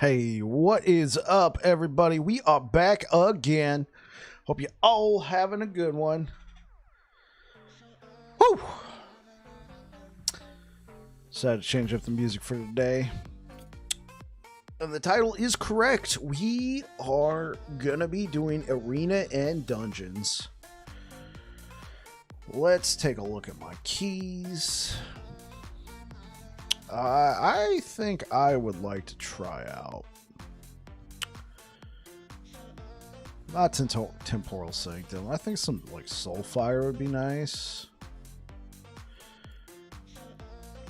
Hey, what is up, everybody? We are back again. Hope you all having a good one. Woo! Decided to change up the music for today. And the title is correct. We are gonna be doing Arena and Dungeons. Let's take a look at my keys. I think I would like to try out. Not Temporal Sanctum. I think some like Soulfire would be nice.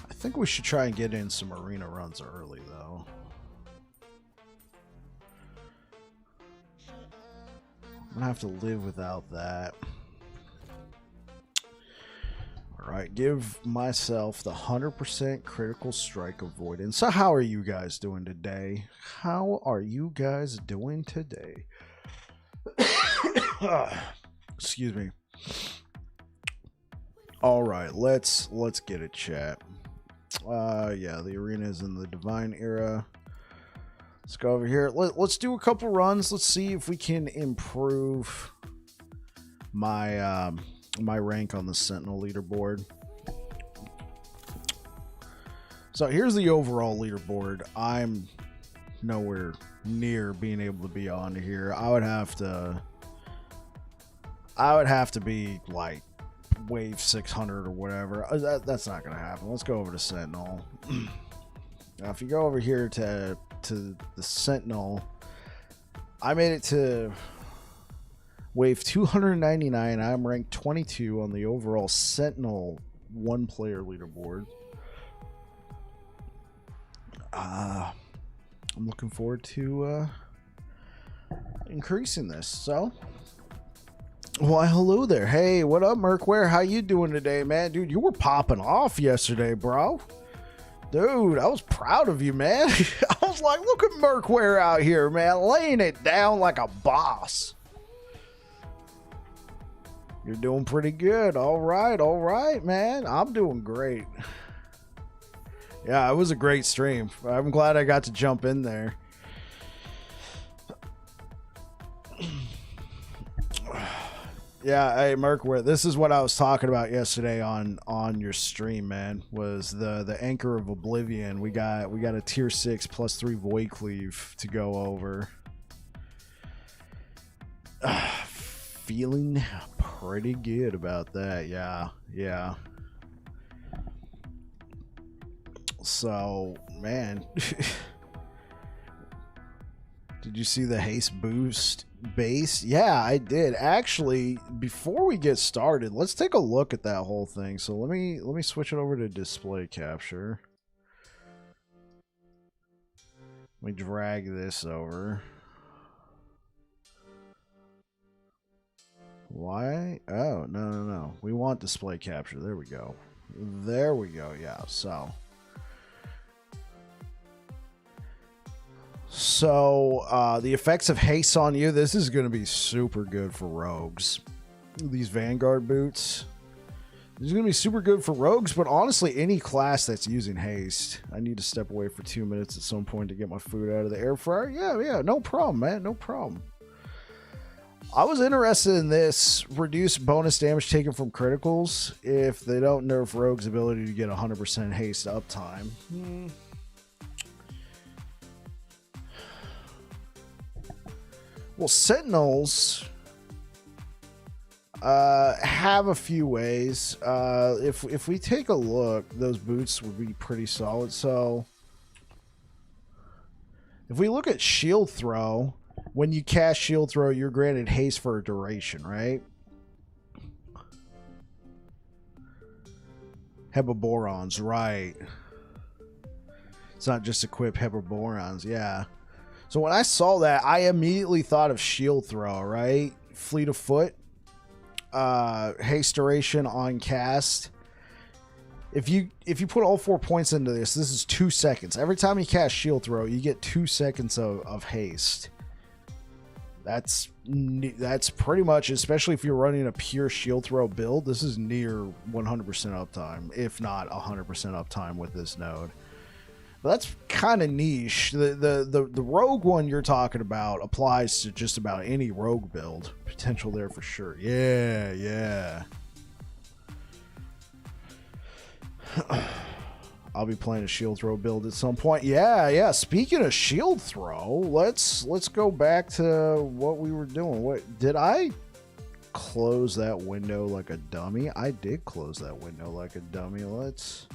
I think we should try and get in some arena runs early though. I'm gonna have to live without that. Alright, give myself the 100% critical strike avoidance. So how are you guys doing today? How are you guys doing today? Excuse me. Alright, let's get it, chat. Yeah, the arena is in the Divine era. Let's go over here. Let's do a couple runs. Let's see if we can improve my my rank on the Sentinel leaderboard. So here's the overall leaderboard. I'm nowhere near being able to be on here. I would have to be like wave 600 or whatever. That's not gonna happen. Let's go over to Sentinel. Now if you go over here to the Sentinel, I made it to wave 299. I'm ranked 22 on the overall Sentinel one player leaderboard. I'm looking forward to increasing this. So, why hello there. Hey, what up, Merkware? How you doing today, man? Dude, you were popping off yesterday, bro. Dude, I was proud of you, man. I was like, look at Merkware out here, man, laying it down like a boss. You're doing pretty good. All right, man. I'm doing great. Yeah, it was a great stream. I'm glad I got to jump in there. Yeah, hey Merkwit, this is what I was talking about yesterday on your stream, man. Was the Anchor of Oblivion. We got a tier 6 +3 Void Cleave to go over. Feeling pretty good about that. Yeah. So, man. Did you see the haste boost base? Yeah, I did. Actually, before we get started, let's take a look at that whole thing. So let me switch it over to display capture. Let me drag this over. Why? Oh, no. We want display capture. There we go. Yeah, So, the effects of haste on you, this is going to be super good for rogues. These Vanguard boots. This is going to be super good for rogues, but honestly, any class that's using haste. I need to step away for 2 minutes at some point to get my food out of the air fryer. Yeah, no problem, man. No problem. I was interested in this. Reduce bonus damage taken from criticals if they don't nerf rogues' ability to get 100% haste uptime. Well, Sentinels have a few ways. If we take a look, those boots would be pretty solid. So if we look at shield throw, when you cast shield throw, you're granted haste for a duration, right? Hebaborons, right. It's not just equip Hebaborons, yeah. So when I saw that, I immediately thought of shield throw, right? Fleet of foot, haste duration on cast. If you put all 4 points into this is 2 seconds. Every time you cast shield throw, you get 2 seconds of haste. That's pretty much, especially if you're running a pure shield throw build, this is near 100% uptime, if not 100% uptime with this node. But that's kind of niche. The rogue one you're talking about applies to just about any rogue build. Potential there for sure. Yeah. I'll be playing a shield throw build at some point. Yeah. Speaking of shield throw, let's go back to what we were doing. What did I close that window like a dummy? I did close that window like a dummy. Let's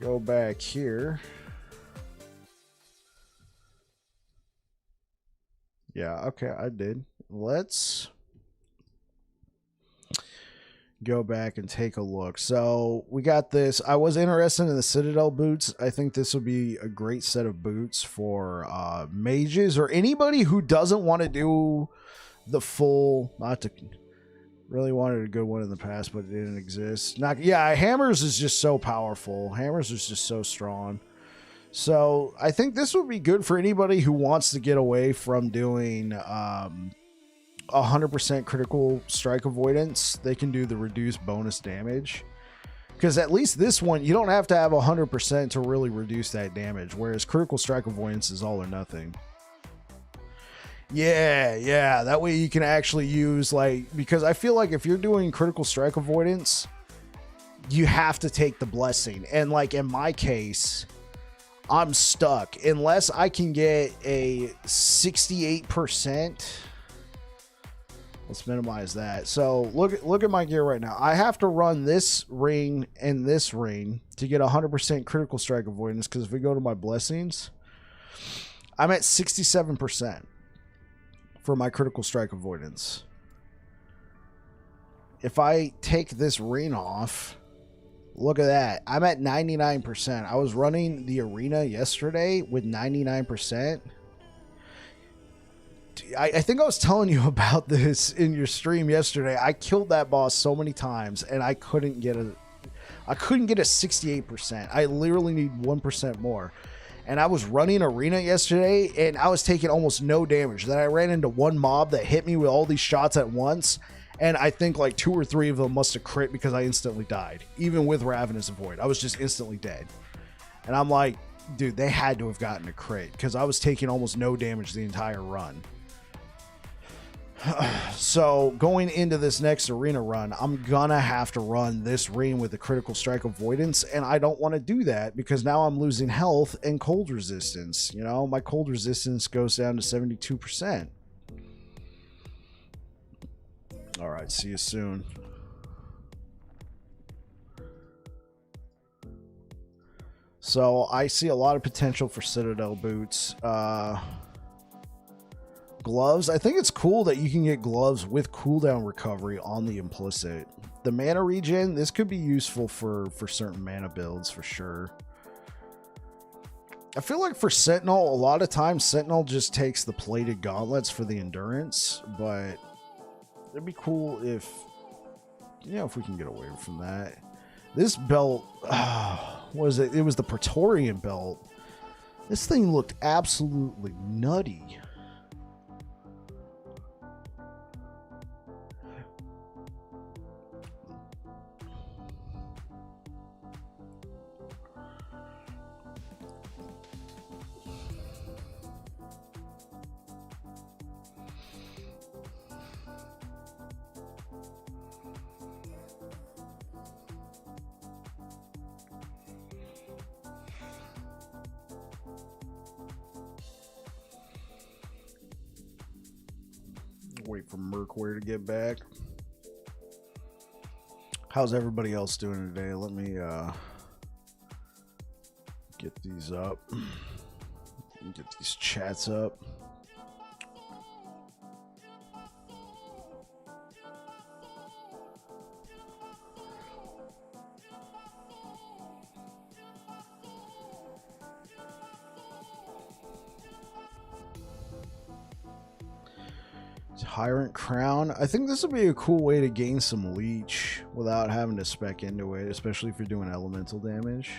go back here. Yeah, okay, I did. Let's go back and take a look. So we got this. I was interested in the Citadel boots. I think this would be a great set of boots for mages or anybody who doesn't want to do the full, not to really wanted a good one in the past, but it didn't exist. Hammers is just so powerful. Hammers is just so strong. So I think this would be good for anybody who wants to get away from doing 100% critical strike avoidance. They can do the reduced bonus damage. Because at least this one, you don't have to have 100% to really reduce that damage, whereas critical strike avoidance is all or nothing. Yeah, that way you can actually use, because I feel like if you're doing critical strike avoidance, you have to take the blessing. And in my case, I'm stuck unless I can get a 68%. Let's minimize that. So look at my gear right now. I have to run this ring and this ring to get 100% critical strike avoidance, because if we go to my blessings, I'm at 67% for my critical strike avoidance. If I take this ring off, look at that. I'm at 99%. I was running the arena yesterday with 99%. I think I was telling you about this in your stream yesterday. I killed that boss so many times and I couldn't get a 68%. I literally need 1% more. And I was running arena yesterday and I was taking almost no damage. Then I ran into one mob that hit me with all these shots at once And I think like 2 or 3 of them must have crit because I instantly died. Even with Ravenous Void, I was just instantly dead. And I'm like, dude, they had to have gotten a crit because I was taking almost no damage the entire run. So going into this next arena run, I'm gonna have to run this ring with the critical strike avoidance, and I don't want to do that because now I'm losing health and cold resistance. You know, my cold resistance goes down to 72%. All right, see you soon. So I see a lot of potential for Citadel boots. Gloves. I think it's cool that you can get gloves with cooldown recovery on the implicit. The mana regen, this could be useful for certain mana builds for sure. I feel like for Sentinel, a lot of times Sentinel just takes the plated gauntlets for the endurance, but it'd be cool if, you know, if we can get away from that. This belt, what was it? It was the Praetorian belt. This thing looked absolutely nutty. Wait for Mercware to get back. How's everybody else doing today? Let me get these up. Get these chats up. Tyrant Crown. I think this would be a cool way to gain some leech without having to spec into it, especially if you're doing elemental damage.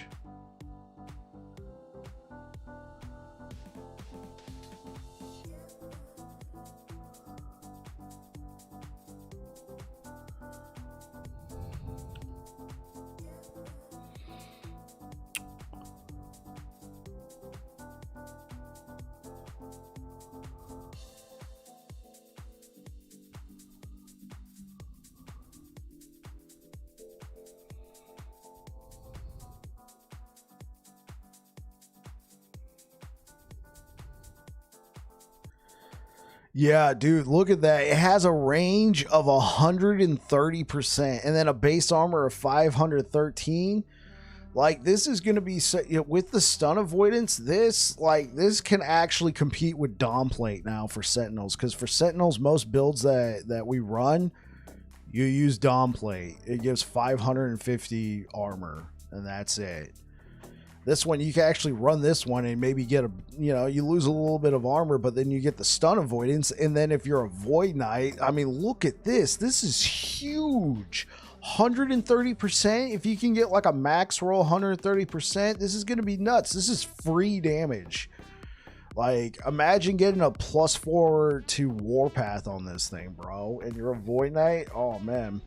Yeah, dude, look at that. It has a range of 130% and then a base armor of 513. Like, this is going to be, with the stun avoidance, this can actually compete with Dom Plate now for Sentinels. Because for Sentinels, most builds that we run, you use Dom Plate. It gives 550 armor, and that's it. This one, you can actually run this one and maybe get a, you lose a little bit of armor, but then you get the stun avoidance. And then if you're a Void Knight, I mean, look at this. This is huge. 130%. If you can get like a max roll 130%, this is going to be nuts. This is free damage. Like, imagine getting a +4 to Warpath on this thing, bro. And you're a Void Knight. Oh, man.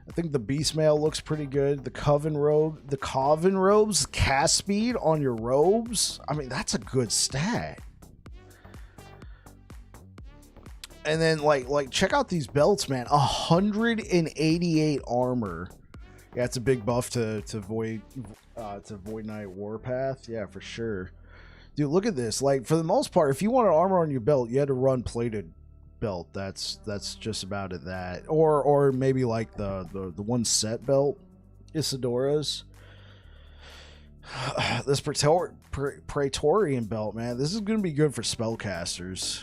I think the Beast Mail looks pretty good. The Coven Robes cast speed on your robes. I mean, that's a good stat. And then like check out these belts, man. 188 armor. Yeah, it's a big buff to Void Knight Warpath. Yeah, for sure. Dude, look at this. Like, for the most part, if you wanted armor on your belt, you had to run plated belt. That's just about it. That or maybe like the one set belt, Isidora's. This Praetorian belt, man, this is gonna be good for spellcasters.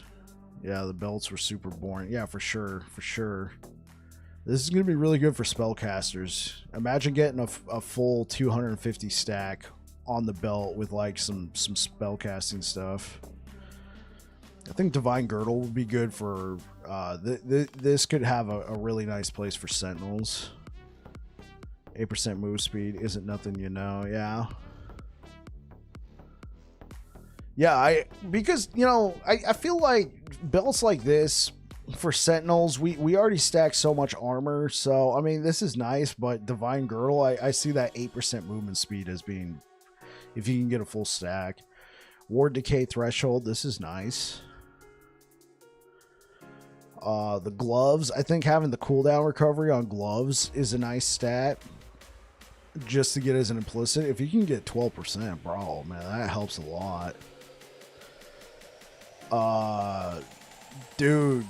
Yeah, the belts were super boring. Yeah, for sure. This is gonna be really good for spellcasters. Imagine getting a full 250 stack on the belt with like some spellcasting stuff. I think Divine Girdle would be good for, this could have a really nice place for Sentinels. 8% move speed isn't nothing, yeah. Yeah, because, I feel like belts like this, for Sentinels, we already stacked so much armor, so I mean this is nice, but Divine Girdle, I see that 8% movement speed as being, if you can get a full stack. Ward Decay Threshold, this is nice. The gloves, I think having the cooldown recovery on gloves is a nice stat. Just to get as an implicit, if you can get 12%, bro, man, that helps a lot. Dude,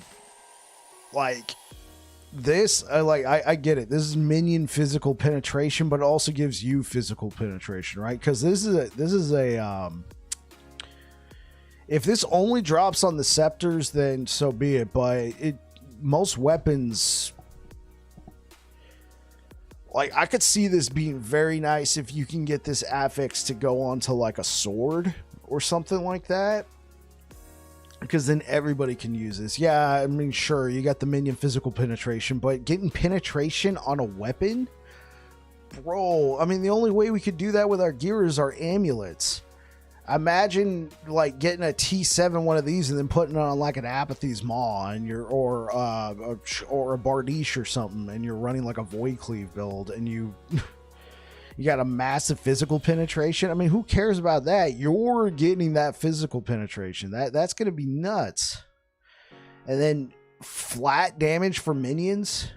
like this, I get it. This is minion physical penetration, but it also gives you physical penetration, right? Because this is a if this only drops on the scepters, then so be it. But most weapons, like I could see this being very nice if you can get this affix to go onto like a sword or something like that. Because then everybody can use this. Yeah, I mean, sure, you got the minion physical penetration, but getting penetration on a weapon? Bro, I mean, the only way we could do that with our gear is our amulets. Imagine, like, getting a T7 one of these and then putting it on, like, an Apathy's Maw and or a Bardiche or something, and you're running, like, a Void Cleave build, and you got a massive physical penetration. I mean, who cares about that? You're getting that physical penetration. That's going to be nuts. And then flat damage for minions.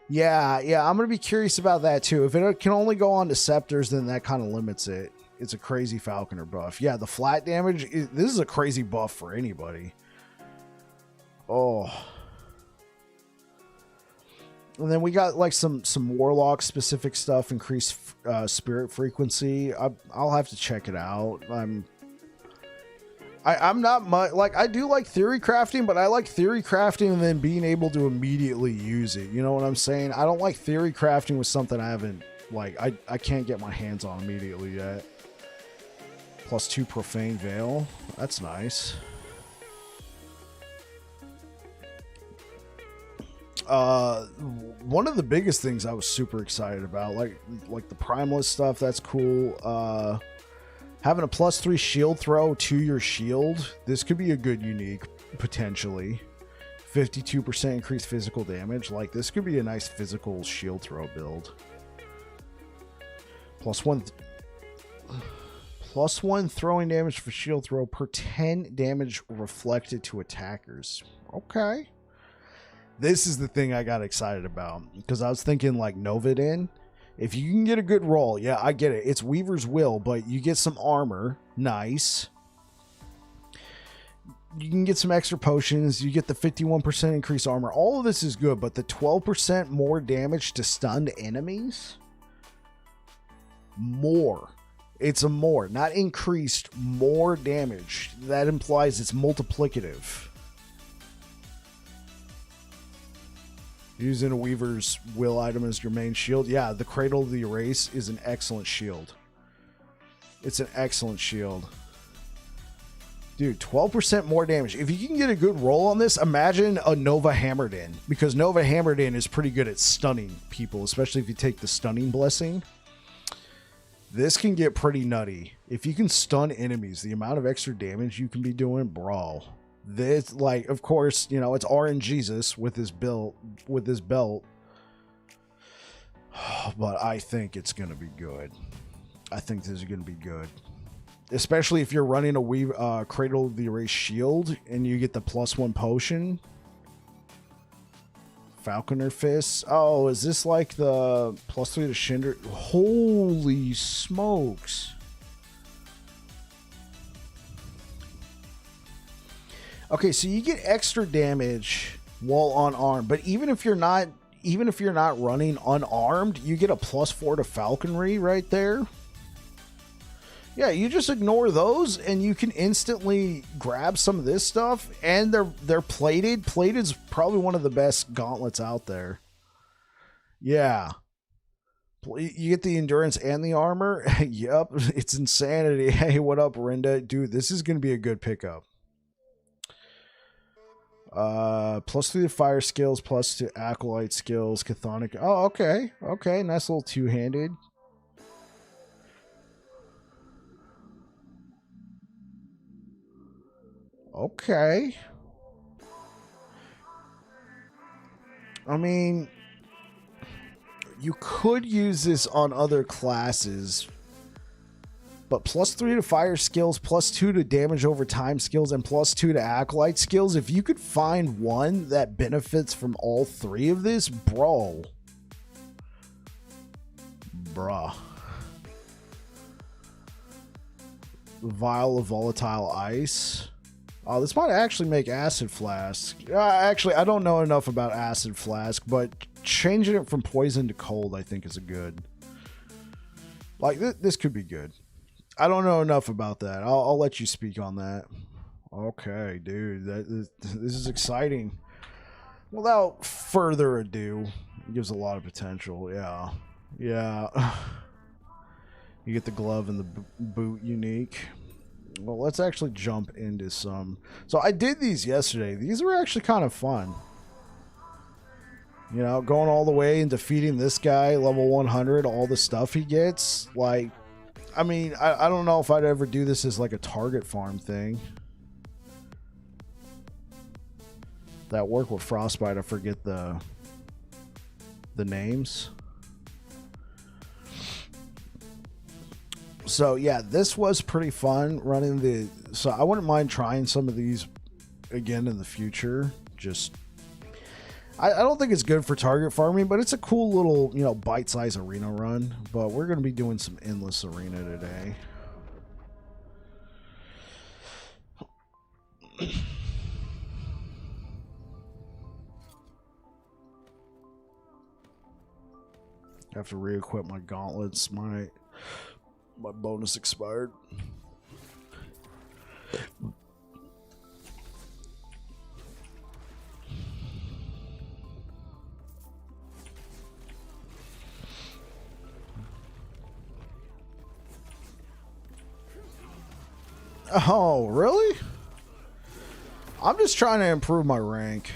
Yeah, I'm going to be curious about that too. If it can only go on to scepters, then that kind of limits it. It's a crazy Falconer buff. Yeah, the flat damage, this is a crazy buff for anybody. Oh. And then we got like some Warlock specific stuff, increased spirit frequency. I'll have to check it out. I'm not much, like, I do like theory crafting, but I like theory crafting and then being able to immediately use it. You know what I'm saying? I don't like theory crafting with something I haven't, like, I can't get my hands on immediately yet. +2 Profane Veil. That's nice. One of the biggest things I was super excited about, like the Primalist stuff, that's cool. Having a +3 shield throw to your shield, this could be a good unique, potentially. 52% increased physical damage, like this could be a nice physical shield throw build. +1 throwing damage for shield throw per 10 damage reflected to attackers. Okay. This is the thing I got excited about, because I was thinking like Novidin. If you can get a good roll, yeah, I get it. It's Weaver's Will, but you get some armor. Nice. You can get some extra potions. You get the 51% increased armor. All of this is good, but the 12% more damage to stunned enemies? More. It's a more, not increased, more damage. That implies it's multiplicative. Using a Weaver's Will item as your main shield. Yeah, the Cradle of the Erase is an excellent shield. It's an excellent shield. Dude, 12% more damage. If you can get a good roll on this, imagine a Nova Hammered In. Because Nova Hammered In is pretty good at stunning people, especially if you take the Stunning Blessing. This can get pretty nutty. If you can stun enemies, the amount of extra damage you can be doing, bro. This, like, of course, you know, it's RNGesus with his belt, but I think it's gonna be good. I think this is gonna be good, especially if you're running a Cradle of the Erase shield and you get the +1 potion. Falconer Fist. Oh, is this like the +3 to Shinder? Holy smokes. Okay, so you get extra damage while unarmed, but even if you're not running unarmed, you get a +4 to falconry right there. Yeah, you just ignore those and you can instantly grab some of this stuff, and they're plated. Plated's probably one of the best gauntlets out there. Yeah. You get the endurance and the armor. Yep, it's insanity. Hey, what up, Rinda? Dude, this is going to be a good pickup. +3 to fire skills, +2 to acolyte skills, chthonic. Oh, okay. Okay, nice little two-handed. Okay. I mean, you could use this on other classes, but +3 to fire skills, +2 to damage over time skills, and +2 to acolyte skills. If you could find one that benefits from all three of this, bruh. Vial of volatile ice. Oh, this might actually make acid flask. Actually, I don't know enough about acid flask, but changing it from poison to cold, I think, is a good. Like, this could be good. I don't know enough about that. I'll let you speak on that. Okay, dude, this is exciting. Without further ado, it gives a lot of potential. Yeah. You get the glove and the boot unique. Well, let's actually jump into some. So I did these yesterday. These were actually kind of fun. You know, going all the way and defeating this guy, level 100, all the stuff he gets. Like, I mean, I don't know if I'd ever do this as like a target farm thing. That work with Frostbite, I forget the names. So yeah, this was pretty fun running the. So I wouldn't mind trying some of these again in the future. Just, I don't think it's good for target farming, but it's a cool little, you know, bite-sized arena run. But we're going to be doing some endless arena today. I have to re-equip my gauntlets. My bonus expired. Oh, really? I'm just trying to improve my rank.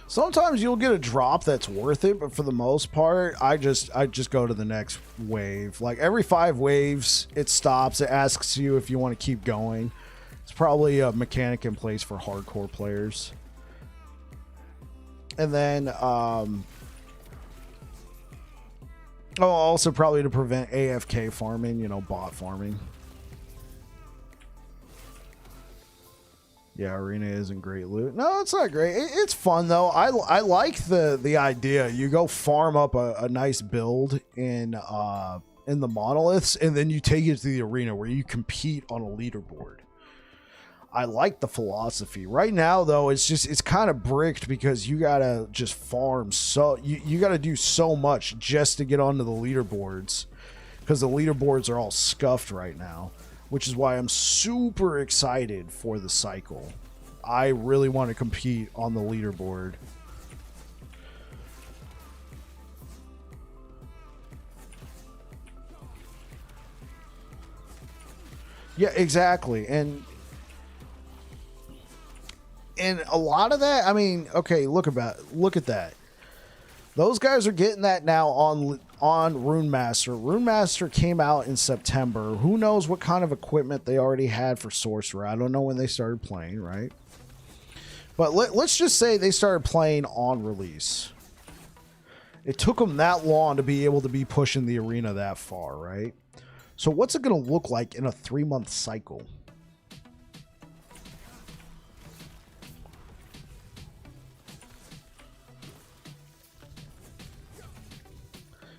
Sometimes you'll get a drop that's worth it, but for the most part, I just go to the next wave. Like every 5 waves, it stops. It asks you if you want to keep going. It's probably a mechanic in place for hardcore players. And then, also probably to prevent AFK farming, you know, bot farming. Yeah, arena isn't great loot. No, it's not great. It's fun though. I like the idea. You go farm up a nice build in the monoliths, and then you take it to the arena where you compete on a leaderboard. I like the philosophy. Right now though, it's kind of bricked because you gotta just farm so you gotta do so much just to get onto the leaderboards, because the leaderboards are all scuffed right now. Which is why I'm super excited for the cycle. I really want to compete on the leaderboard. Yeah, exactly. And a lot of that, I mean, okay, look at that. Those guys are getting that now on Rune Master. Rune Master came out in September. Who knows what kind of equipment they already had for Sorcerer. I don't know when they started playing, right? But let's just say they started playing on release. It took them that long to be able to be pushing the arena that far, right? So what's it going to look like in a 3-month cycle?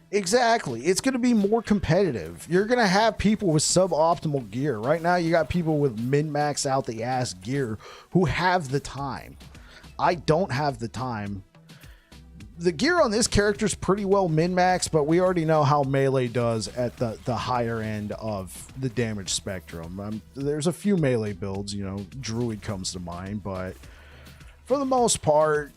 Exactly. It's going to be more competitive. You're going to have people with suboptimal gear. Right now, you got people with min-max out the ass gear who have the time. I don't have the time. The gear on this character is pretty well min-max, but we already know how melee does at the higher end of the damage spectrum. There's a few melee builds, you know, Druid comes to mind, but for the most part,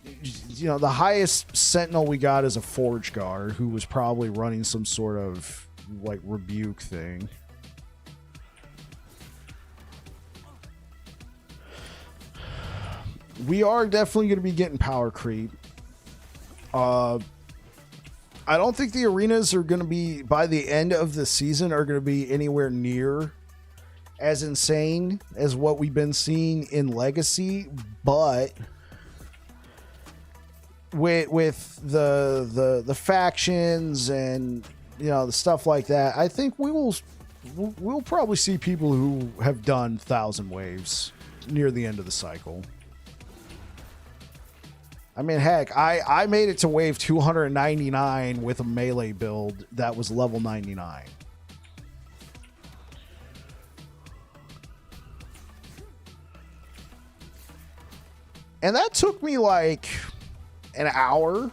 you know, the highest Sentinel we got is a Forge Guard who was probably running some sort of like rebuke thing. we are definitely going to be getting power creep. I don't think the arenas are going to be, by the end of the season, are going to be anywhere near as insane as what we've been seeing in Legacy, but with the factions and, you know, the stuff like that, I think we'll probably see people who have done 1,000 waves near the end of the cycle. I mean, heck, I made it to wave 299 with a melee build that was level 99. And that took me like an hour,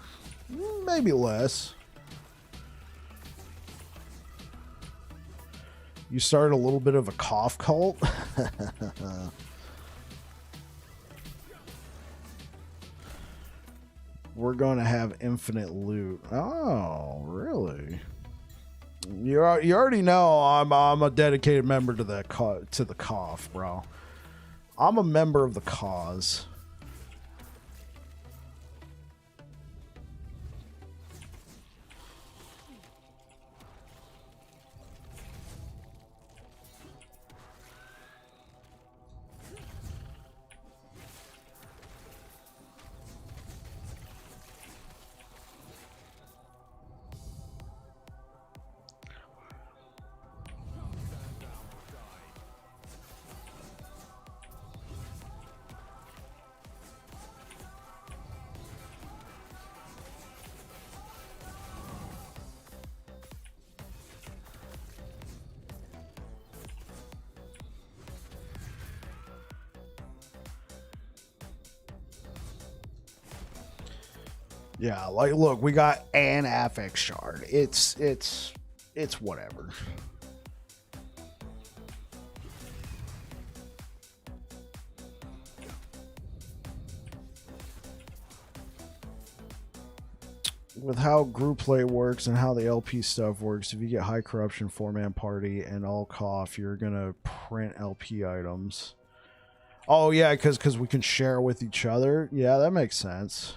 maybe less. You started a little bit of a cough cult. We're going to have infinite loot. Oh, really? You already know I'm a dedicated member to the cough, bro. I'm a member of the cause. Yeah, like, look, we got an affix shard. It's whatever. With how group play works and how the LP stuff works, if you get high corruption, 4-man party, and all cough, you're gonna print LP items. Oh yeah, because we can share with each other. Yeah, that makes sense.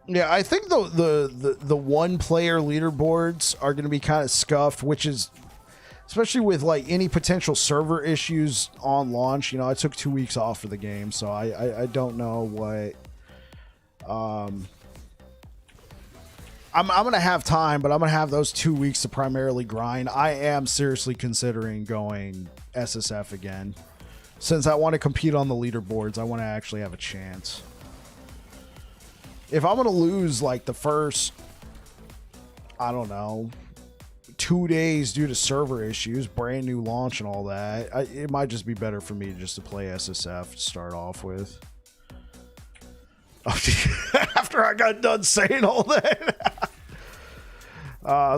Yeah, I think the one player leaderboards are going to be kind of scuffed, which is especially with like any potential server issues on launch. You know, I took 2 weeks off for the game, so I don't know what. I'm gonna have time, but I'm gonna have those 2 weeks to primarily grind. I am seriously considering going SSF again, since I want to compete on the leaderboards. I want to actually have a chance. If I'm going to lose like the first, I don't know, 2 days due to server issues, brand new launch and all that, it might just be better for me just to play SSF to start off with. After I got done saying all that.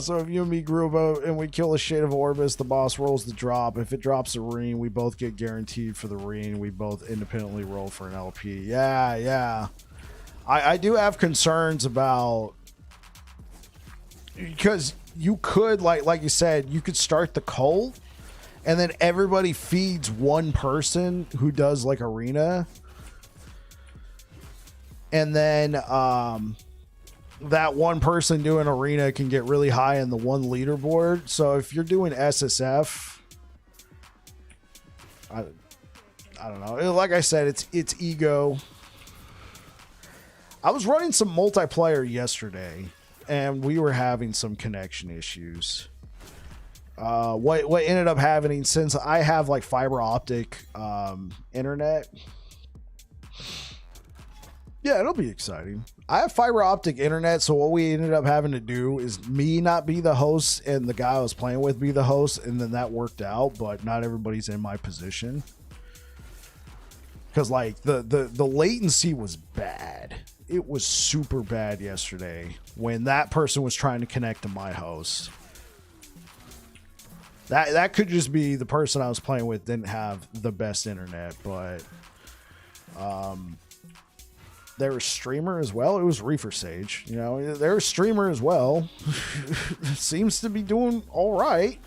So if you and me group out and we kill a shade of Orobyss, the boss rolls the drop. If it drops a ring, we both get guaranteed for the ring. We both independently roll for an LP. Yeah. I do have concerns about, because you could, like you said, you could start the cult and then everybody feeds one person who does like arena, and then that one person doing arena can get really high in the one leaderboard. So if you're doing SSF, I don't know. Like I said, it's ego. I was running some multiplayer yesterday, and we were having some connection issues. What ended up happening, since I have like fiber optic internet. Yeah, it'll be exciting. I have fiber optic internet, so what we ended up having to do is me not be the host and the guy I was playing with be the host, and then that worked out, but not everybody's in my position. Because like the latency was bad. It was super bad yesterday when that person was trying to connect to my host. That could just be the person I was playing with didn't have the best internet, but there was streamer as well. It was Reefer Sage, you know, there was streamer as well. Seems to be doing all right.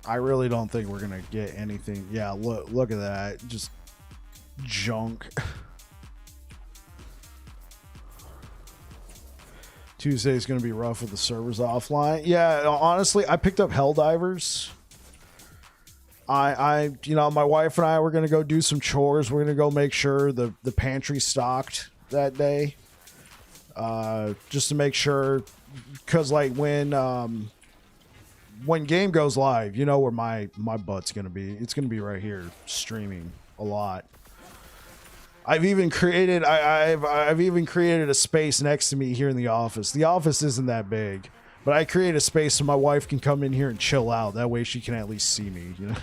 I really don't think we're gonna get anything. Yeah, look at that. Just junk. Tuesday's gonna be rough with the servers offline. Yeah, honestly, I picked up Helldivers. You know, my wife and I were gonna go do some chores. We're gonna go make sure the pantry's stocked that day, just to make sure, because like when game goes live, you know where my butt's gonna be. It's gonna be right here streaming a lot. I've even created I've even created a space next to me here in the office. The office isn't that big, but I create a space so my wife can come in here and chill out. That way she can at least see me, you know.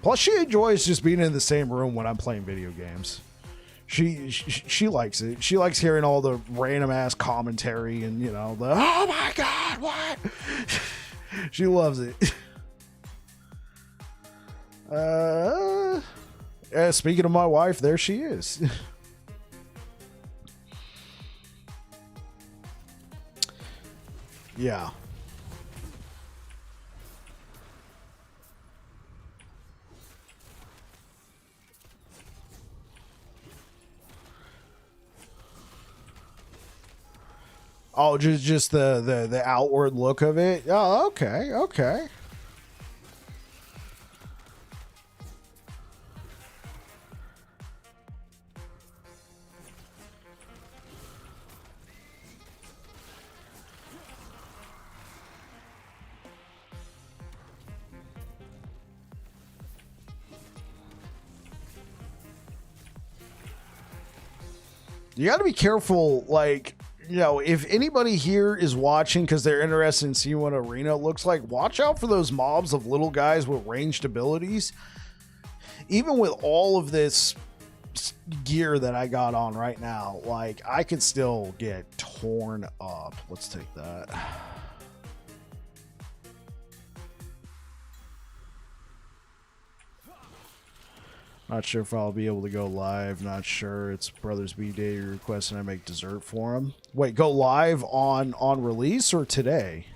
Plus she enjoys just being in the same room when I'm playing video games. She likes it. She likes hearing all the random ass commentary and, you know, the oh my god, what? She loves it. Speaking of my wife, there she is. Yeah. Oh, just the outward look of it. Oh, okay, okay. You got to be careful, like, you know, if anybody here is watching because they're interested in seeing what arena looks like, watch out for those mobs of little guys with ranged abilities. Even with all of this gear that I got on right now, like, I could still get torn up. Let's take that. Not sure if I'll be able to go live. Not sure. It's Brothers B Day requesting I make dessert for him. Wait, go live on release or today?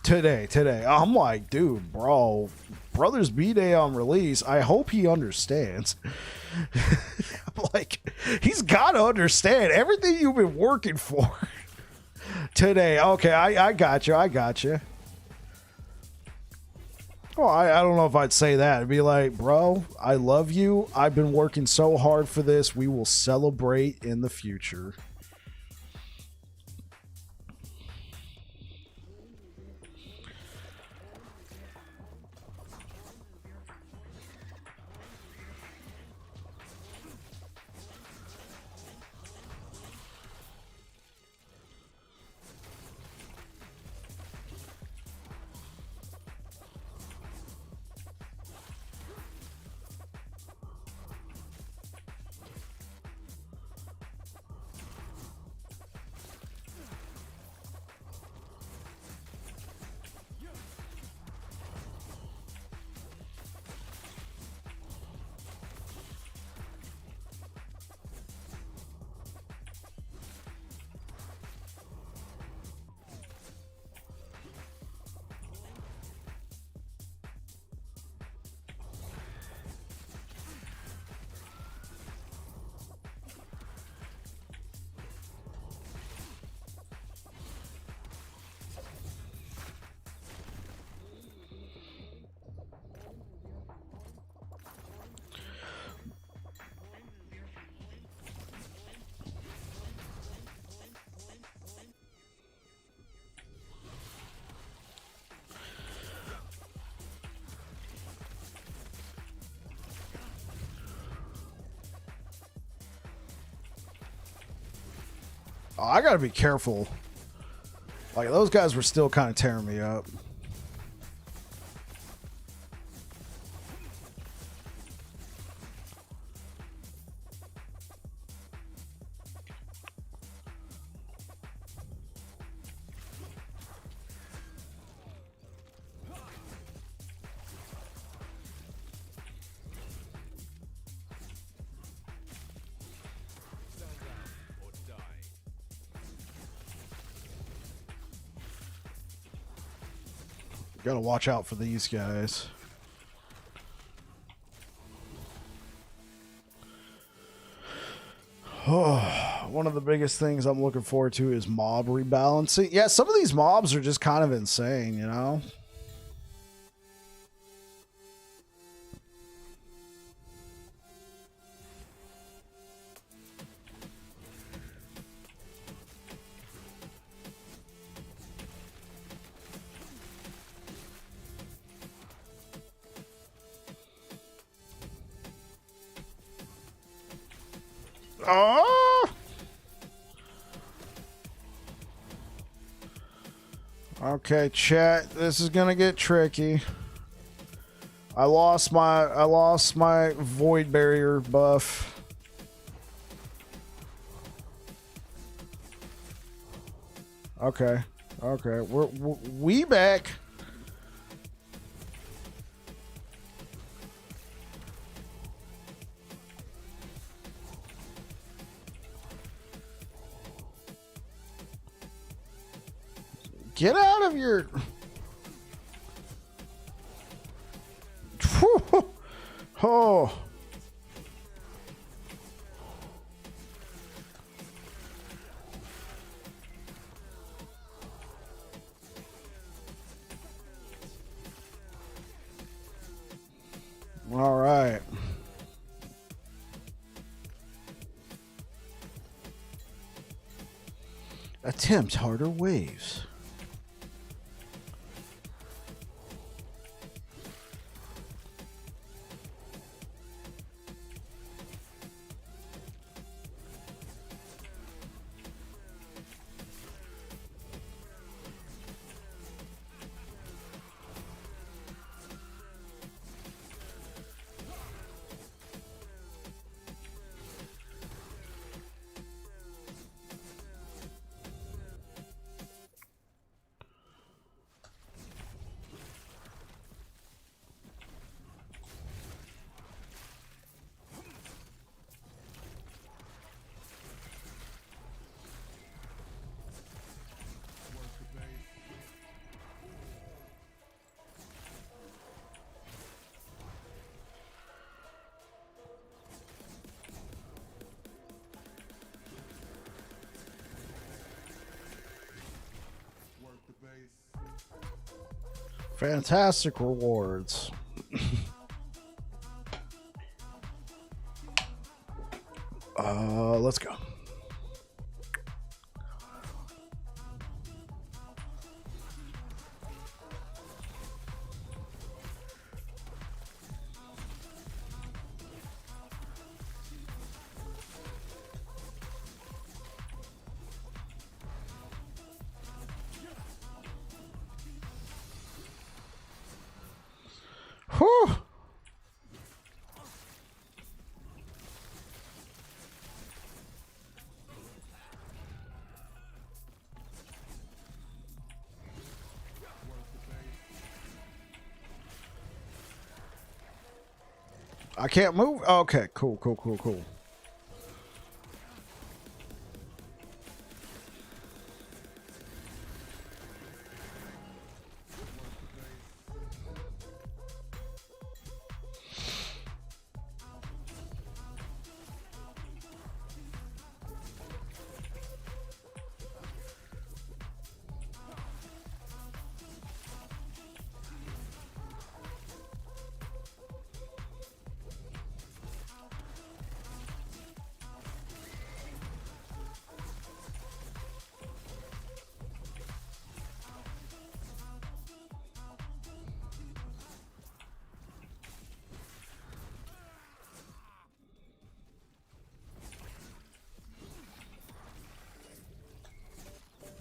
Today. I'm like, dude, bro, Brothers B Day on release. I hope he understands. I'm like, he's got to understand everything you've been working for. Today. Okay, I got you. Well, I don't know if I'd say that. It'd be like, bro, I love you. I've been working so hard for this. We will celebrate in the future. Oh, I gotta be careful. Like, those guys were still kind of tearing me up. Gotta watch out for these guys. Oh, one of the biggest things I'm looking forward to is mob rebalancing. Yeah, some of these mobs are just kind of insane, you know? Oh! Okay, chat. This is gonna get tricky. I lost my void barrier buff. Okay. Okay. We back. Get out of your... Oh. All right. Attempt harder waves. Fantastic rewards. Let's go. Whew. I can't move. Okay, cool.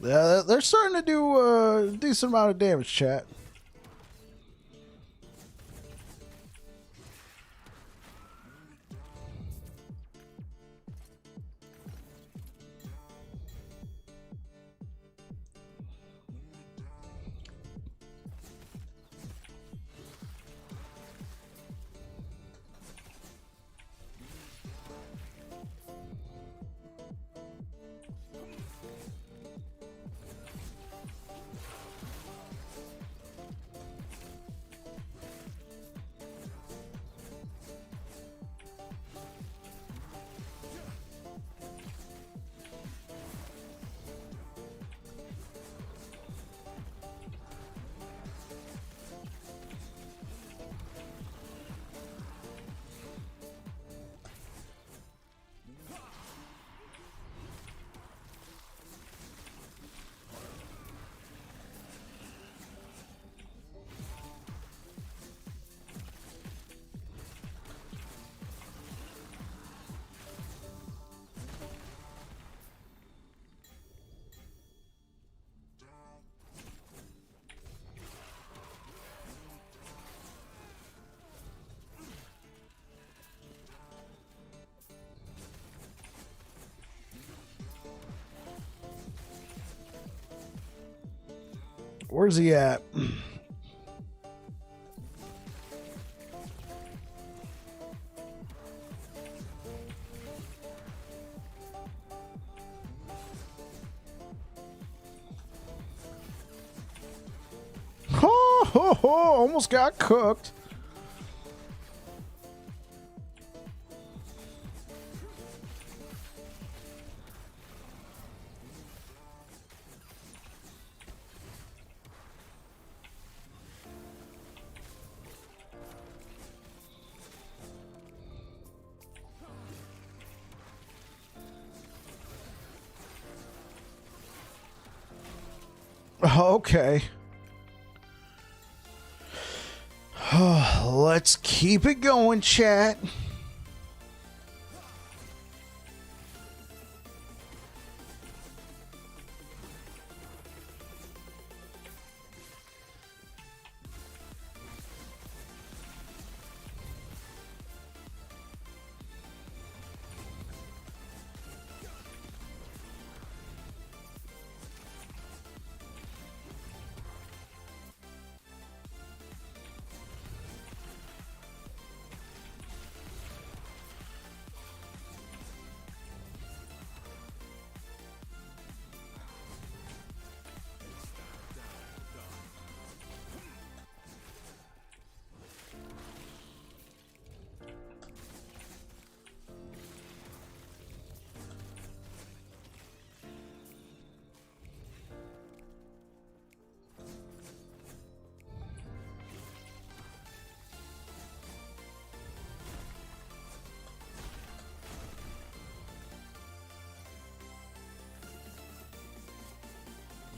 Yeah, they're starting to do a decent amount of damage, chat. Where's he at? Almost got cooked. Okay. Let's keep it going, chat.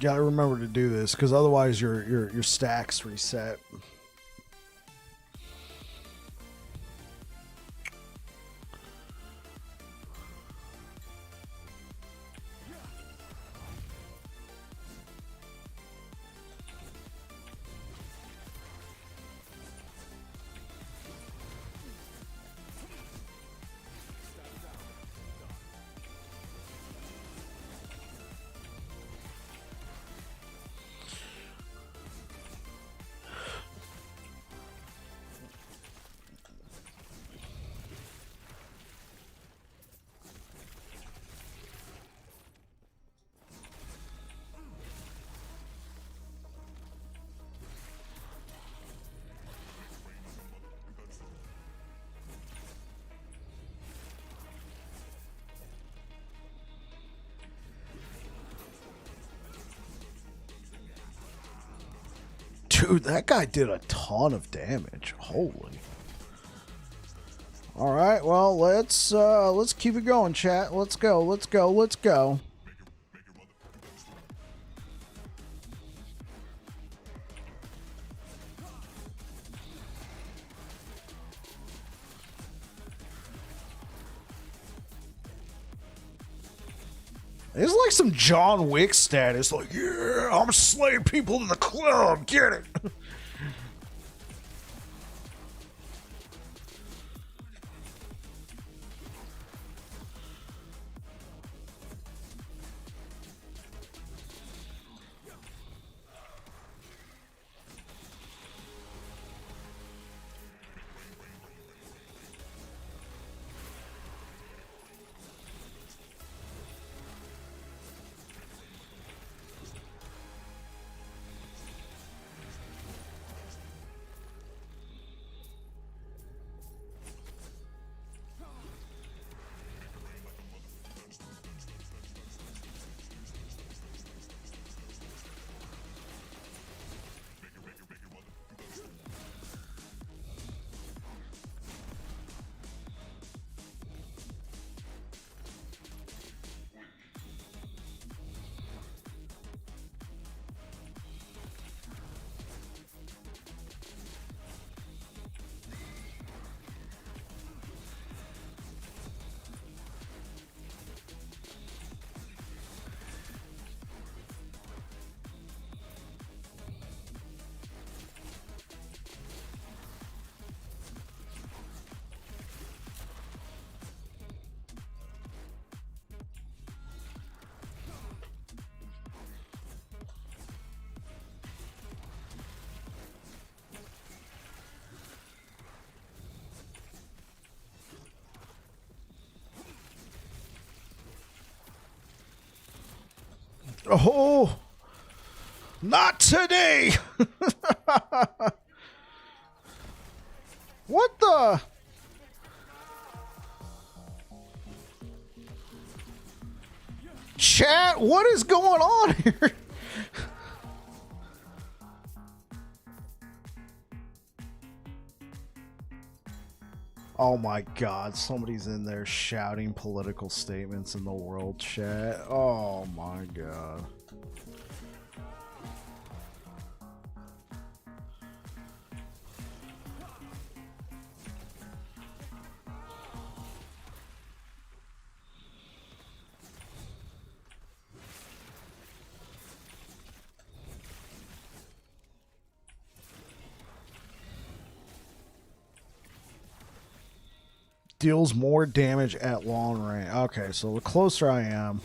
Gotta remember to do this, because otherwise your stacks reset. Dude, that guy did a ton of damage. Holy. All right, well, let's keep it going, chat. Let's go. Let's go. Let's go. It's like some John Wick status. Like, yeah, I'm slaying people in the club. Get it? Oh, not today. What the? Chat, what is going on here? Oh my god, somebody's in there shouting political statements in the world chat. Oh my god. Deals more damage at long range. Okay, so the closer I am.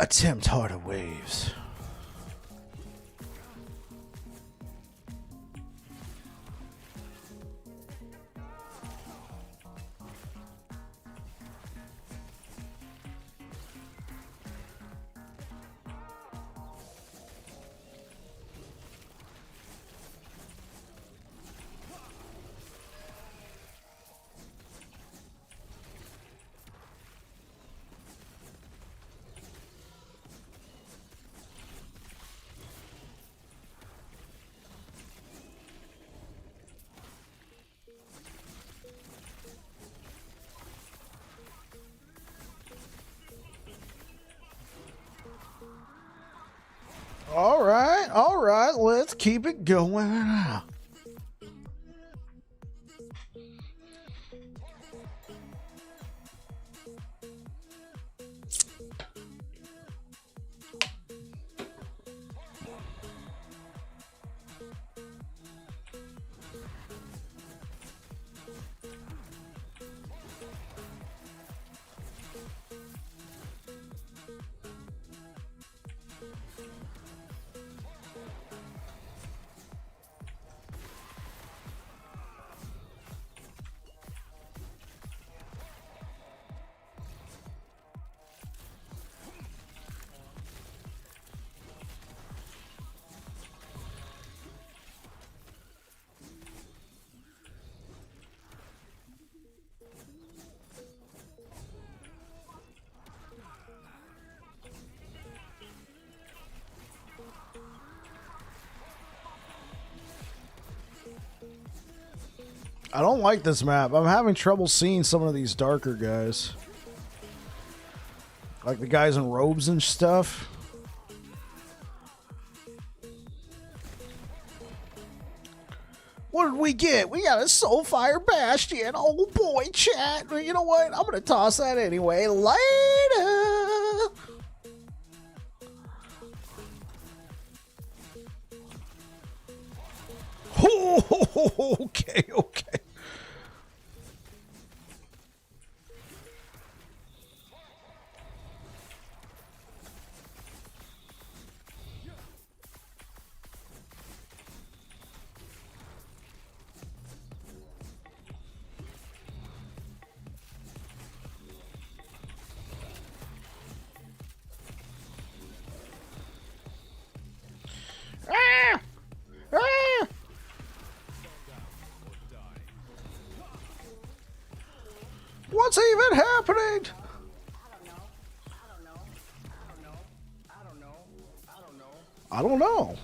Attempt harder waves. All right, let's keep it going. I don't like this map. I'm having trouble seeing some of these darker guys. Like the guys in robes and stuff. What did we get? We got a Soulfire Bastion. Oh boy, chat. You know what? I'm going to toss that anyway. Later. Oh, okay, okay. Ah! Ah! What's even happening? I don't know.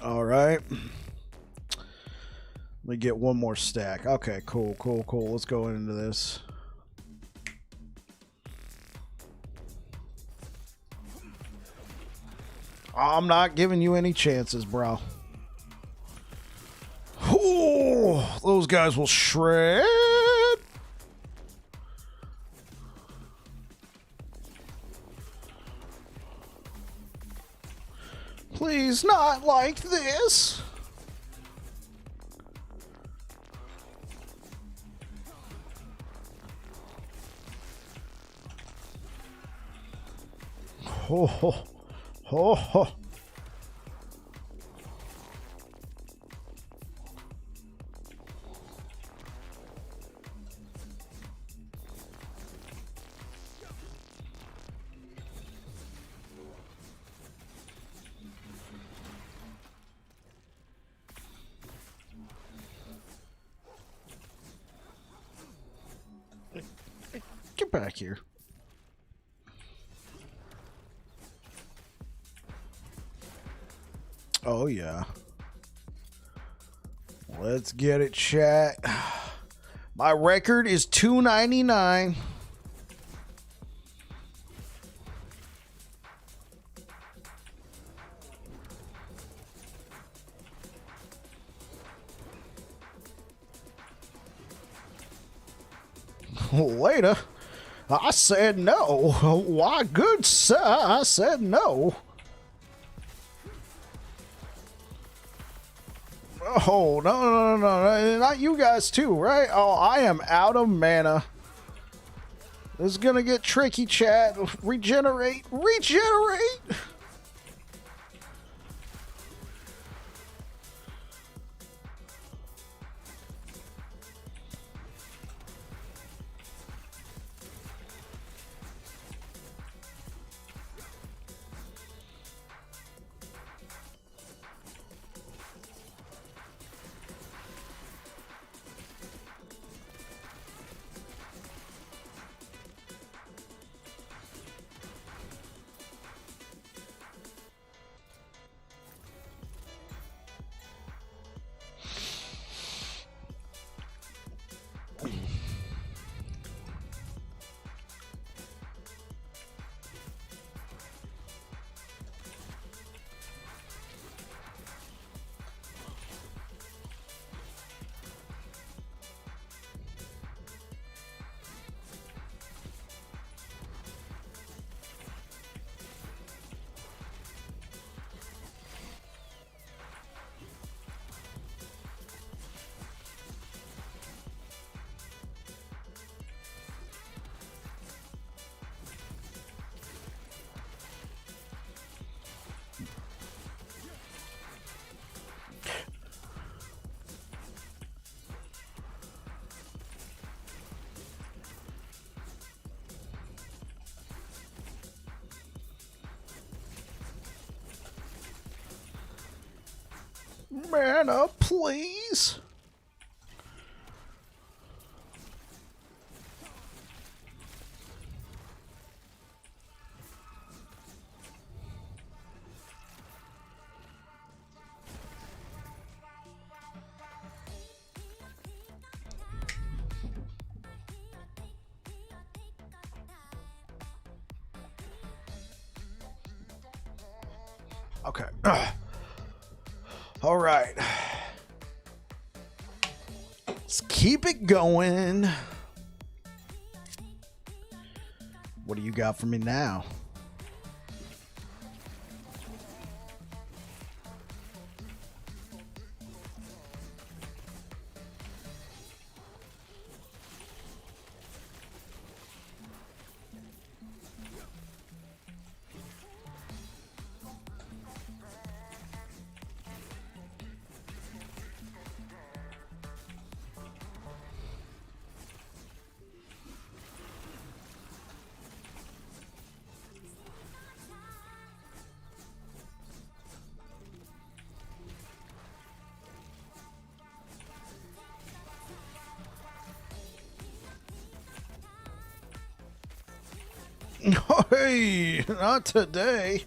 All right. Let me get one more stack. Okay, cool, cool, cool. Let's go into this. I'm not giving you any chances, bro. Ooh, those guys will shred. is not like this. Ho ho ho ho. Get back here. Oh, yeah. Let's get it, chat. My record is 299. Later. I said no. Why, good sir, I said no. Oh, no, not you guys too, right? Oh, I am out of mana. This is gonna get tricky, chat. Regenerate. Mana, please. Okay. All right. Let's keep it going. What do you got for me now? Hey, not today.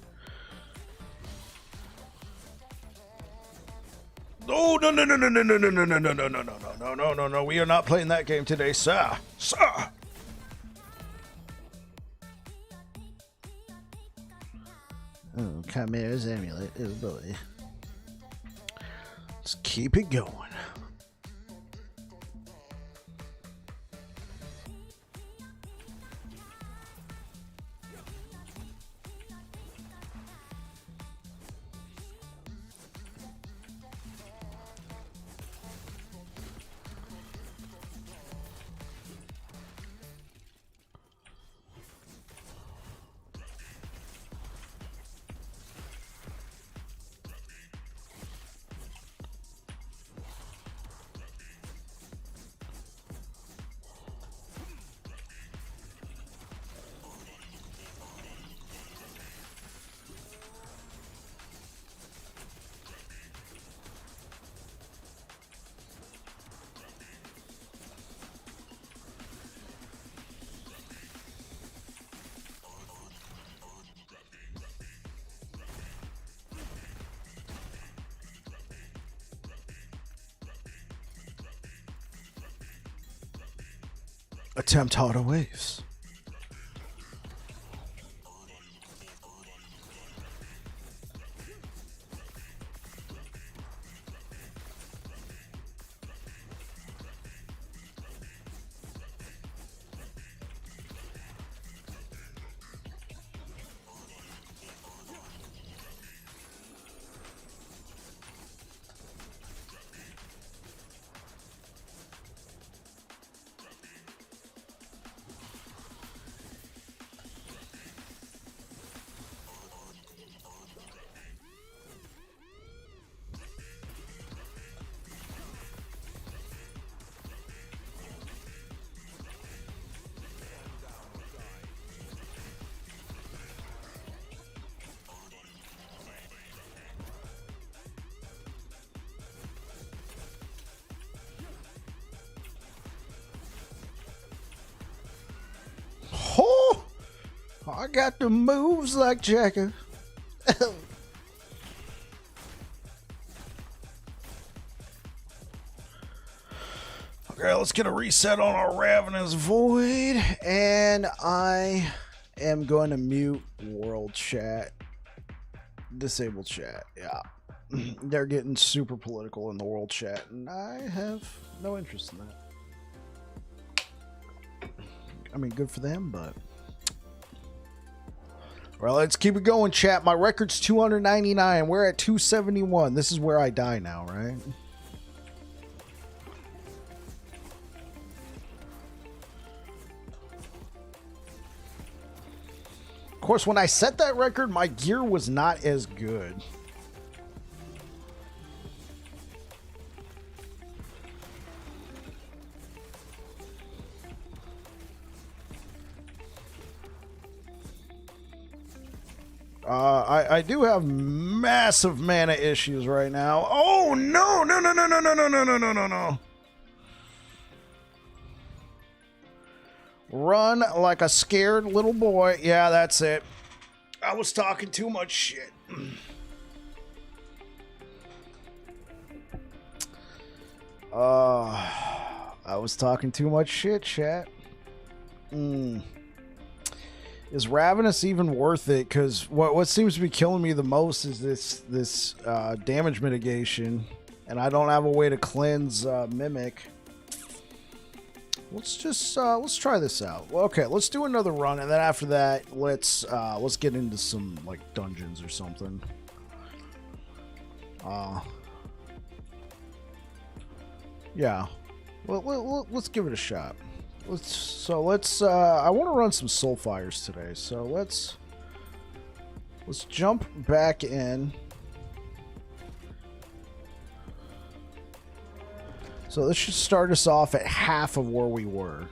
Oh, no. We are not playing that game today, sir. Sir. Oh, Chimera's amulet. Oh, boy. Let's keep it going. Attempt auto waves. Oh, I got the moves like Jagger. Okay, let's get a reset on our Ravenous Void, and I am going to mute world chat, disable chat. Yeah, they're getting super political in the world chat, and I have no interest in that. I mean, good for them, but well, let's keep it going, chat. My record's 299. We're at 271. This is where I die now, right? Of course, when I set that record, my gear was not as good. I do have massive mana issues right now. Oh no, no, no, no, no, no, no, no, no, no, no, no. Run like a scared little boy. Yeah, that's it. I was talking too much shit. I was talking too much shit, chat. Is Ravenous even worth it? Because what seems to be killing me the most is this damage mitigation, and I don't have a way to cleanse Mimic. Let's try this out. Well, okay, let's do another run, and then after that, let's get into some like dungeons or something. Yeah, well, let's give it a shot. Let's I want to run some Soulfires today, so let's jump back in. So this should start us off at half of where we were.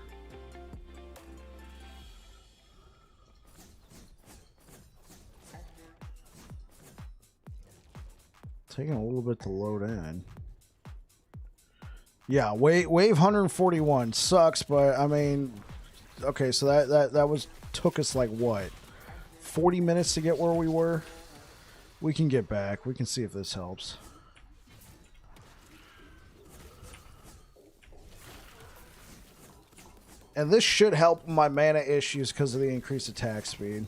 Taking a little bit to load in. Yeah, wave 141 sucks, but I mean, okay, so that took us like what, 40 minutes to get where we were. We can get back. We can see if this helps. And this should help my mana issues because of the increased attack speed.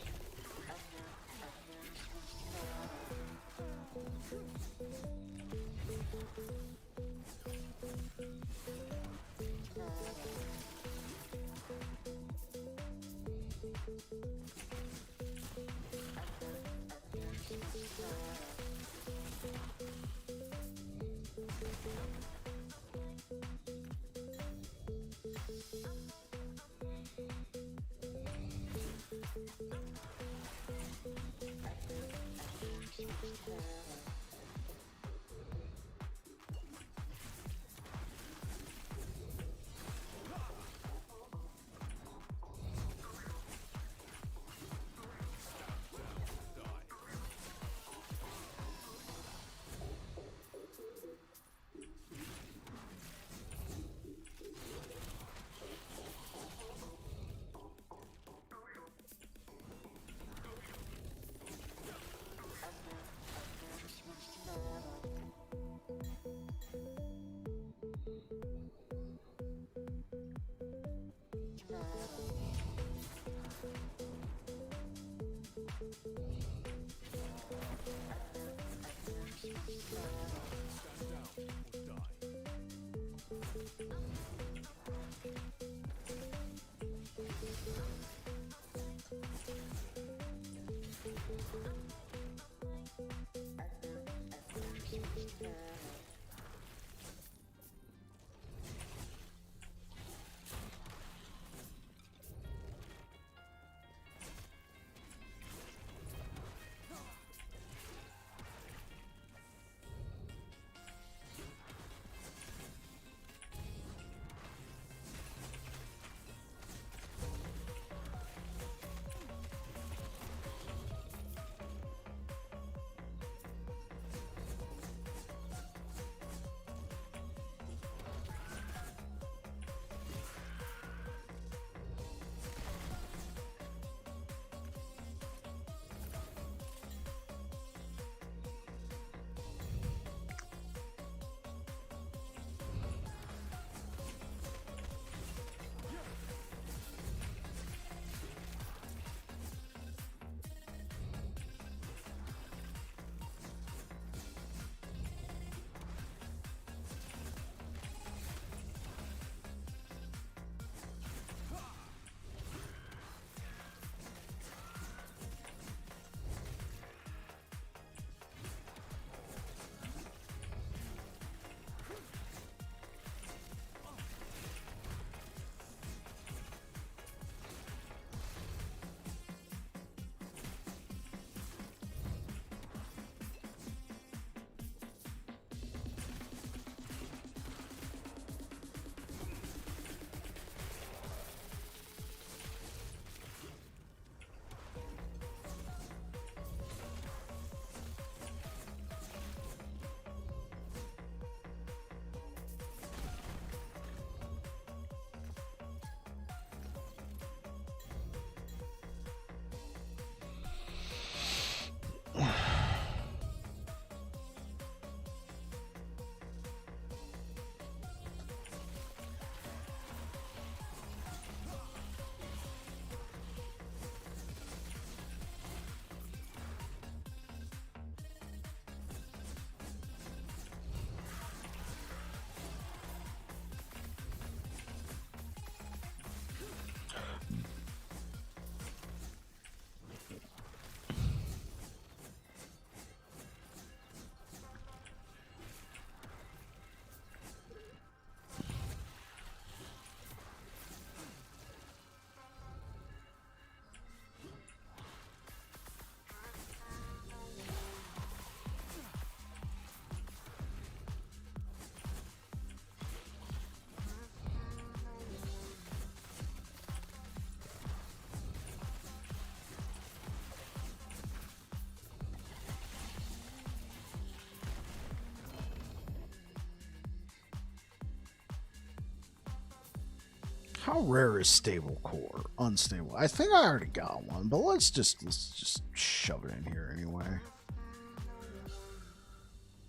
How rare is stable core? Unstable. I think I already got one, but let's just shove it in here anyway.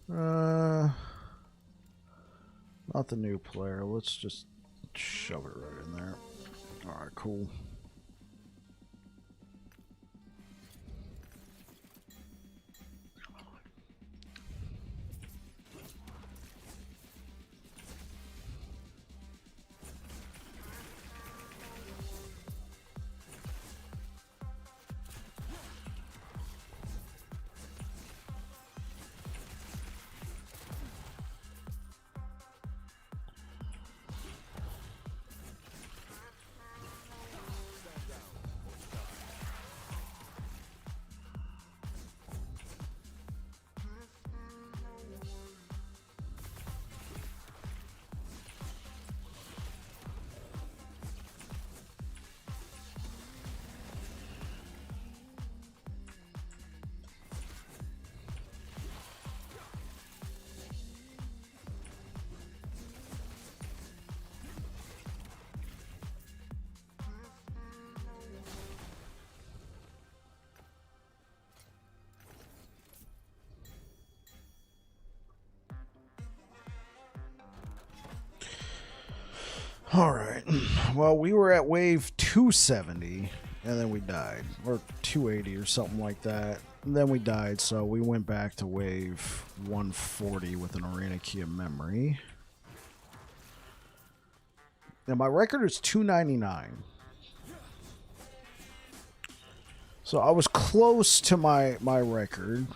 Not the new player. Let's just shove it right in there. All right, cool. Alright. Well, we were at wave 270, and then we died. Or 280 or something like that. And then we died, so we went back to wave 140 with an arena key of memory. Now, my record is 299. So I was close to my record.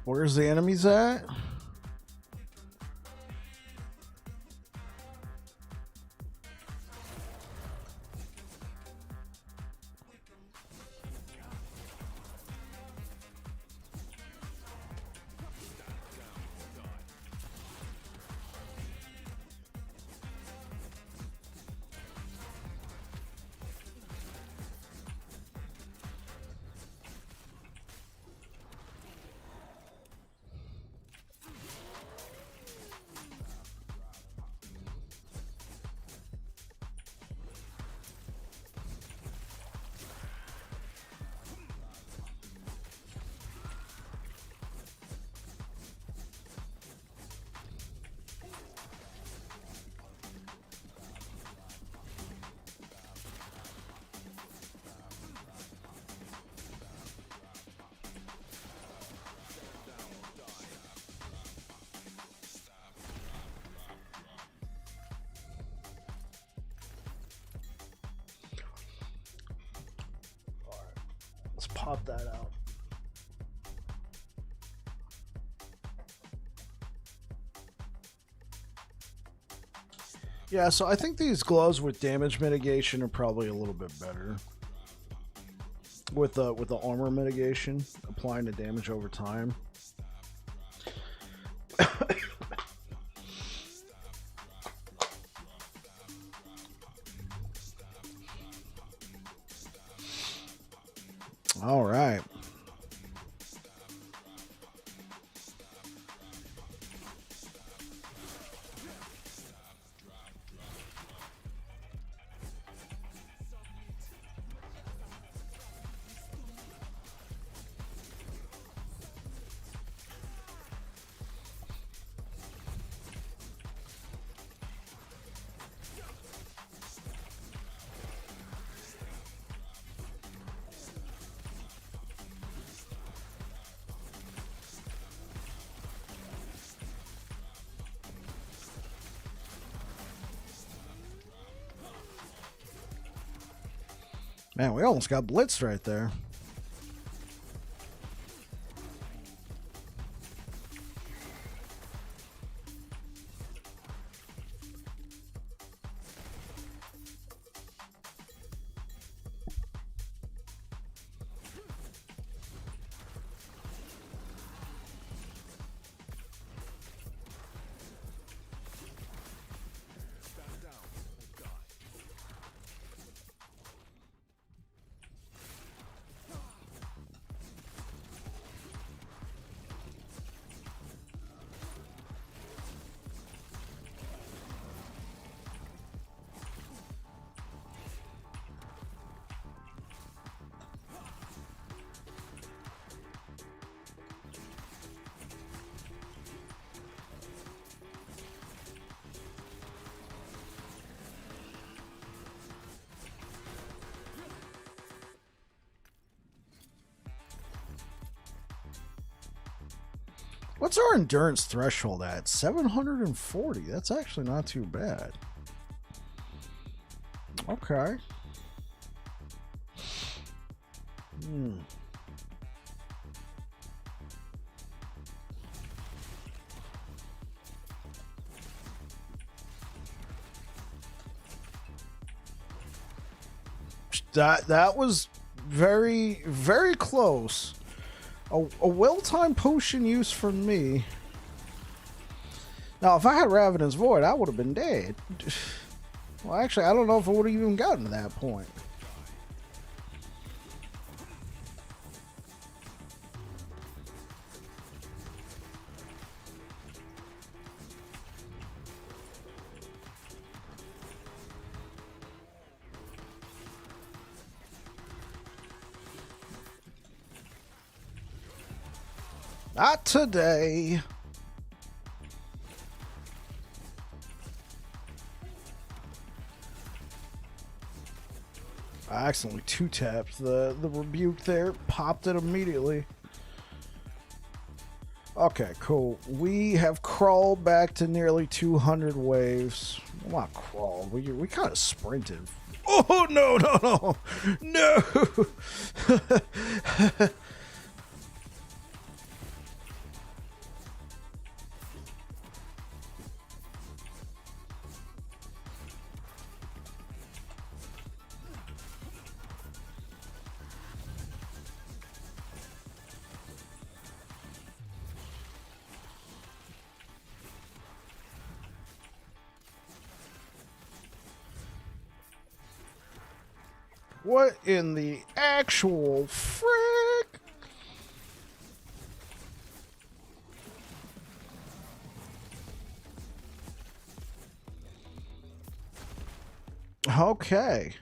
Where's the enemies at? Let's pop that out. Yeah, so I think these gloves with damage mitigation are probably a little bit better. With the armor mitigation, applying the damage over time. All right. Man, we almost got blitzed right there. What's our endurance threshold at? 740. That's actually not too bad. Okay. That was very, very close. A well-timed potion use for me. Now, if I had Ravenous Void, I would have been dead. Well, actually, I don't know if I would have even gotten to that point. Not today. I accidentally two-tapped the rebuke there. Popped it immediately. Okay, cool. We have crawled back to nearly 200 waves. Well, not crawled. We kind of sprinted. Oh, no, no, no. No! What in the actual frick? Okay.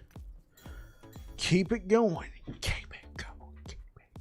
Keep it going. Keep it going. Keep it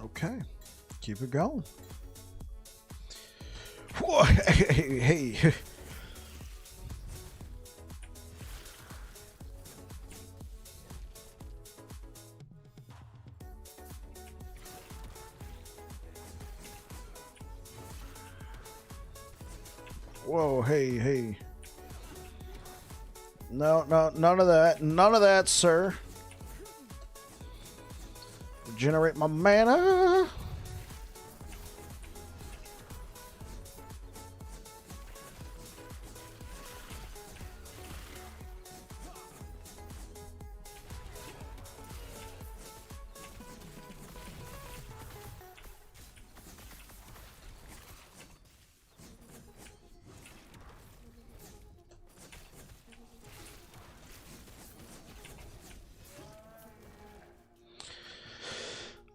Okay, keep it going. Whoa, hey. Whoa, hey. No, none of that. None of that, sir. Regenerate my mana.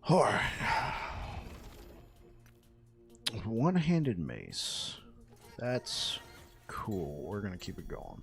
All right. One-handed mace. That's cool. We're going to keep it going.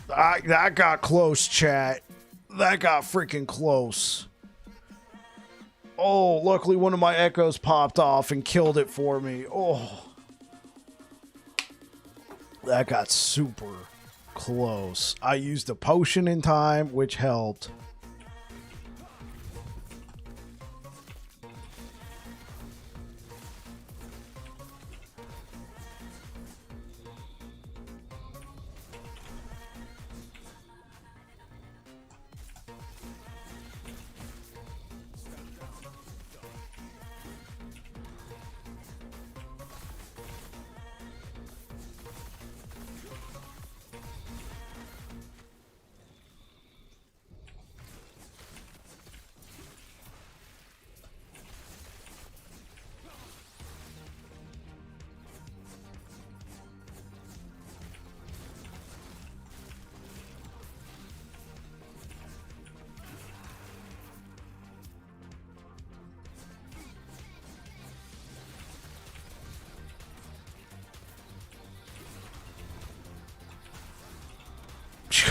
That got close, chat. That got freaking close. Oh, luckily one of my echoes popped off and killed it for me. Oh. That got super close. I used a potion in time, which helped.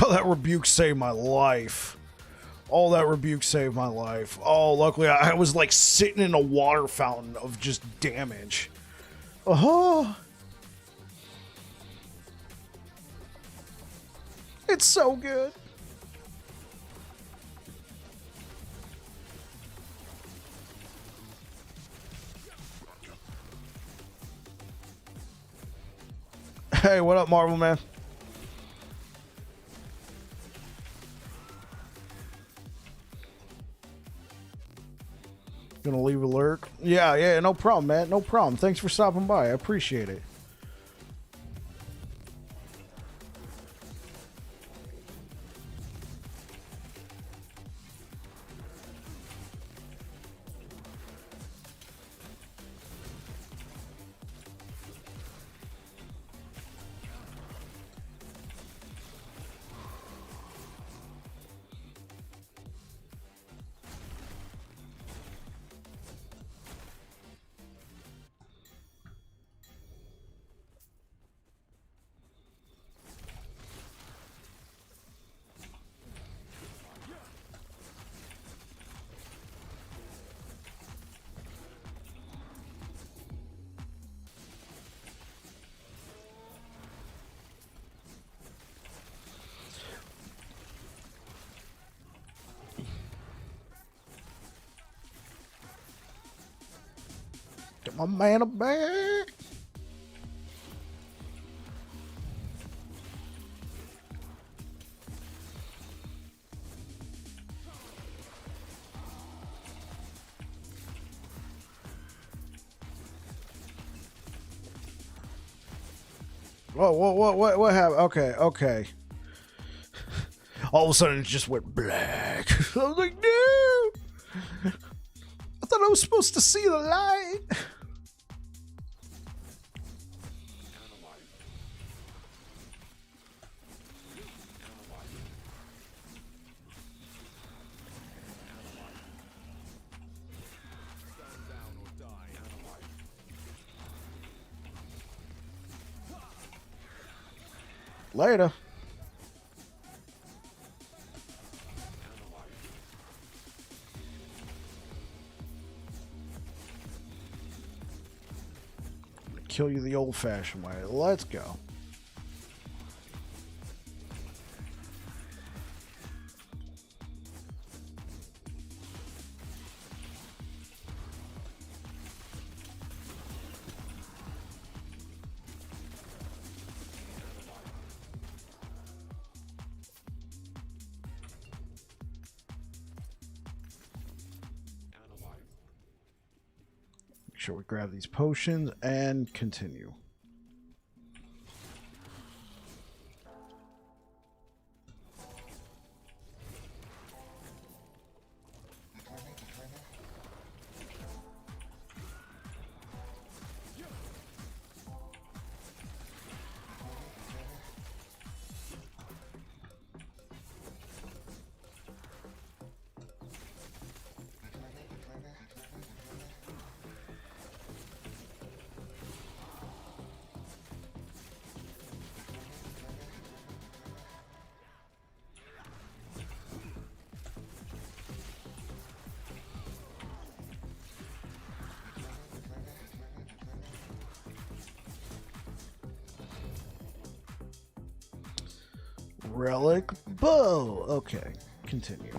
Oh, that rebuke saved my life. Oh, that rebuke saved my life. Oh, luckily I was like sitting in a water fountain of just damage. Oh. It's so good. Hey, what up, Marvel Man? Gonna leave a lurk? Yeah, no problem, man. No problem. Thanks for stopping by. I appreciate it. Get my mana back. Whoa, what happened? Okay. All of a sudden, it just went black. I was like, no! I thought I was supposed to see the light. Later. Kill you the old-fashioned way. Let's go. Make sure we grab these potions and continue. Relic bow. Okay, continue.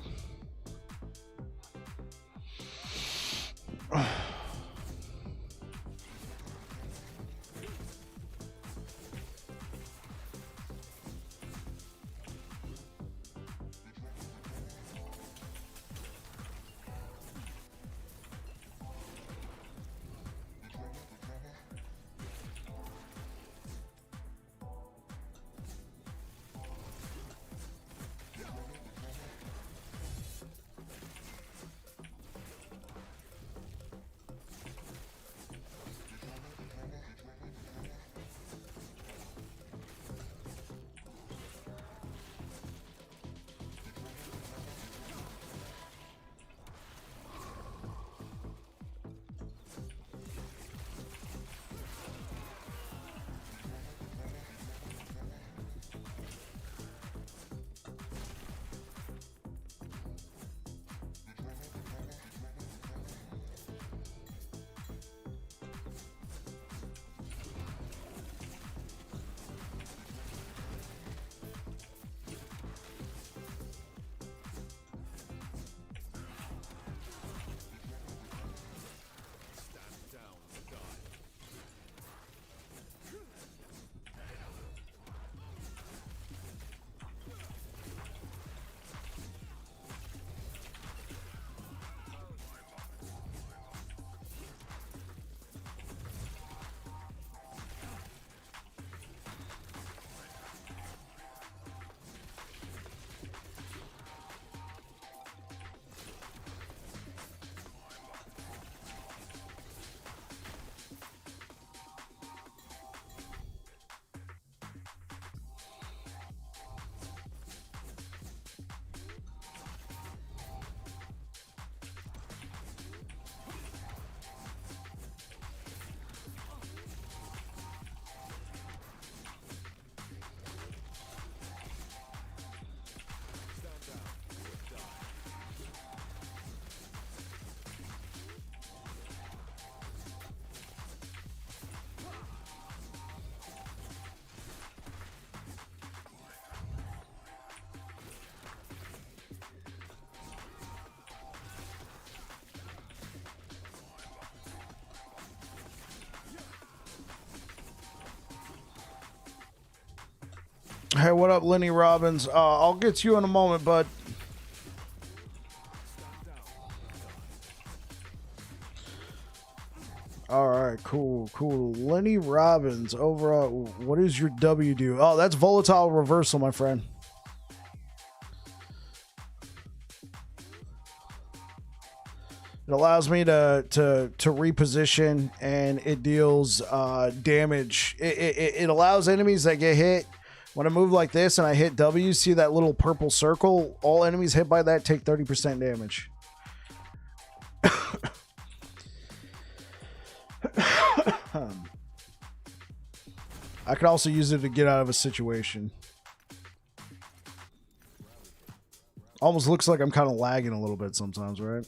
Hey, what up, Lenny Robbins? I'll get to you in a moment, bud. All right, cool. Lenny Robbins, overall, what does your W do? Oh, that's volatile reversal, my friend. It allows me to reposition, and it deals damage. It allows enemies that get hit. When I move like this and I hit W, see that little purple circle? All enemies hit by that take 30% damage. I can also use it to get out of a situation. Almost looks like I'm kind of lagging a little bit sometimes, right?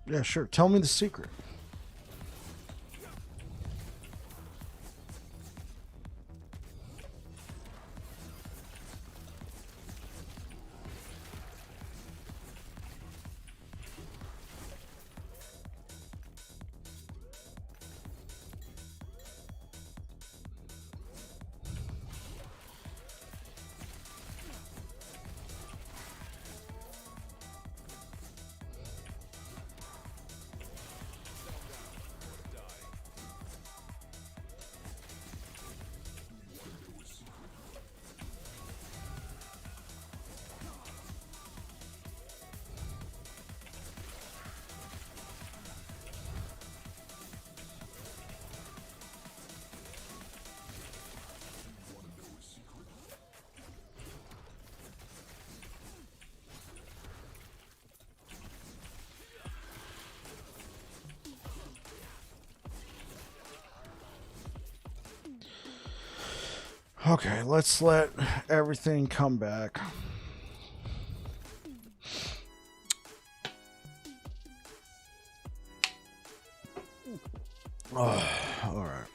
Yeah, sure. Tell me the secret. Okay, let's let everything come back. Oh, all right.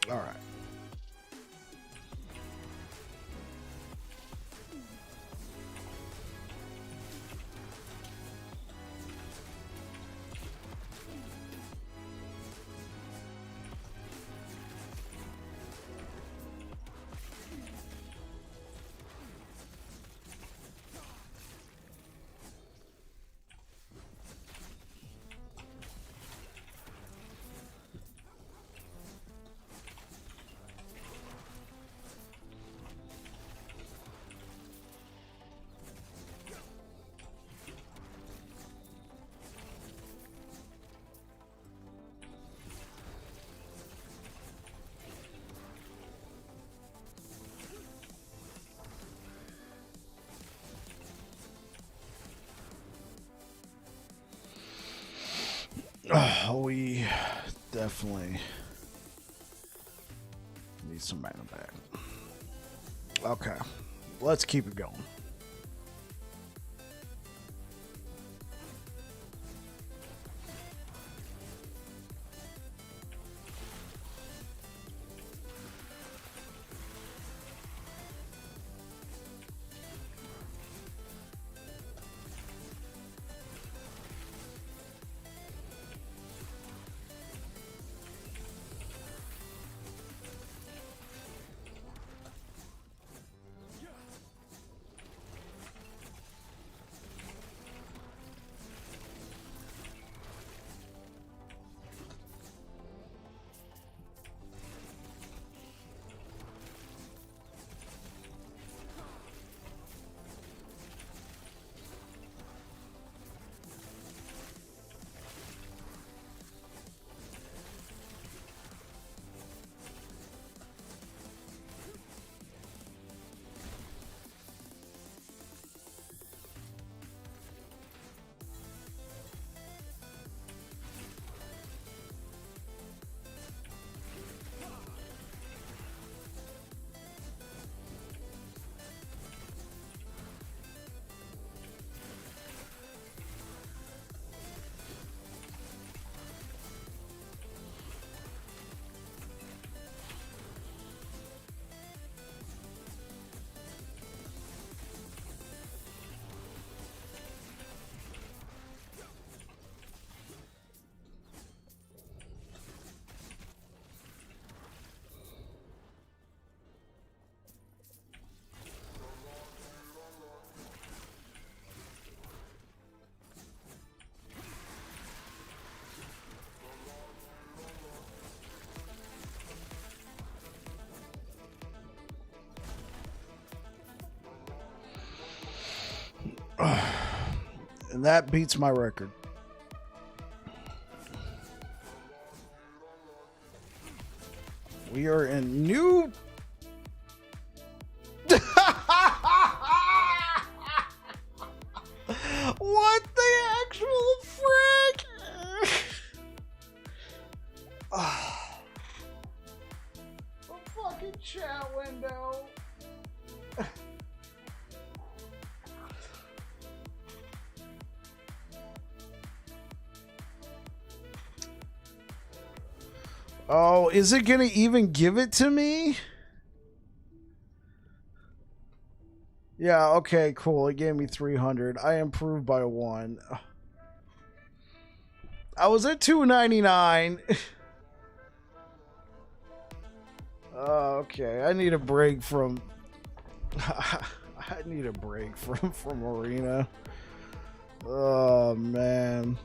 All right. We definitely need some mana back. Okay, let's keep it going. And that beats my record. We are in new... What the actual frick? The fucking chat window. Oh, is it gonna even give it to me? Yeah, okay, cool. It gave me 300. I improved by 1. I was at 299. Okay, I need a break from... I need a break from Arena. Oh, man.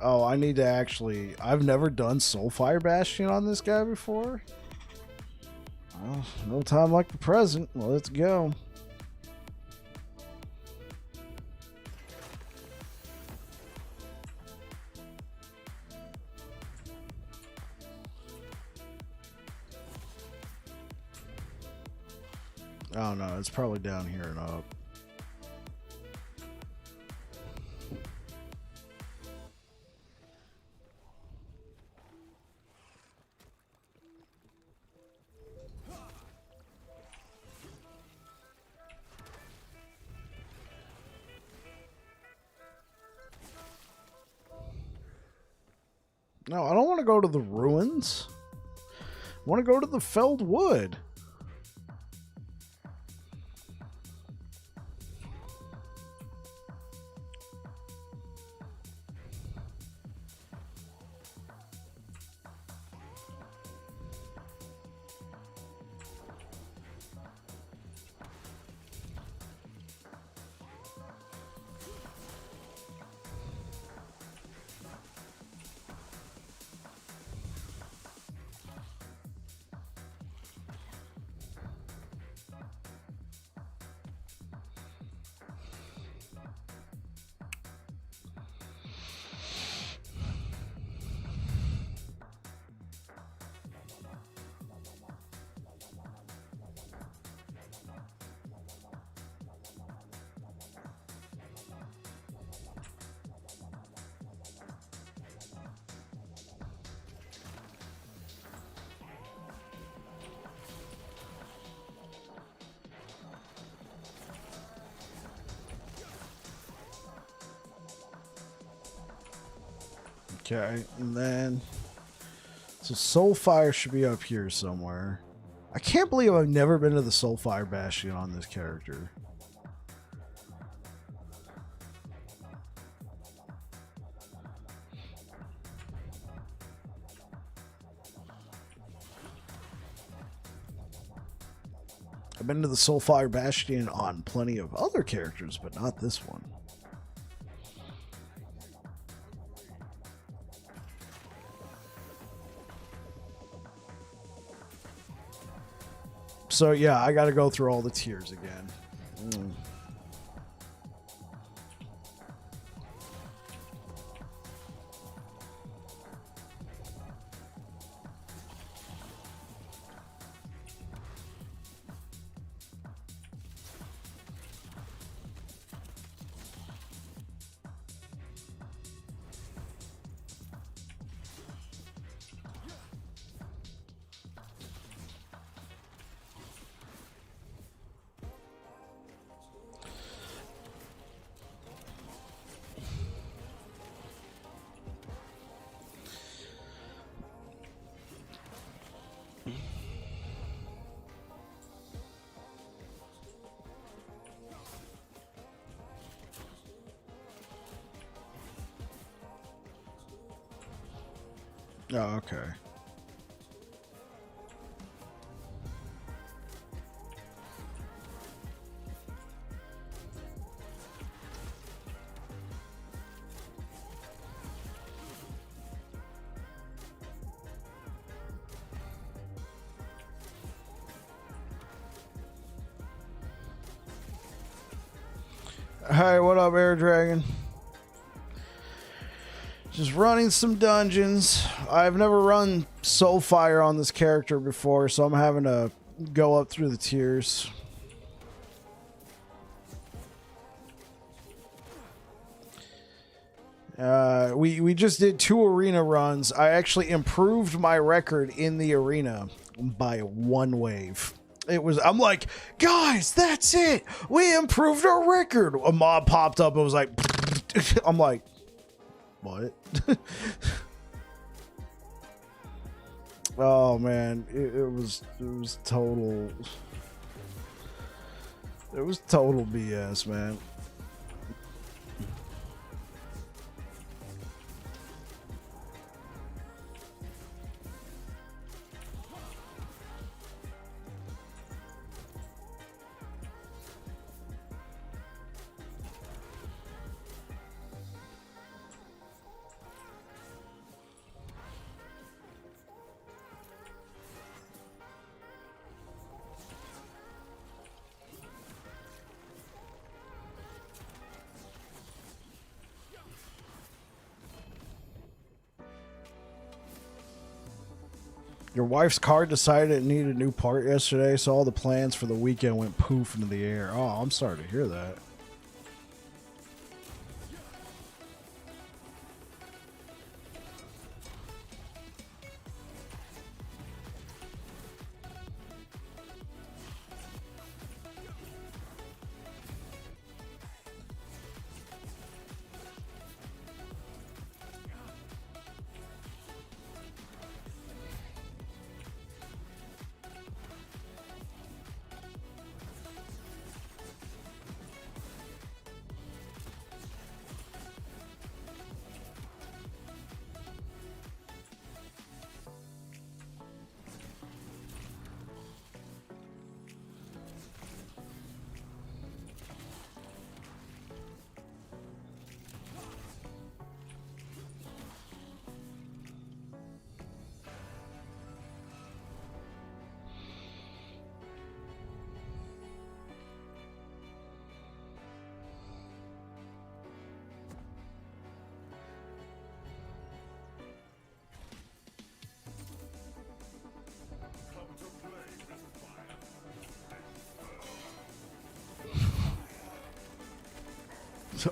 Oh, I need to actually... I've never done Soulfire Bastion on this guy before. Well, no time like the present. Well, let's go. Oh no, it's probably down here and up. No, I don't want to go to the ruins. I want to go to the felled wood. Okay, and then... So Soulfire should be up here somewhere. I can't believe I've never been to the Soulfire Bastion on this character. I've been to the Soulfire Bastion on plenty of other characters, but not this one. So yeah, I got to go through all the tiers again. Oh, okay. Hey, what up, Air Dragon? Just running some dungeons. I've never run Soulfire on this character before, so I'm having to go up through the tiers. We just did 2 arena runs. I actually improved my record in the arena by 1 wave. I'm like, guys, that's it. We improved our record. A mob popped up and was like, I'm like, what? Oh man, it was total. It was total BS, man. Your wife's car decided it needed a new part yesterday, so all the plans for the weekend went poof into the air. Oh, I'm sorry to hear that.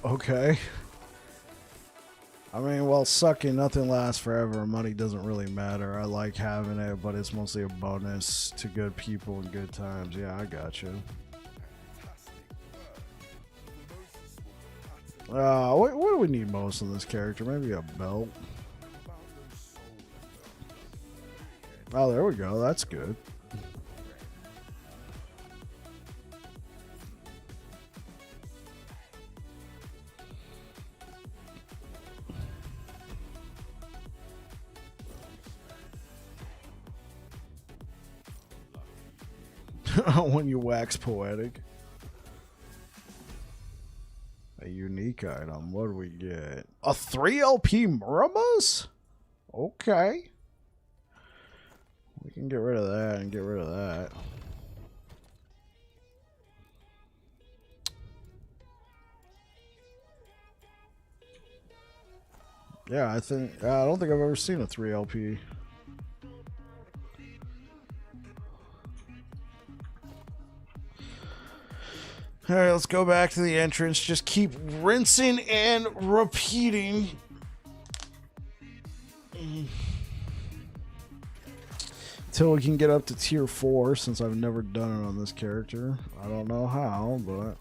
Okay. I mean, well, sucking, nothing lasts forever. Money doesn't really matter. I like having it, but it's mostly a bonus to good people and good times. Yeah, I got you. What do we need most in this character? Maybe a belt. Oh, there we go. That's good. When you wax poetic. A unique item. What do we get? A 3 LP Muramas? Okay. We can get rid of that and get rid of that. Yeah, I don't think I've ever seen a 3 LP. All right, let's go back to the entrance. Just keep rinsing and repeating. Until we can get up to tier 4, since I've never done it on this character. I don't know how, but...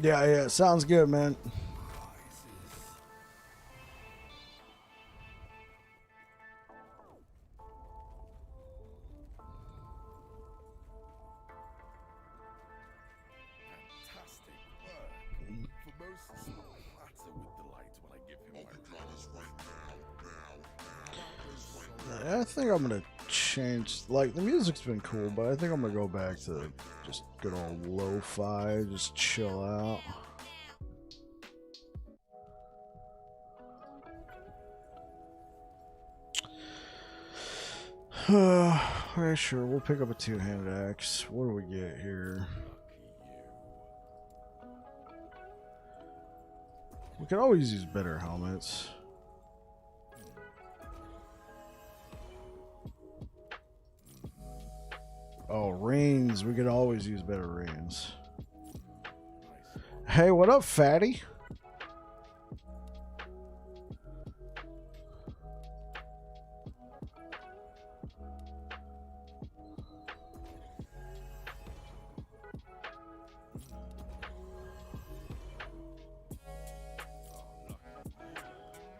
Yeah, sounds good, man. I think I'm gonna change. Like, the music's been cool, but I think I'm gonna go back to just good old lo-fi, just chill out. Alright, sure, we'll pick up a two-handed axe. What do we get here? We could always use better helmets. Oh, reins. We could always use better reins. Hey, what up, fatty?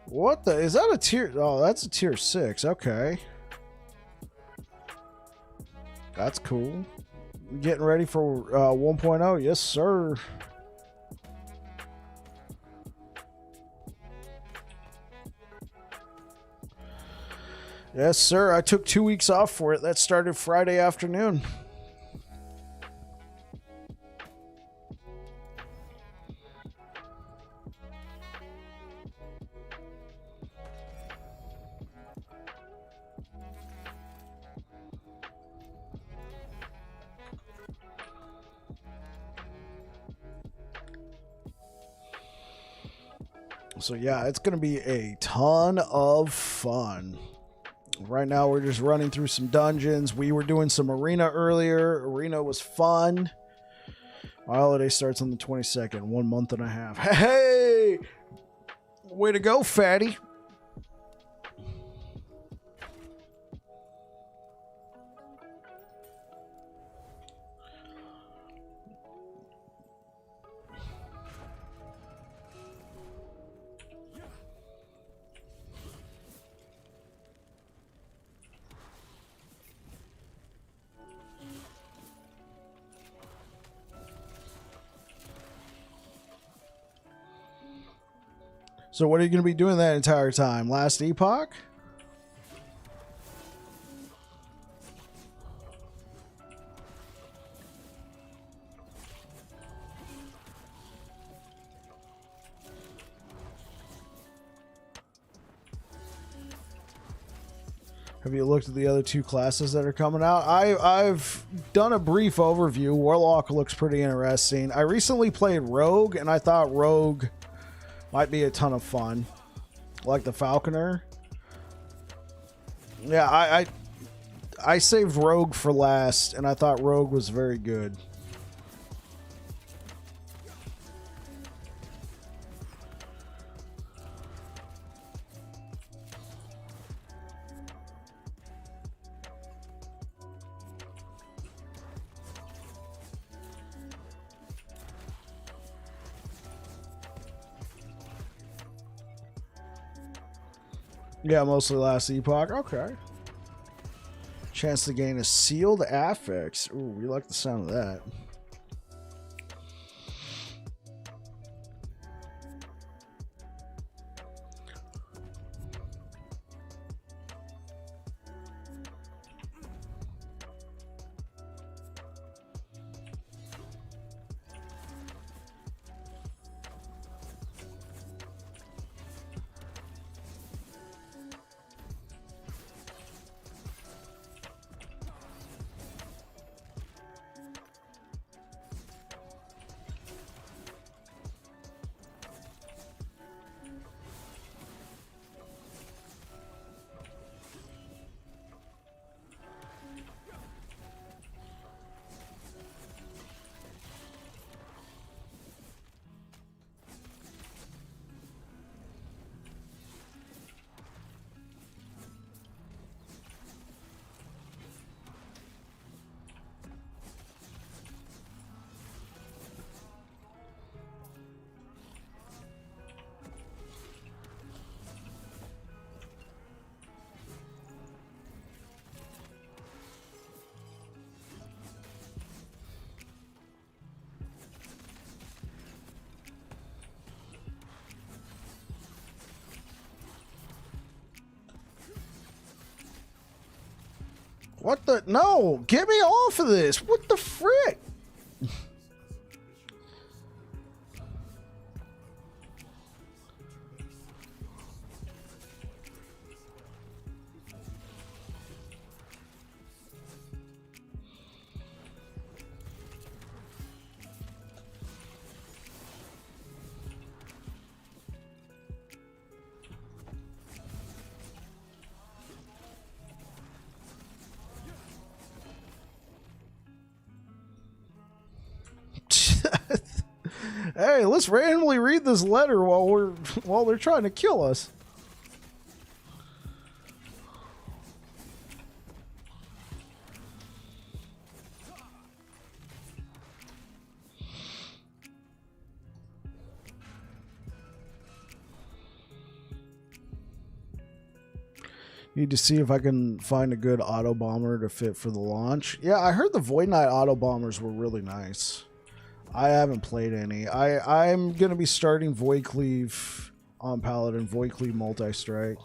What the? Is that a tier? Oh, that's a tier 6. Okay. That's cool. Getting ready for 1.0. Yes, sir. Yes, sir. I took 2 weeks off for it. That started Friday afternoon. So yeah, it's going to be a ton of fun. Right now we're just running through some dungeons. We were doing some arena earlier. Arena was fun. My holiday starts on the 22nd, 1 month and a half. Hey! Way to go, fatty. So what are you going to be doing that entire time? Last Epoch? Have you looked at the other 2 classes that are coming out? I've done a brief overview. Warlock looks pretty interesting. I recently played Rogue, and I thought Rogue might be a ton of fun. Like the Falconer. Yeah, I saved Rogue for last, and I thought Rogue was very good. Yeah, mostly last Epoch. Okay. Chance to gain a sealed affix. Ooh, we like the sound of that. What the? No! Get me off of this! What the frick? Hey, let's randomly read this letter while they're trying to kill us. Need to see if I can find a good auto bomber to fit for the launch. Yeah, I heard the Void Knight auto bombers were really nice. I haven't played any. I'm going to be starting Void Cleave on Paladin, Void Cleave multi-strike.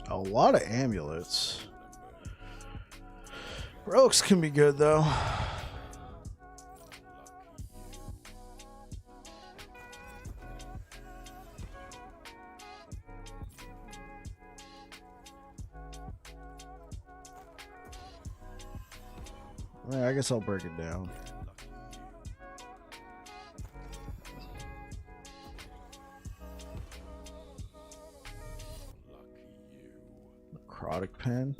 A lot of amulets. Relics can be good though. Well, I guess I'll break it down. Necrotic pen.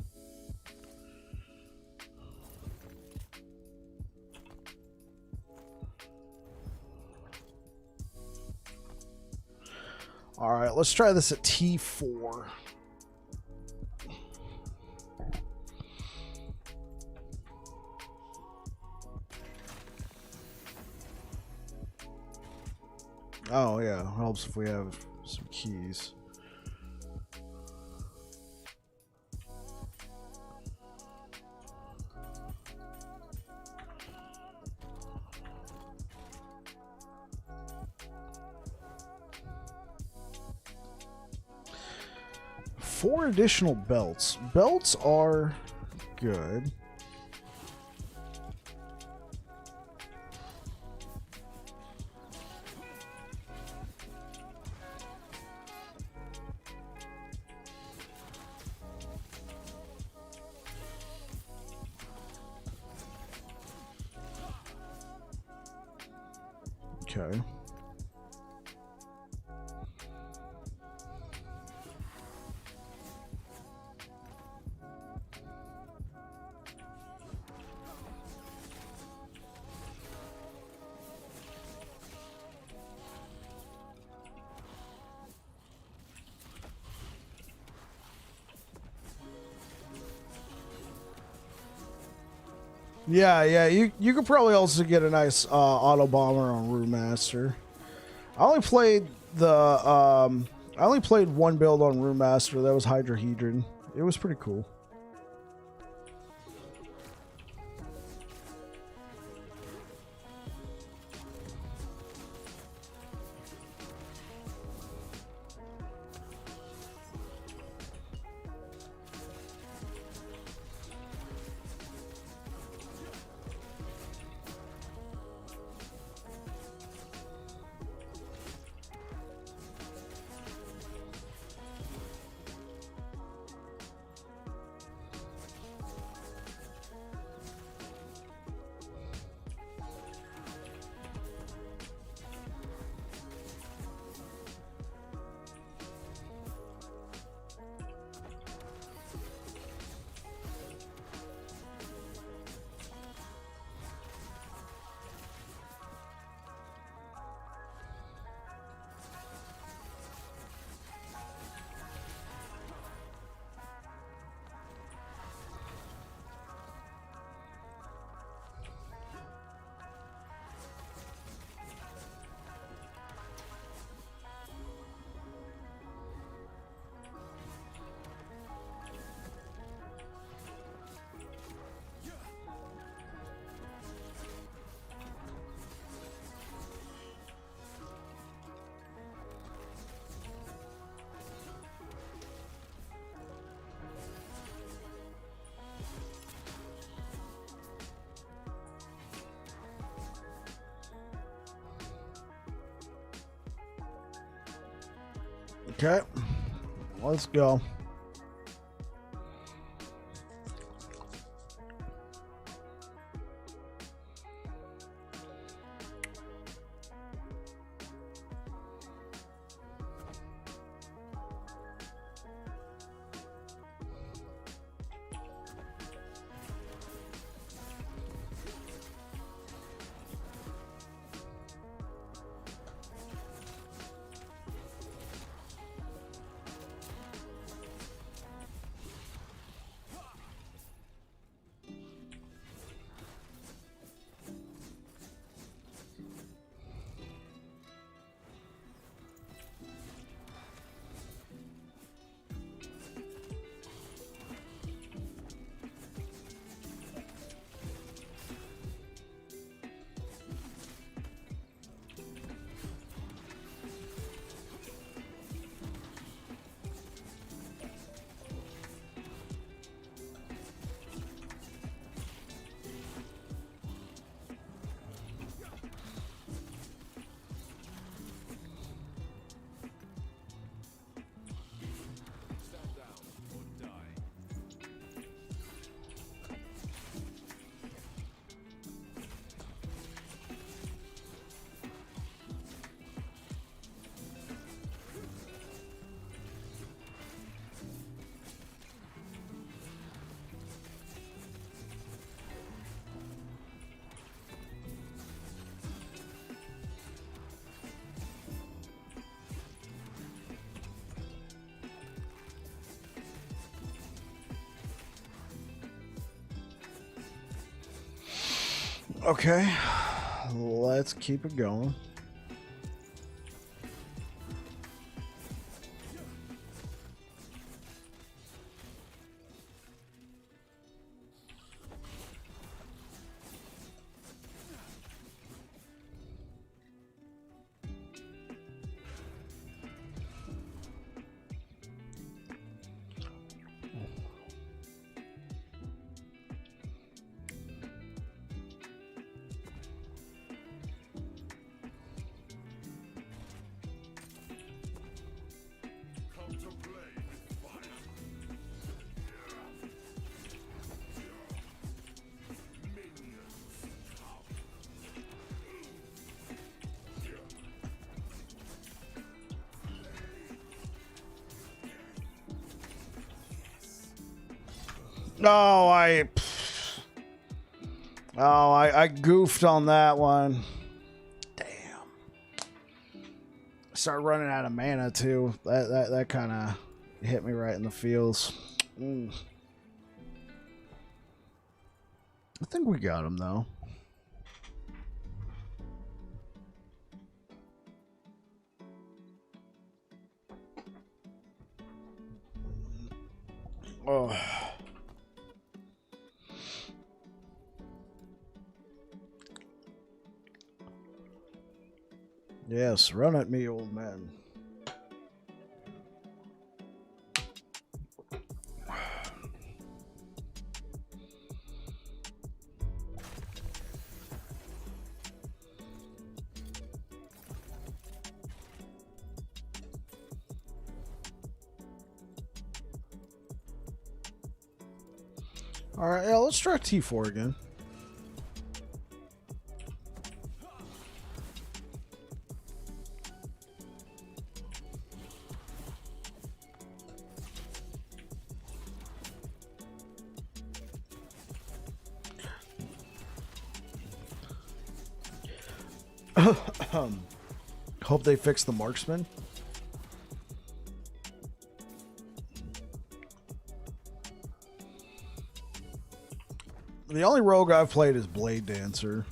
All right, let's try this at T4. Oh yeah, helps if we have some keys. Four additional belts. Belts are good. Okay. Yeah, you could probably also get a nice auto bomber on Brewmaster. I only played one build on Brewmaster. That was Hydrahedron. It was pretty cool. Okay, let's go. Okay, let's keep it going. Oh, I goofed on that one. Damn. Started running out of mana too. That kind of hit me right in the feels. I think we got him though. Oh. Yes, run at me, old man. All right, yeah, let's try T4 again. Hope they fix the marksman. The only rogue I've played is Blade Dancer.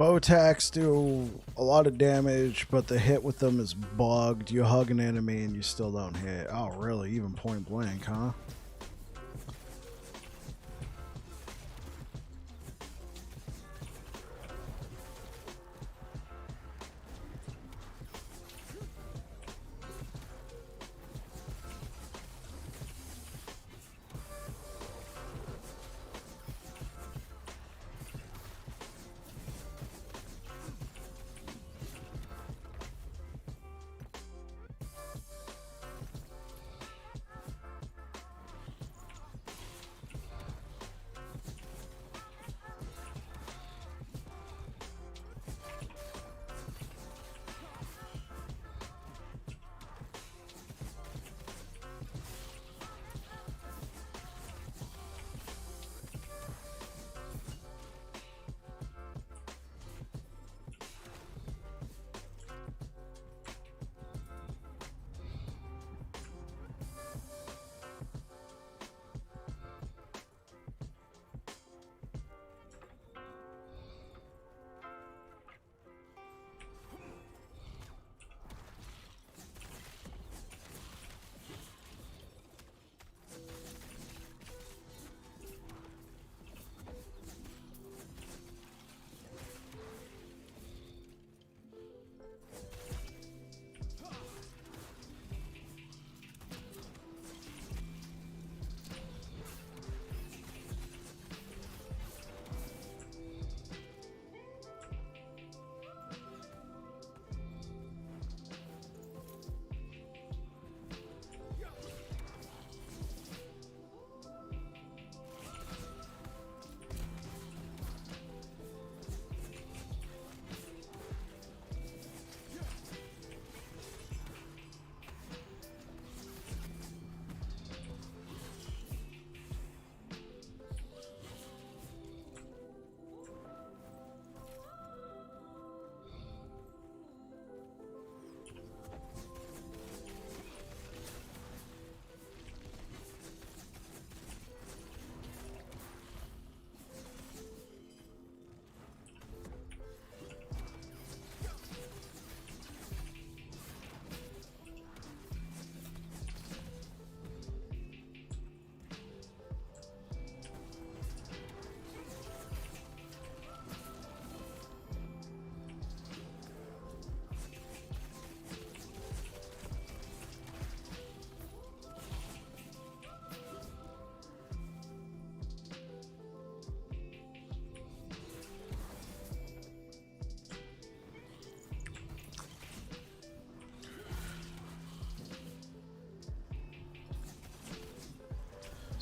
Bow attacks do a lot of damage, but the hit with them is bugged. You hug an enemy and you still don't hit. Oh, really? Even point blank, huh?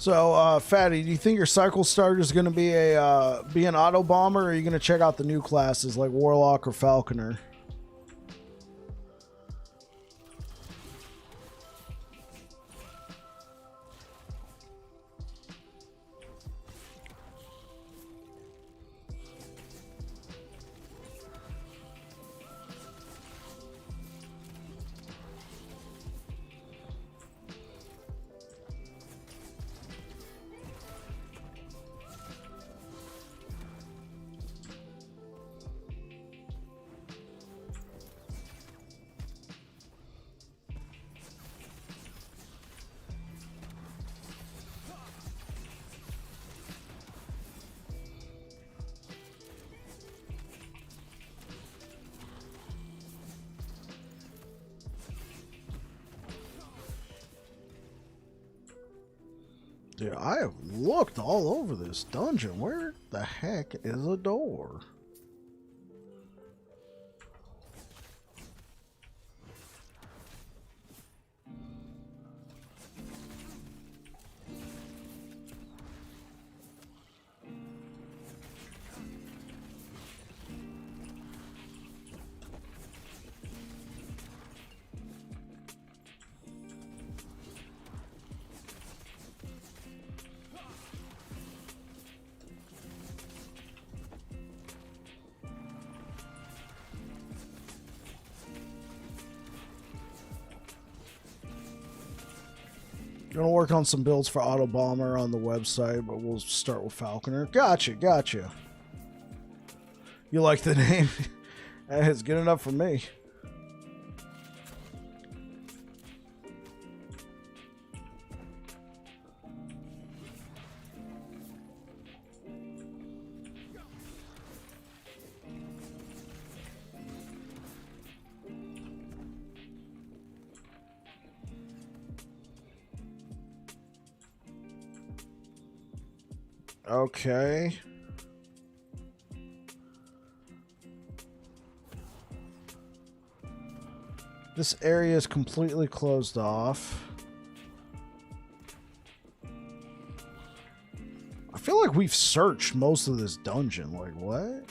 So, Fatty, do you think your cycle starter is going to be an auto bomber, or are you going to check out the new classes like Warlock or Falconer? Dude, I have looked all over this dungeon. Where the heck is a door? Gonna work on some builds for Auto Bomber on the website, but we'll start with Falconer. Gotcha. You like the name? It's good enough for me. Okay. This area is completely closed off. I feel like we've searched most of this dungeon. Like, what?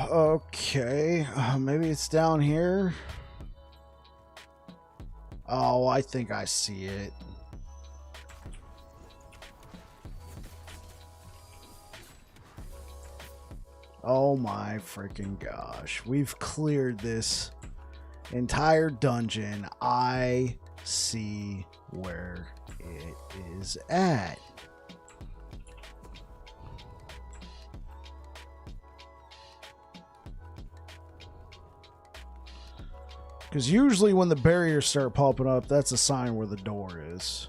Okay, maybe it's down here. Oh, I think I see it. Oh my freaking gosh. We've cleared this entire dungeon. I see where it is at. Because usually when the barriers start popping up, that's a sign where the door is.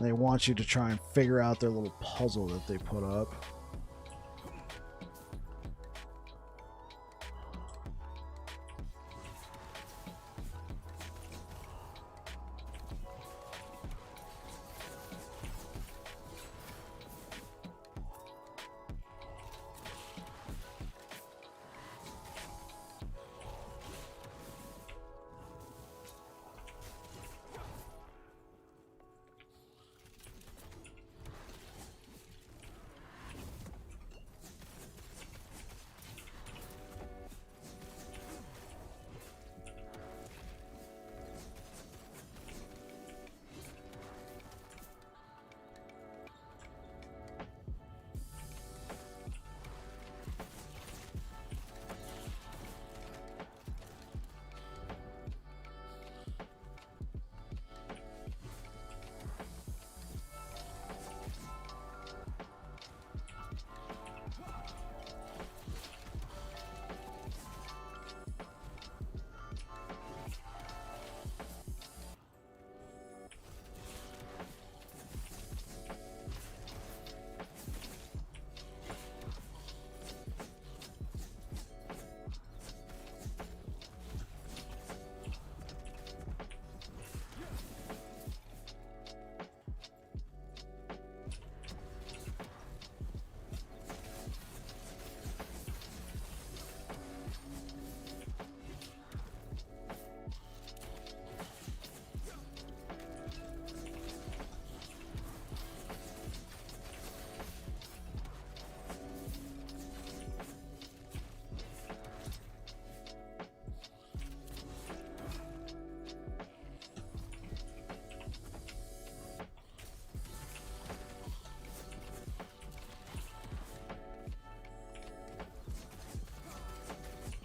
They want you to try and figure out their little puzzle that they put up.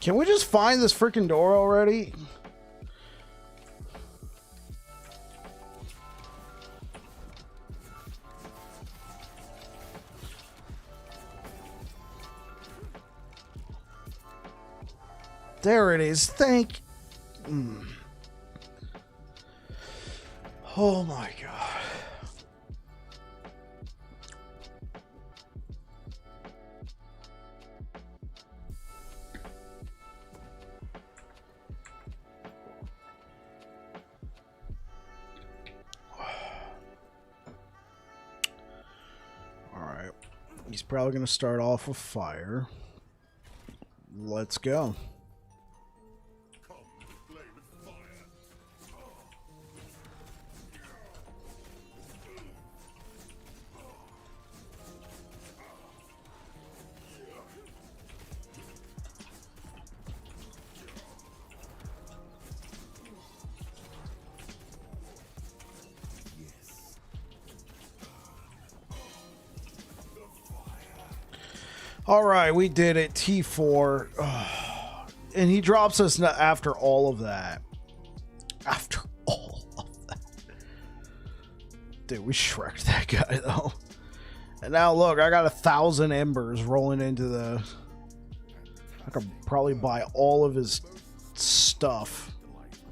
Can we just find this freaking door already? There it is. Thank. Oh my god. Alright. He's probably going to start off with fire. Let's go. All right, we did it. T4. Oh, and he drops us after all of that. After all of that. Dude, we shreked that guy, though. And now, look, I got 1,000 embers rolling into the... I could probably buy all of his stuff.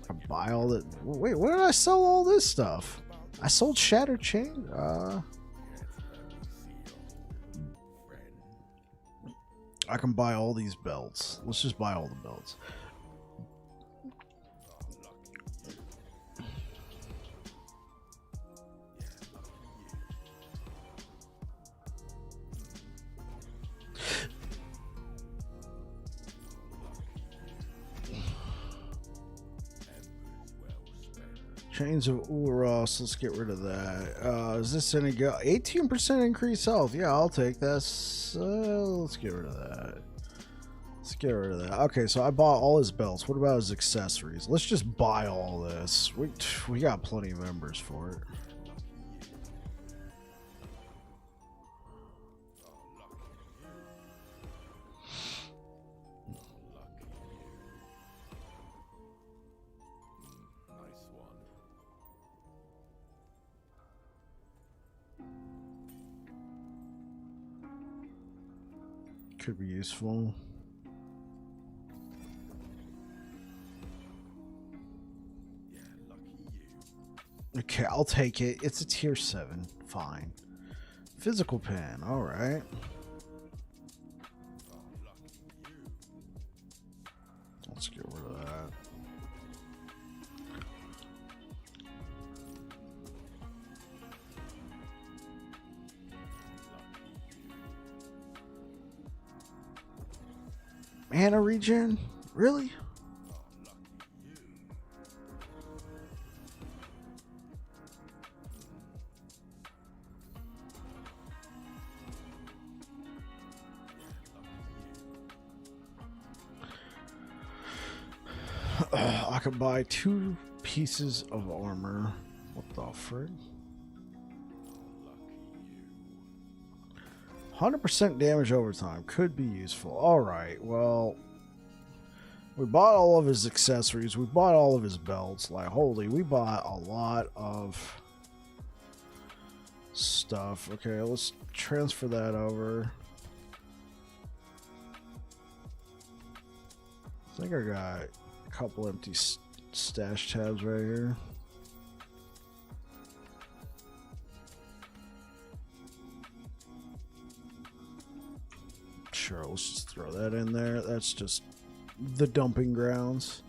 I could buy all the... Wait, where did I sell all this stuff? I sold Shattered Chain? I can buy all these belts. Let's just buy all the belts. Chains of Orobyss. Let's get rid of that. Is this any good? 18% increased health. Yeah, I'll take this. Let's get rid of that. Let's get rid of that. Okay, so I bought all his belts. What about his accessories? Let's just buy all this. We got plenty of embers for it. Could be useful. Okay, I'll take it. It's a tier 7. Fine. Physical pen. All right. Let's get rid of that. Mana regen? Really? I could buy 2 pieces of armor. What the frig? 100% damage over time could be useful. Alright, well, we bought all of his accessories. We bought all of his belts. Like, holy, we bought a lot of stuff. Okay, let's transfer that over. I think I got a couple empty stash tabs right here. Sure, let's just throw that in there. That's just the dumping grounds.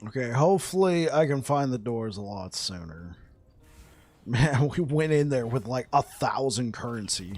Okay, hopefully I can find the doors a lot sooner. Man, we went in there with like 1,000 currency.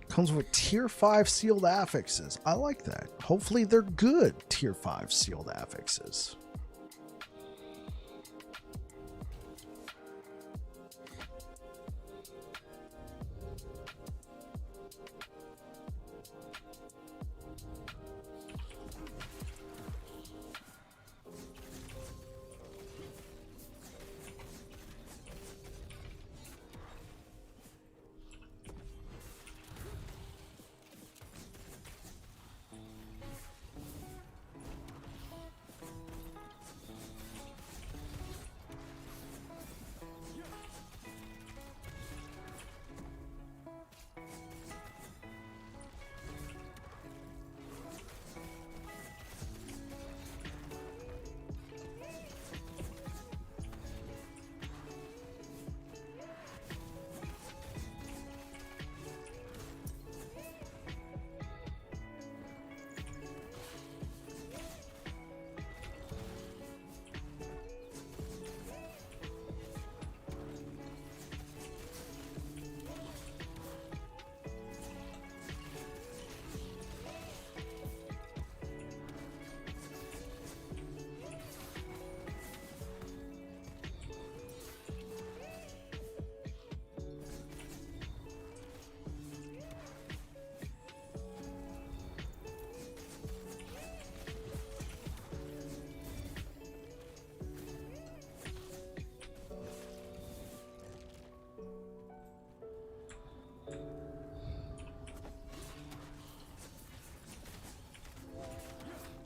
Comes with tier 5 sealed affixes. I like that. Hopefully they're good tier 5 sealed affixes.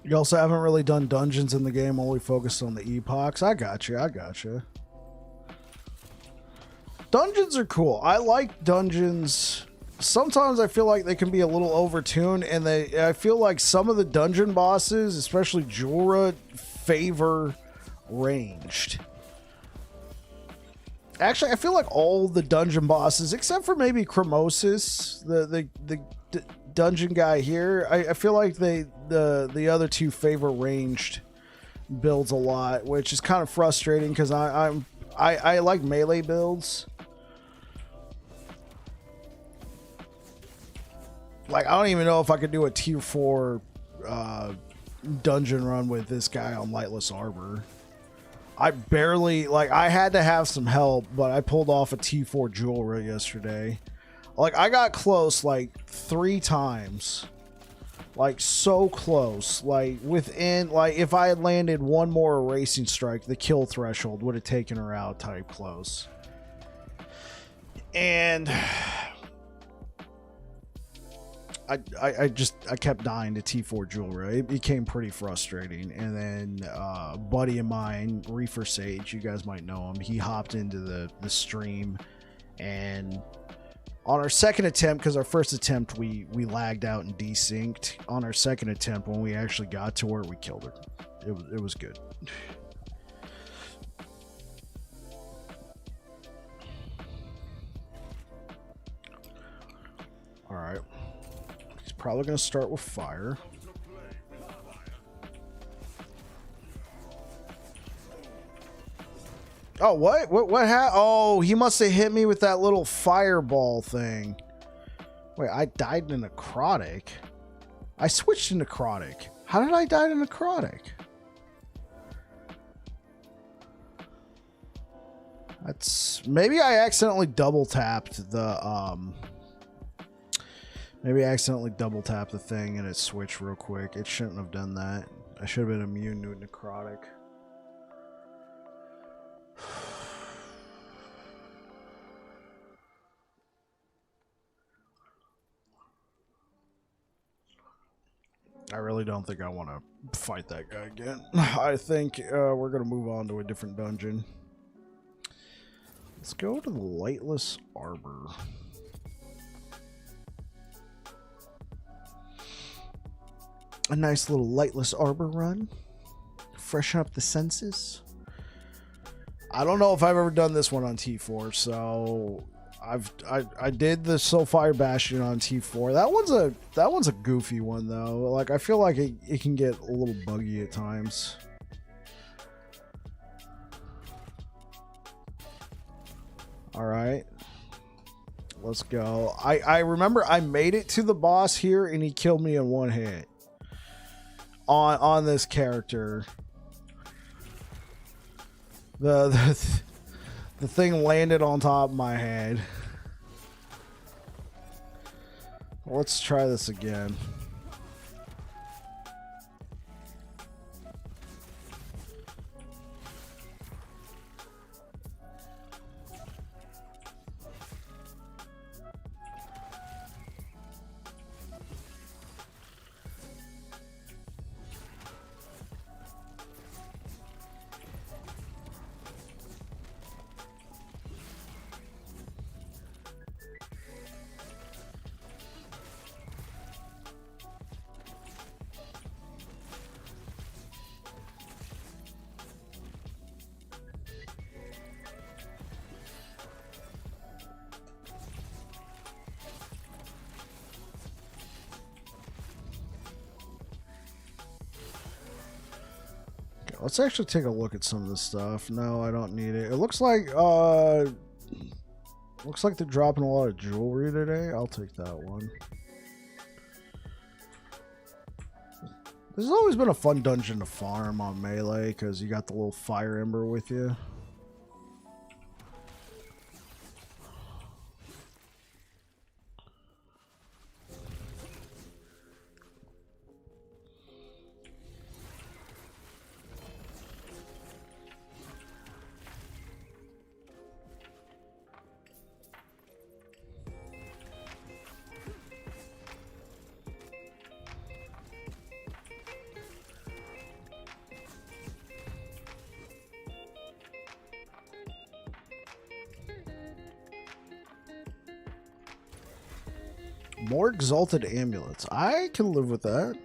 You also haven't really done dungeons in the game, only focused on the epochs. I got you. I got you. Dungeons are cool. I like dungeons. Sometimes I feel like they can be a little overtuned, and I feel like some of the dungeon bosses, especially Jorah, favor ranged. Actually, I feel like all the dungeon bosses, except for maybe Cremosis, the dungeon guy here, I feel like the other two favor ranged builds a lot, which is kind of frustrating because I like melee builds. Like, I don't even know if I could do a tier 4 dungeon run with this guy on Lightless Arbor. I barely, like, I had to have some help, but I pulled off a T4 Jorah yesterday. Like, I got close, like, 3 times. Like, so close. Like, within, like, if I had landed one more erasing strike, the kill threshold would have taken her out type close. And I kept dying to T4 Jewelry. It became pretty frustrating. And then a buddy of mine, Reefer Sage, you guys might know him, he hopped into the stream, and on our second attempt, because our first attempt we lagged out and desynced, on our second attempt when we actually got to her, we killed her. It was good. Alright. He's probably going to start with fire. Oh, what? What happened? Oh, he must have hit me with that little fireball thing. Wait, I died in necrotic? I switched to necrotic. How did I die to necrotic? That's... Maybe I accidentally double tapped the, Maybe I accidentally double tapped the thing and it switched real quick. It shouldn't have done that. I should have been immune to necrotic. I really don't think I want to fight that guy again. I think we're going to move on to a different dungeon. Let's go to the Lightless Arbor. A nice little Lightless Arbor run. Freshen up the senses. I don't know if I've ever done this one on T4, so I did the Soulfire Bastion on T4. That one's a goofy one though. Like I feel like it can get a little buggy at times. All right. Let's go. I remember I made it to the boss here and he killed me in one hit. On this character. The thing landed on top of my head. Let's try this again. Let's actually take a look at some of this stuff. No, I don't need it. It looks like they're dropping a lot of jewelry today. I'll take that one. This has always been a fun dungeon to farm on melee because you got the little fire ember with you. More exalted amulets. I can live with that.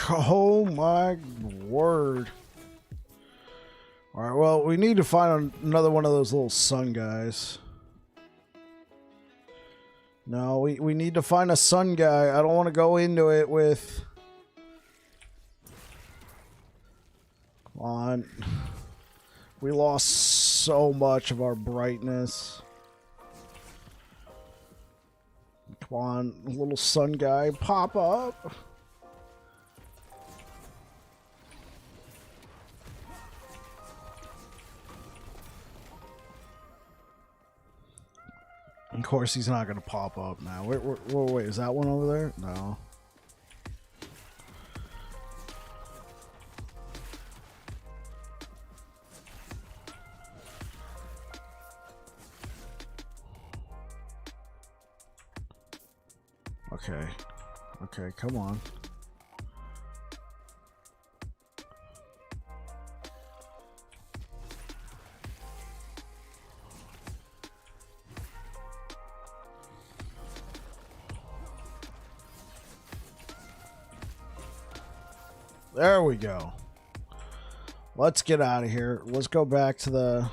Oh my word. Alright, well, we need to find another one of those little sun guys. No, we need to find a sun guy. I don't want to go into it with... Come on. We lost so much of our brightness. Come on, little sun guy, pop up. Of course, he's not going to pop up now. Wait, is that one over there? No. Okay. Okay, come on. There we go. Let's get out of here. Let's go back to the...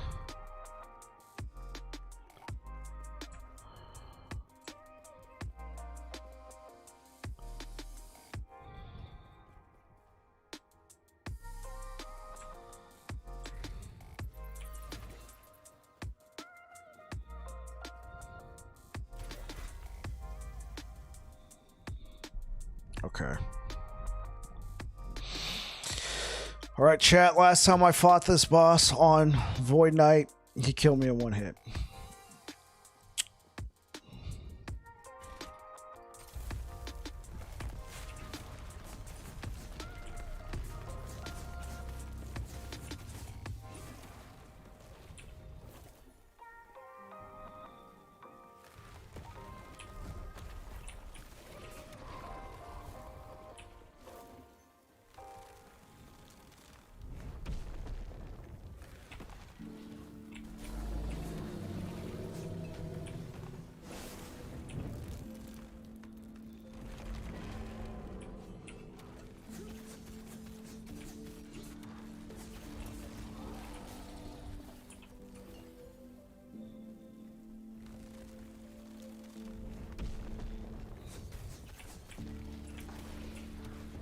Okay. Alright, chat. Last time I fought this boss on Void Knight, he killed me in one hit.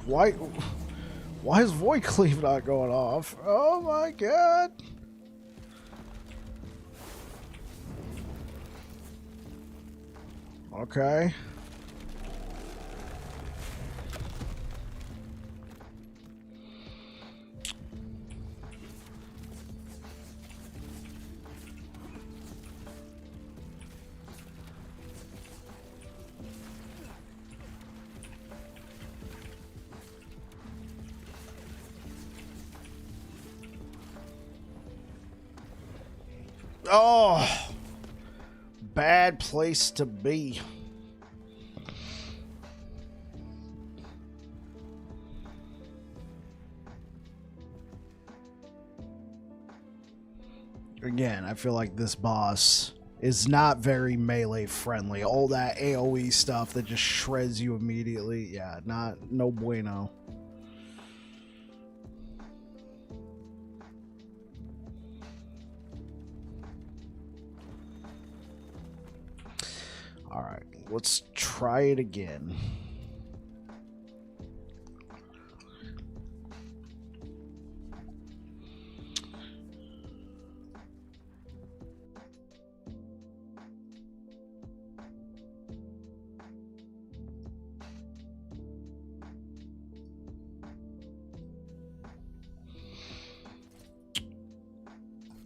Why is Void Cleave not going off? Oh my god. Okay. Oh, bad place to be. Again, I feel like this boss is not very melee friendly. All that AoE stuff that just shreds you immediately. Yeah, no bueno. All right, let's try it again.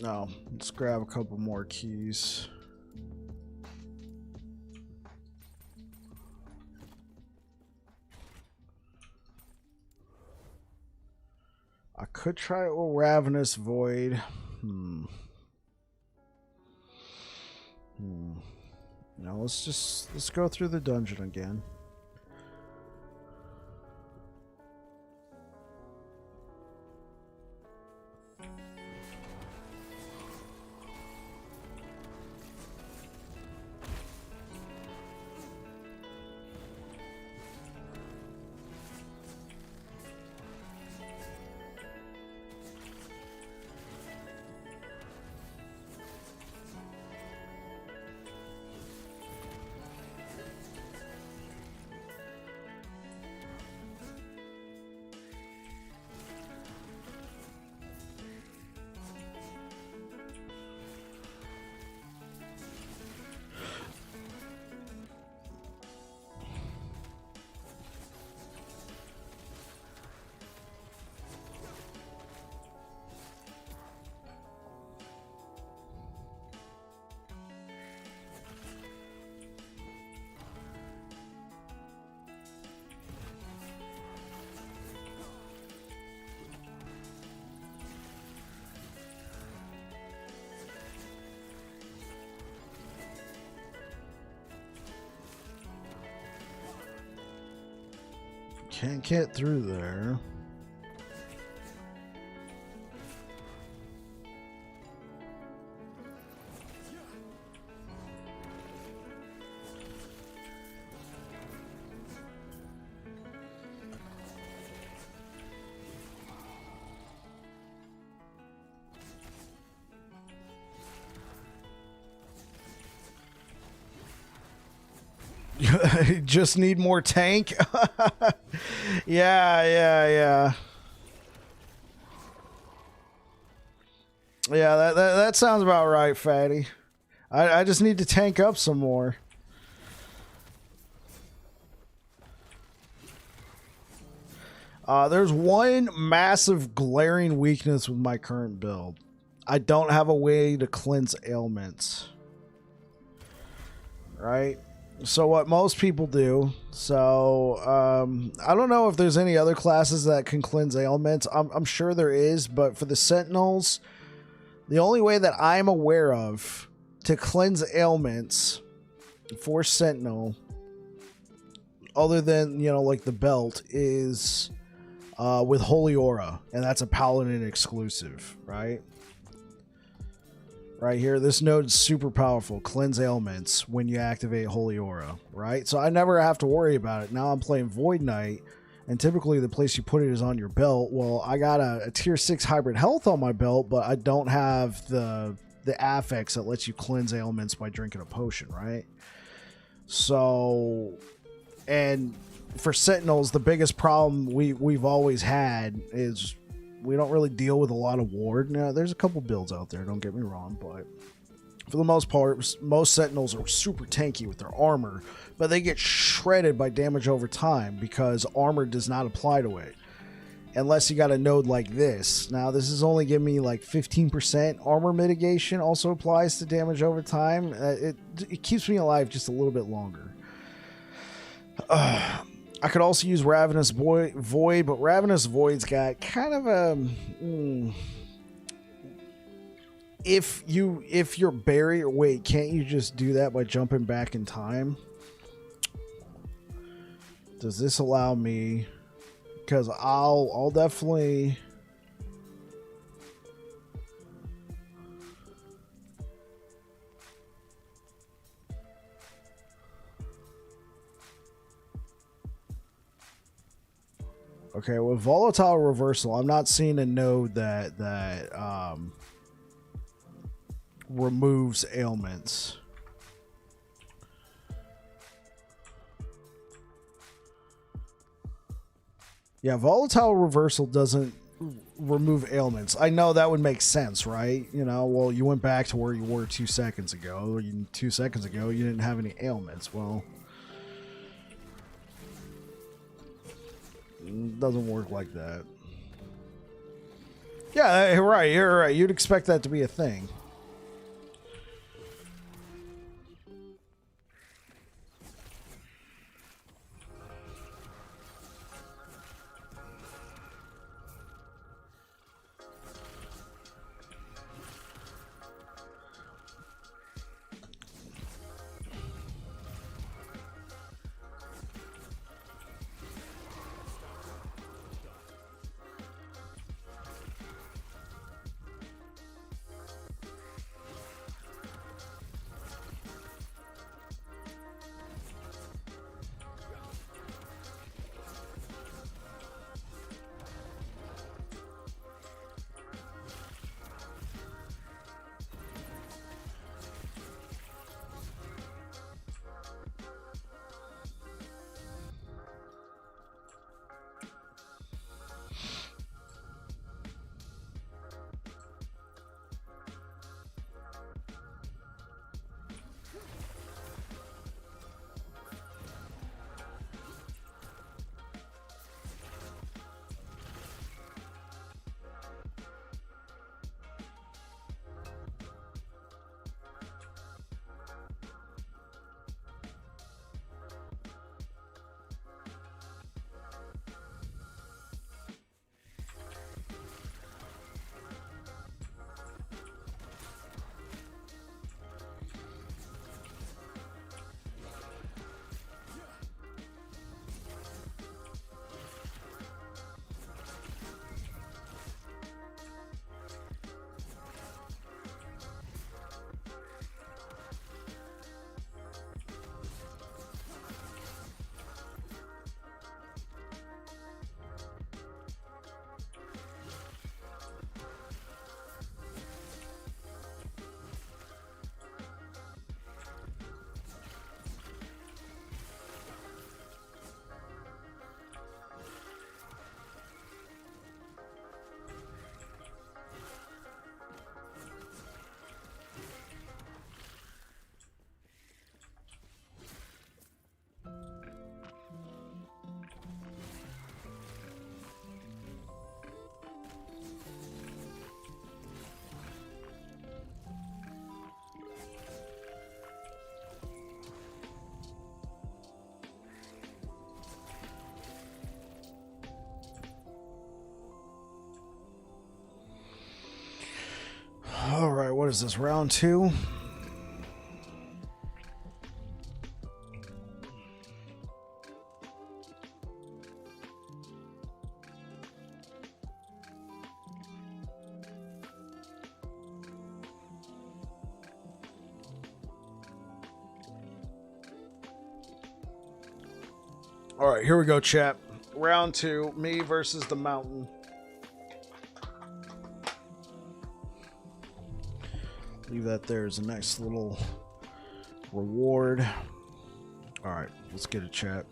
No, let's grab a couple more keys. I could try Ravenous Void. No, let's go through the dungeon again. Can't get through there. Just need more tank. Yeah. Yeah, that sounds about right, Fatty. I just need to tank up some more. There's one massive glaring weakness with my current build. I don't have a way to cleanse ailments. Right? So what most people do, I don't know if there's any other classes that can cleanse ailments. I'm sure there is, but for the Sentinels, the only way that I'm aware of to cleanse ailments for Sentinel, other than, you know, like the belt, is with Holy Aura, and that's a Paladin exclusive, right? Right here, this node is super powerful. Cleanse ailments when you activate Holy Aura, right? So I never have to worry about it. Now I'm playing Void Knight, and typically the place you put it is on your belt. Well, I got a tier 6 hybrid health on my belt, but I don't have the affix that lets you cleanse ailments by drinking a potion, right? So, and for Sentinels, the biggest problem we've always had is we don't really deal with a lot of ward. Now, there's a couple builds out there, don't get me wrong, but for the most part, most Sentinels are super tanky with their armor, but they get shredded by damage over time because armor does not apply to it. Unless you got a node like this. Now, this is only giving me like 15% armor mitigation, also applies to damage over time. It keeps me alive just a little bit longer. I could also use Ravenous Void, but Ravenous Void's got kind of a... If you're buried... Wait, can't you just do that by jumping back in time? Does this allow me... Because I'll definitely... Okay, with Volatile Reversal, I'm not seeing a node that removes ailments. Yeah, Volatile Reversal doesn't remove ailments. I know that would make sense, right? You know, well, you went back to where you were 2 seconds ago. 2 seconds ago, you didn't have any ailments. Well... doesn't work like that. Yeah, you're right. You'd expect that to be a thing. is this, round 2? All right, here we go, chat. Round 2, me versus the mountain. Leave that there as a nice little reward. All right, let's get a chat.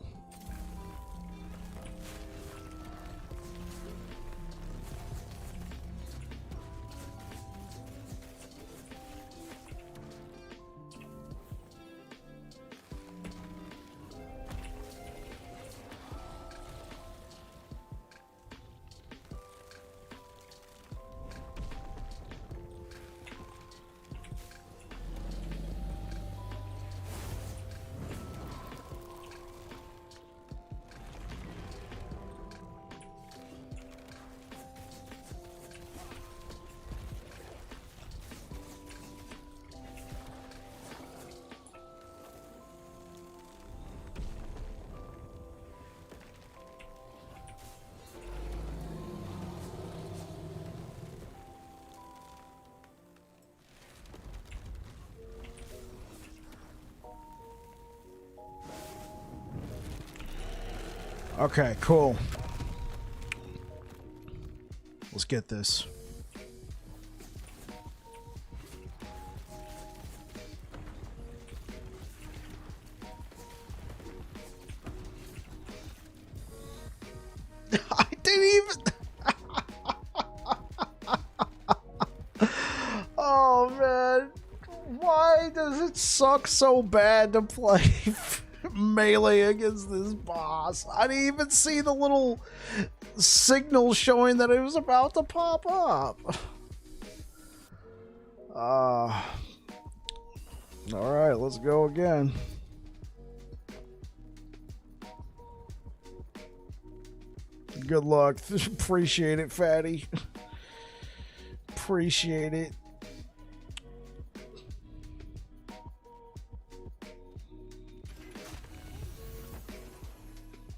Okay, cool. Let's get this. I didn't even... Oh, man. Why does it suck so bad to play melee against this boss? I didn't even see the little signal showing that it was about to pop up. Alright, let's go again. Good luck. Appreciate it, fatty. Appreciate it.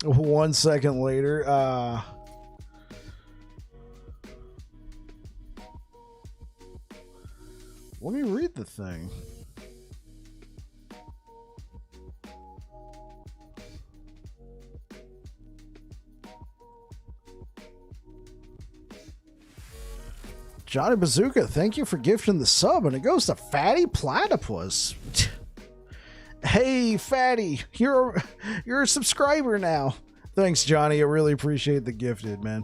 One second later, let me read the thing. Johnny Bazooka, thank you for gifting the sub, and it goes to Fatty Platypus. Hey, Fatty, you're a subscriber now. Thanks, Johnny. I really appreciate the gifted, man.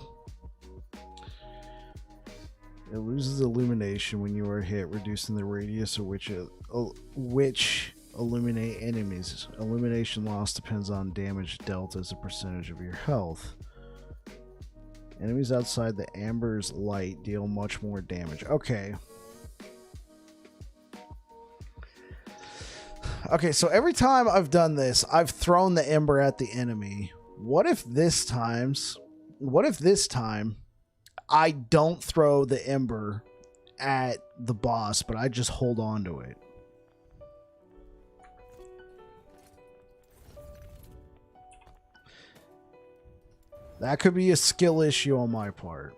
It loses illumination when you are hit, reducing the radius of which illuminate enemies. Illumination loss depends on damage dealt as a percentage of your health. Enemies outside the amber's light deal much more damage. Okay. Okay, so every time I've done this, I've thrown the ember at the enemy. What if this time I don't throw the ember at the boss, but I just hold on to it? That could be a skill issue on my part.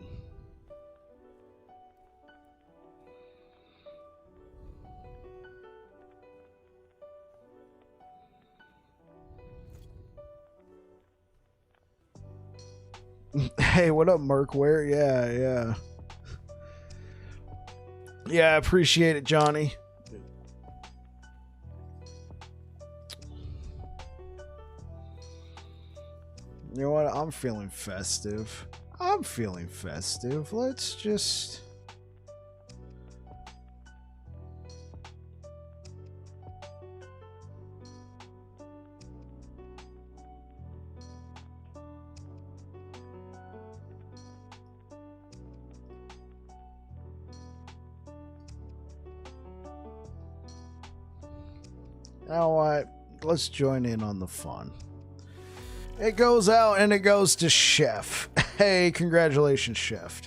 Hey, what up, Merkware? Yeah. Yeah, I appreciate it, Johnny. You know what? I'm feeling festive. Let's just... You know what? Let's join in on the fun. It goes out and it goes to Chef. Hey, congratulations, Chef.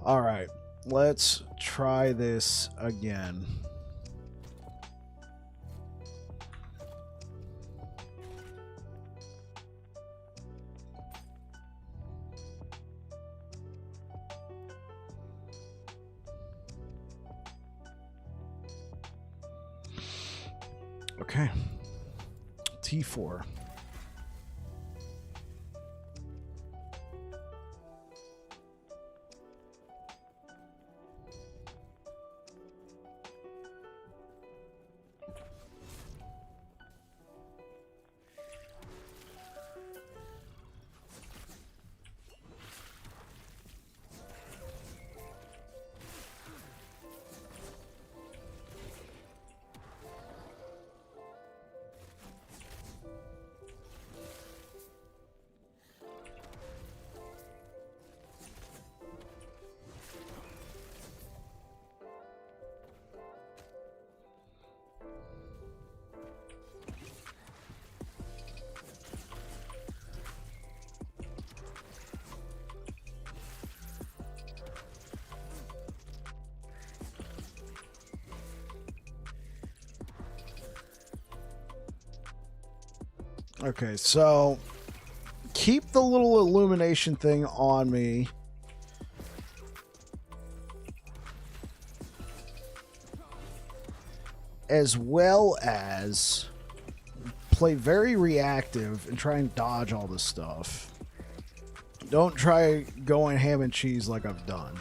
All right, let's try this again. Okay. T4. Okay, so keep the little illumination thing on me. As well as play very reactive and try and dodge all this stuff. Don't try going ham and cheese like I've done.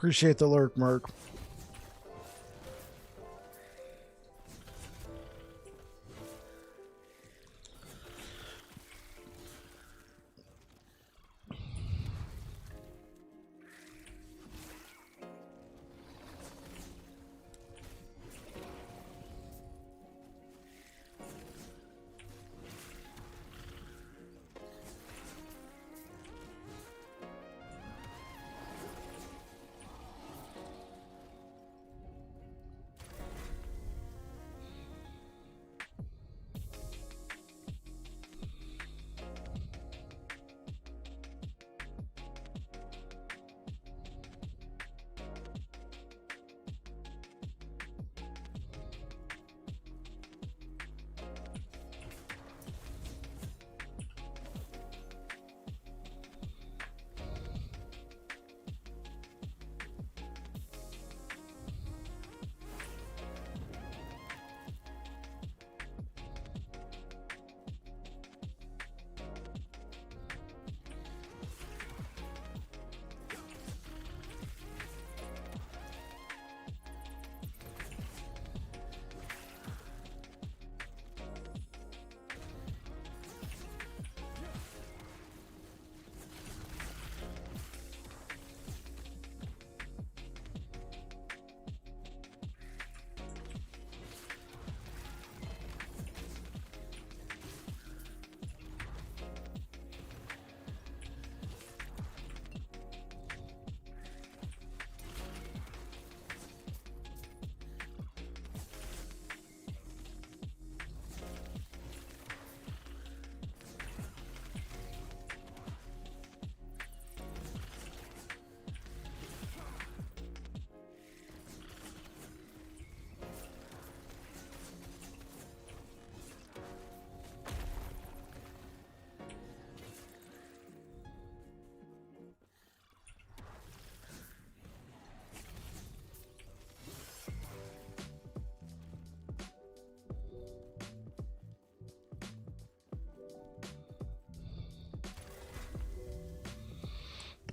Appreciate the lurk, Merc.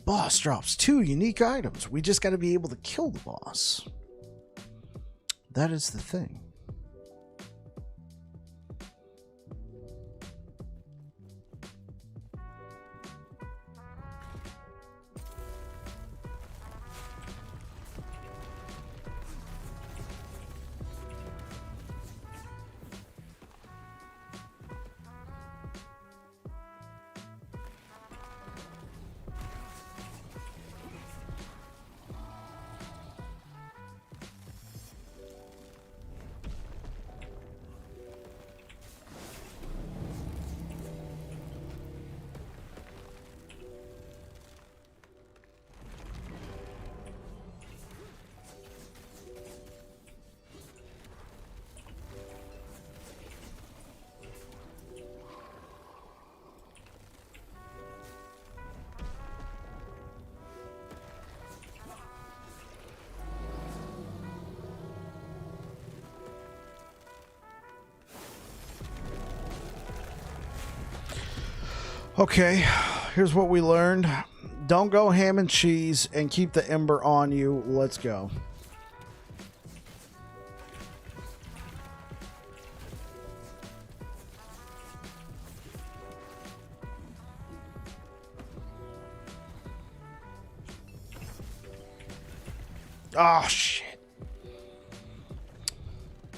boss drops 2 unique items. We just got to be able to kill the boss. That is the thing. Okay, here's what we learned. Don't go ham and cheese and keep the ember on you. Let's go. Oh, shit.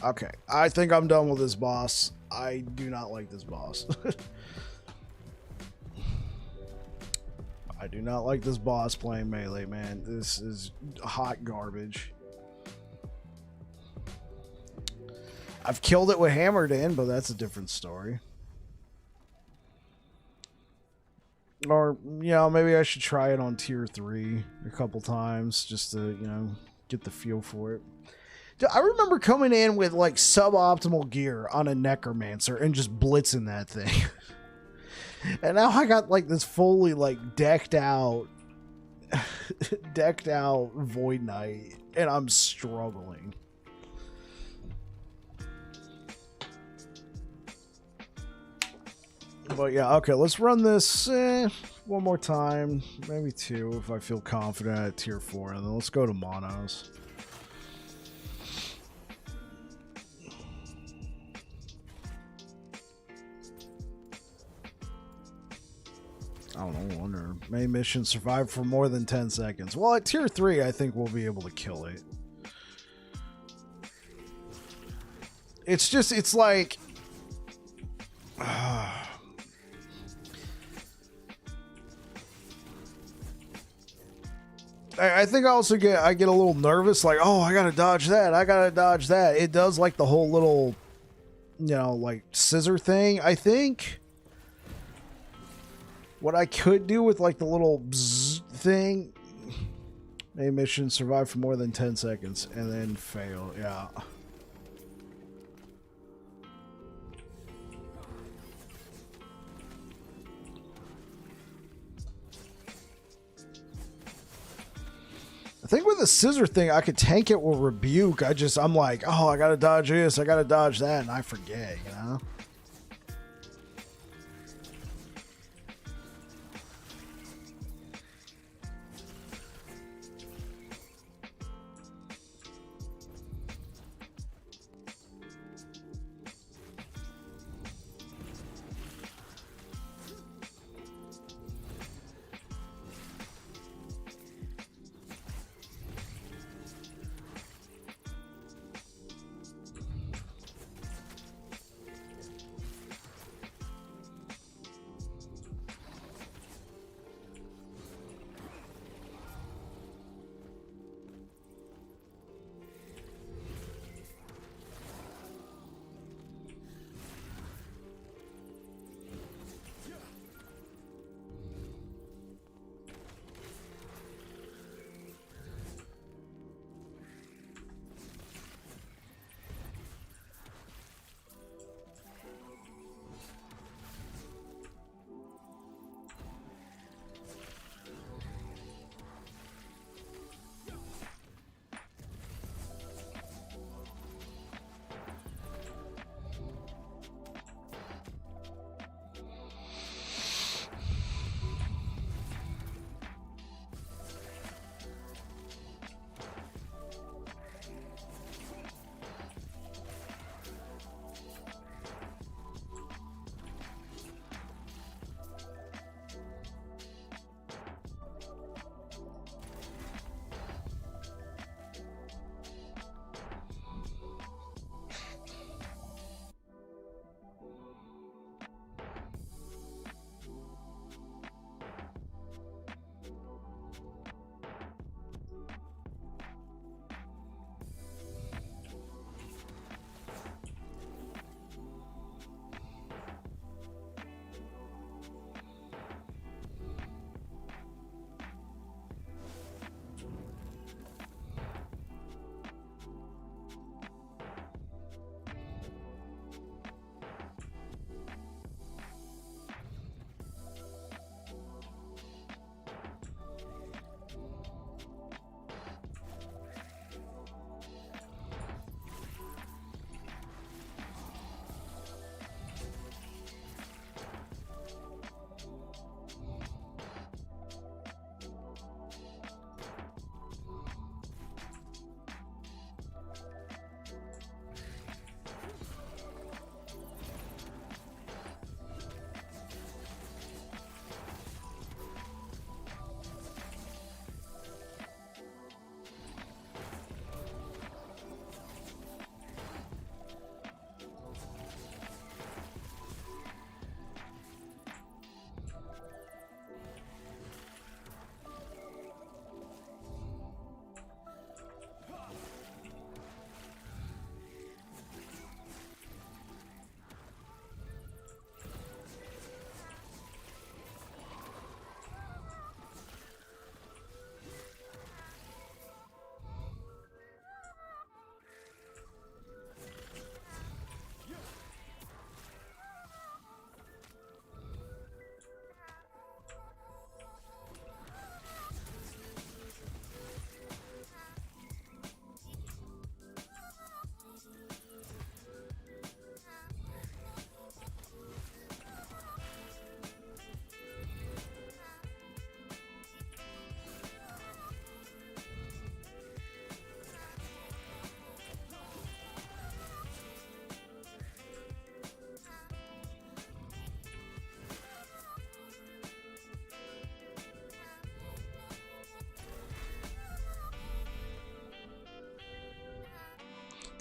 Okay, I think I'm done with this boss. I do not like this boss. I do not like this boss playing melee, man. This is hot garbage. I've killed it with Hammered In, but that's a different story. Or, you know, maybe I should try it on tier 3 a couple times just to, you know, get the feel for it. I remember coming in with, like, suboptimal gear on a Necromancer and just blitzing that thing. And now I got like this fully like decked out Void Knight, and I'm struggling. But yeah, okay, let's run this one more time, maybe 2 if I feel confident at tier 4, and then let's go to monos. I don't know, wonder. Main mission survive for more than 10 seconds. Well, at tier 3, I think we'll be able to kill it. It's just, it's like... I think I also get a little nervous, like, oh, I gotta dodge that, I gotta dodge that. It does like the whole little, you know, like scissor thing, I think. What I could do with like the little bzz thing, a mission survive for more than 10 seconds and then fail. Yeah. I think with the scissor thing, I could tank it with rebuke. I'm like, oh, I gotta dodge this, I gotta dodge that, and I forget, you know?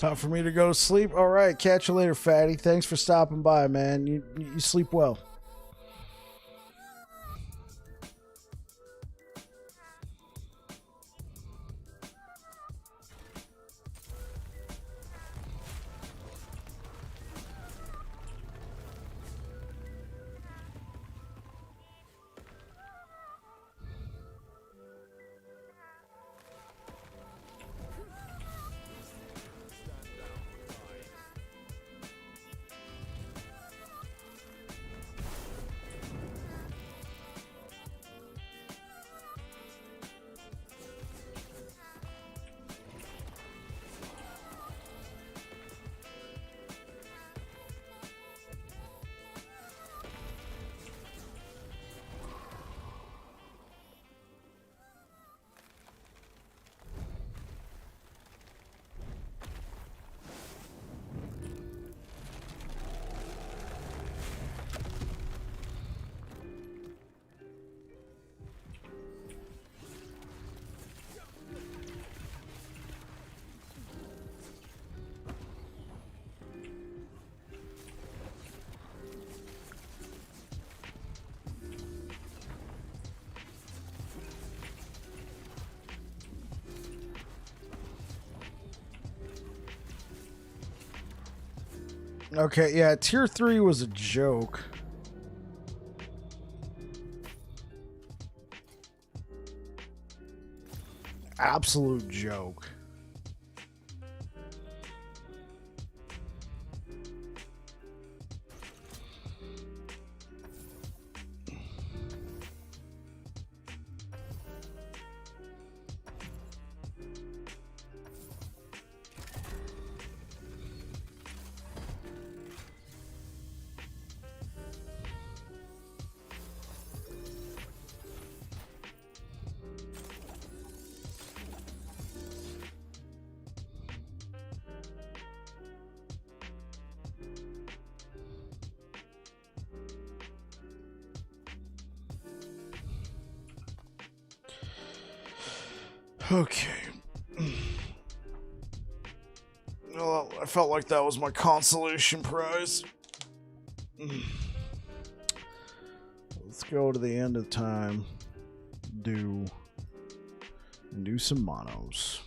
Time for me to go to sleep. All right, catch you later, fatty. Thanks for stopping by, man. You sleep well. Okay, yeah, tier 3 was a joke. Absolute joke. Okay. Well, I felt like that was my consolation prize. Let's go to the end of time. Do some monos.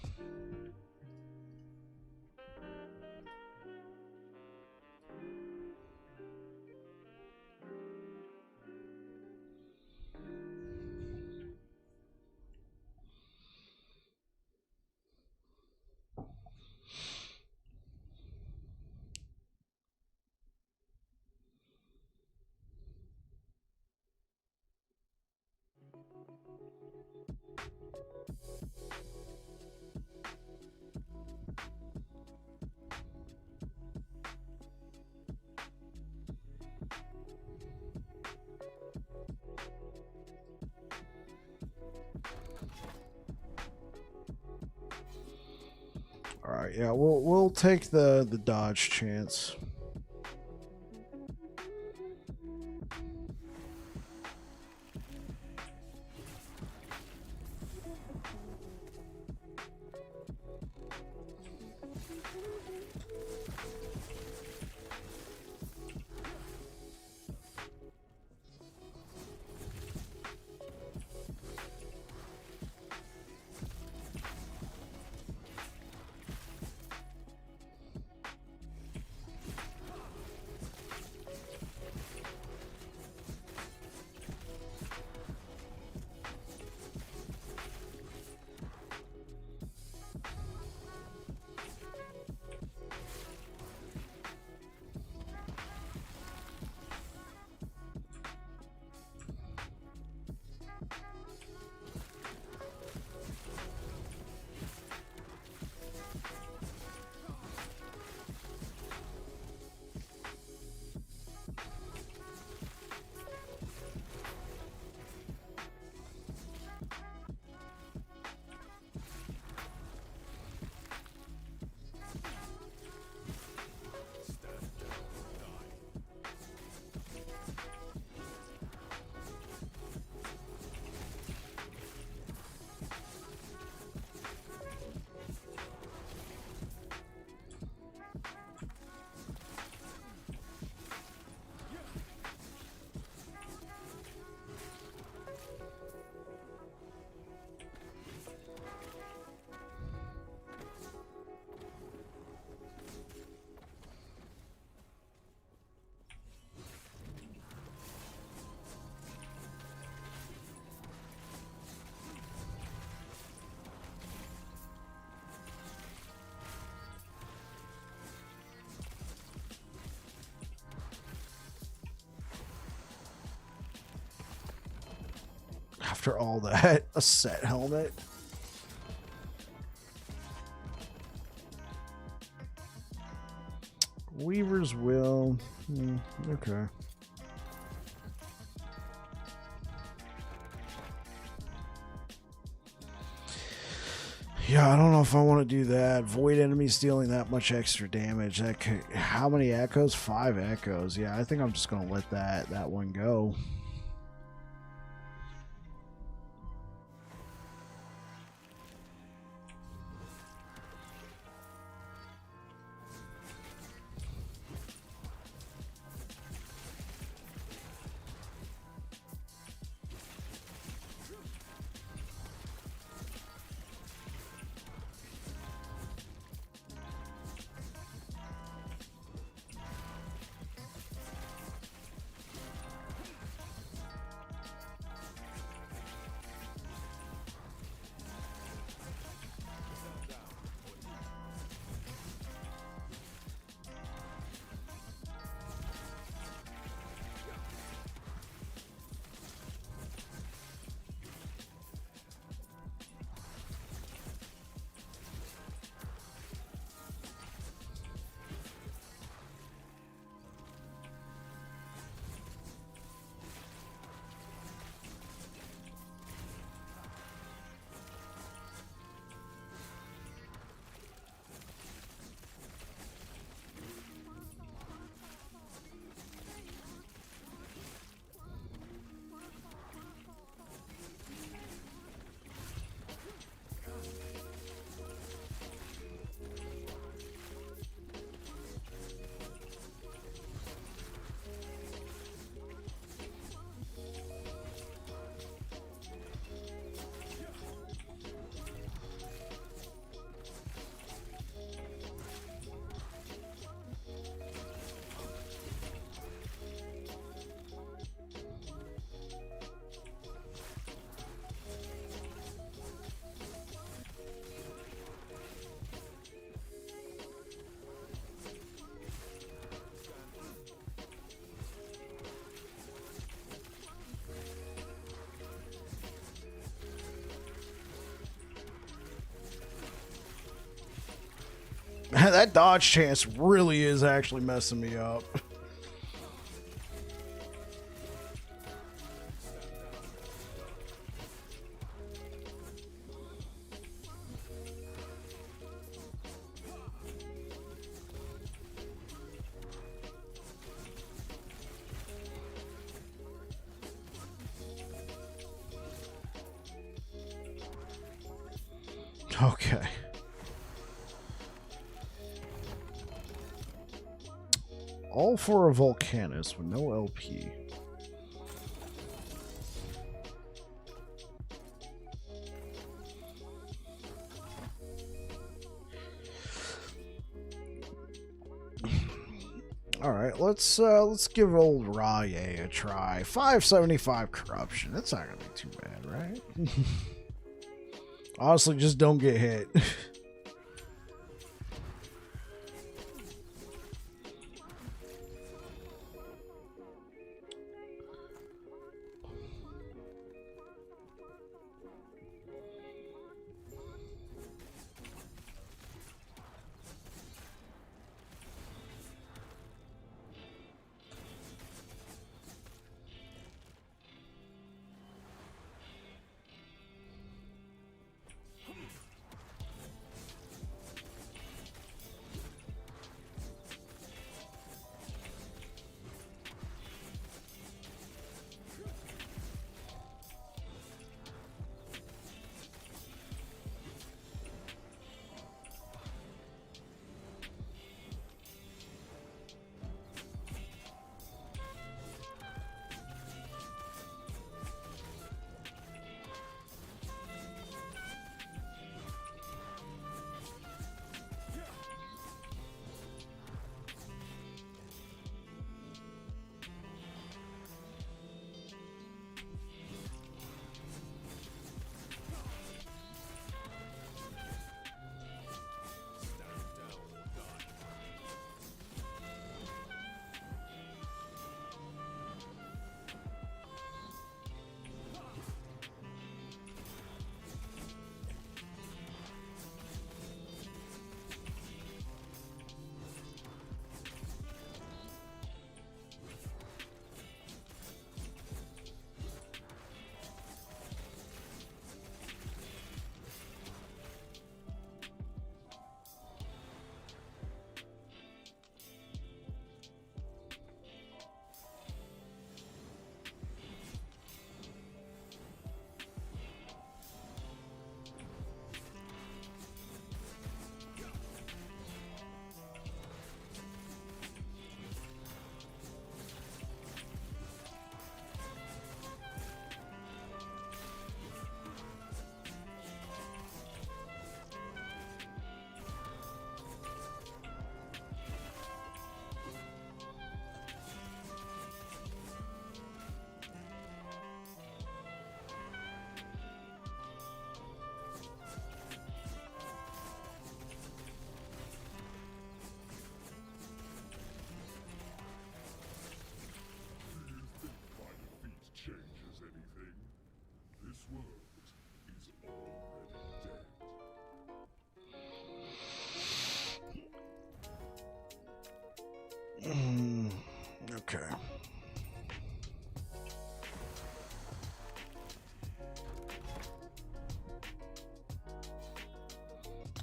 All right, yeah, we'll take the dodge chance. after all that. A set helmet. Weaver's Will. Okay. Yeah, I don't know if I want to do that. Void enemies dealing that much extra damage. That could, how many echoes? 5 echoes. Yeah, I think I'm just gonna let that one go. That dodge chance really is actually messing me up. Okay. All for a Volcanus with no LP. All right, let's give old Raye a try. 575 corruption. That's not gonna be too bad, right? Honestly, just don't get hit.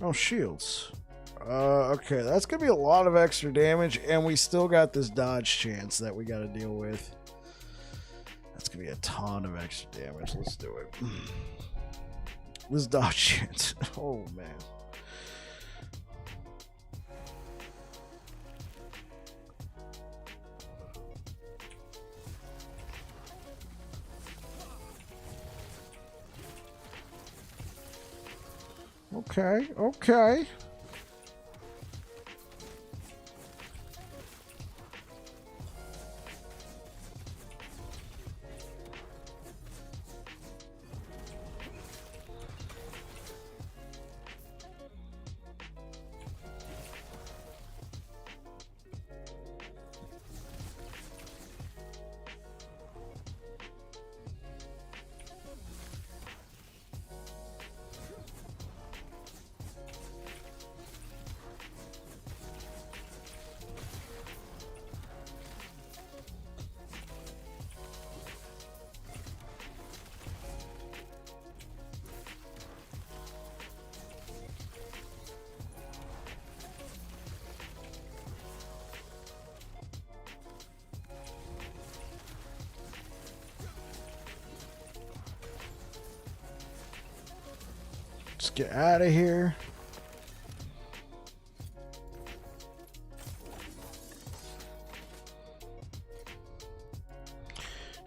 Oh, shields. Okay, that's gonna be a lot of extra damage, and we still got this dodge chance that we gotta deal with. That's gonna be a ton of extra damage. Let's do it. This dodge chance. Oh, man. Okay, okay. Let's get out of here.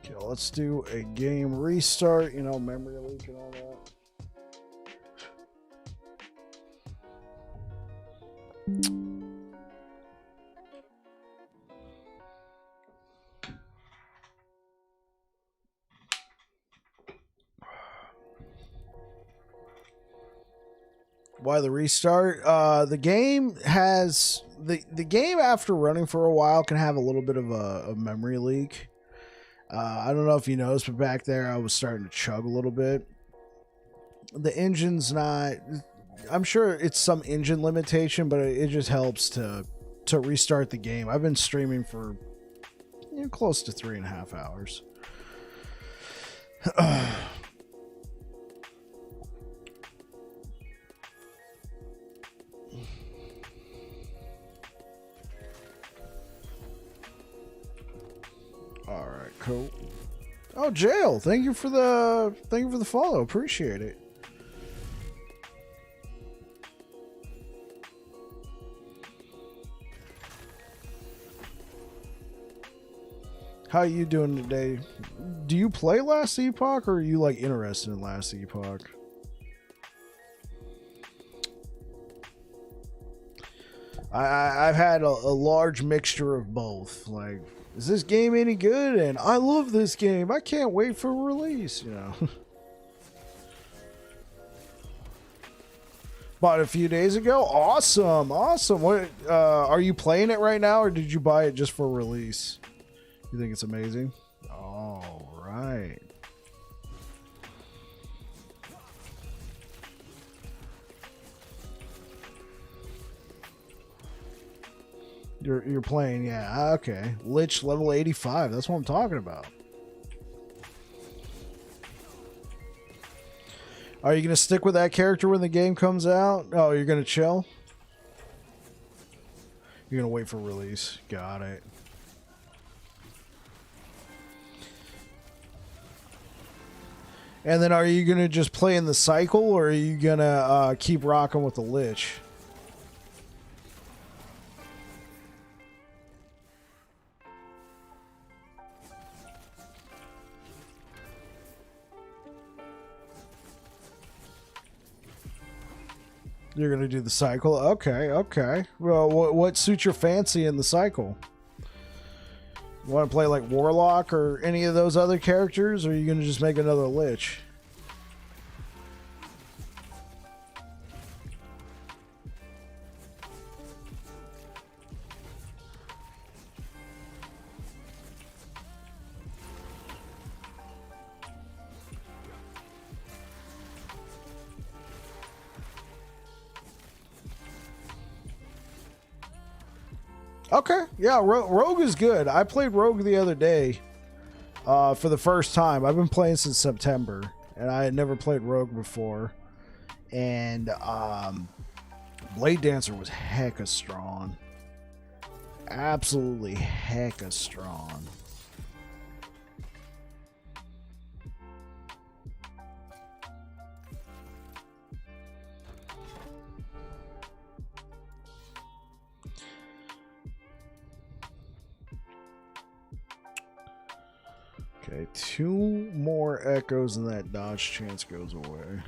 Okay, let's do a game restart, you know, memory leak and all that. Why the restart? The game has the game after running for a while can have a little bit of a memory leak. I don't know if you noticed, but back there I was starting to chug a little bit. The engine's not. I'm sure it's some engine limitation, but it just helps to restart the game. I've been streaming for close to 3.5 hours. All right, cool. Oh, Jail, thank you for the follow. Appreciate it. How you doing today? Do you play Last Epoch, or are you like interested in Last Epoch? I've had a large mixture of both. Like, is this game any good? And I love this game. I can't wait for release, you know. Bought it a few days ago. Awesome. Awesome. What are you playing it right now, or did you buy it just for release? You think it's amazing? All right. You're playing, yeah, okay. Lich level 85. That's what I'm talking about. Are you gonna stick with that character when the game comes out? Oh, you're gonna chill? You're gonna wait for release. Got it. And then are you gonna just play in the cycle, or are you gonna keep rocking with the Lich? You're gonna do the cycle? Okay, okay. Well, what suits your fancy in the cycle? You want to play like Warlock or any of those other characters, or are you gonna just make another Lich? Okay, yeah, Rogue is good. I played Rogue the other day for the first time. I've been playing since September, and I had never played Rogue before. And Blade Dancer was hecka strong. Absolutely hecka strong. Okay, 2 more echoes and that dodge chance goes away.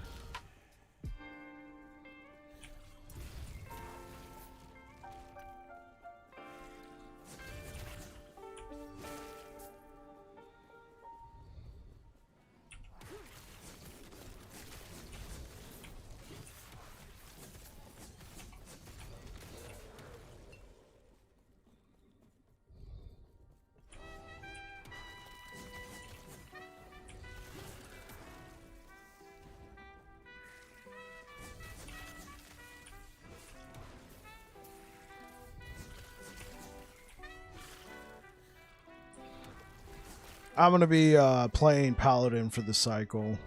I'm going to be playing Paladin for the cycle.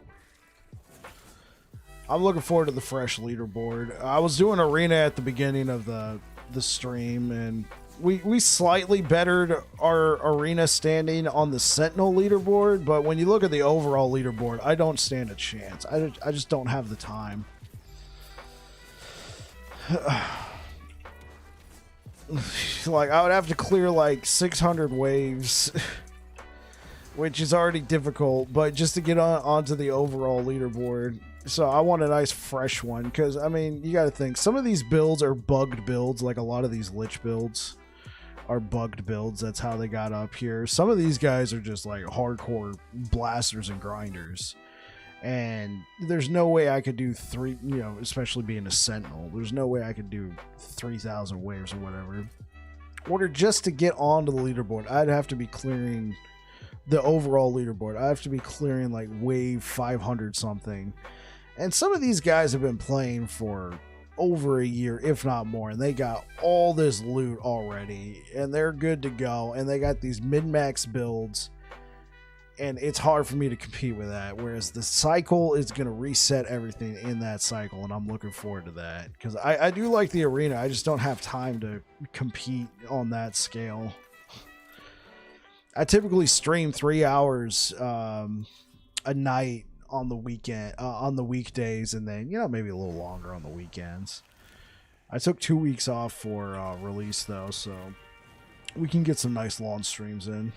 I'm looking forward to the fresh leaderboard. I was doing Arena at the beginning of the stream, and we slightly bettered our Arena standing on the Sentinel leaderboard, but when you look at the overall leaderboard, I don't stand a chance. I just don't have the time. Like, I would have to clear like 600 waves. Which is already difficult, but just to get onto the overall leaderboard. So I want a nice fresh one, because, I mean, you got to think, some of these builds are bugged builds, like a lot of these Lich builds are bugged builds. That's how they got up here. Some of these guys are just like hardcore blasters and grinders. And there's no way I could do 3, you know, especially being a Sentinel, there's no way I could do 3,000 waves or whatever. Or just to get onto the leaderboard, I'd have to be clearing the overall leaderboard. I have to be clearing like wave 500 something. And some of these guys have been playing for over a year, if not more, and they got all this loot already, and they're good to go, and they got these min-max builds, and it's hard for me to compete with that. Whereas the cycle is going to reset everything in that cycle, and I'm looking forward to that, because I do like the Arena. I just don't have time to compete on that scale. I typically stream 3 hours a night on the weekend, on the weekdays, and then, you know, maybe a little longer on the weekends. I took 2 weeks off for release though, so we can get some nice long streams in.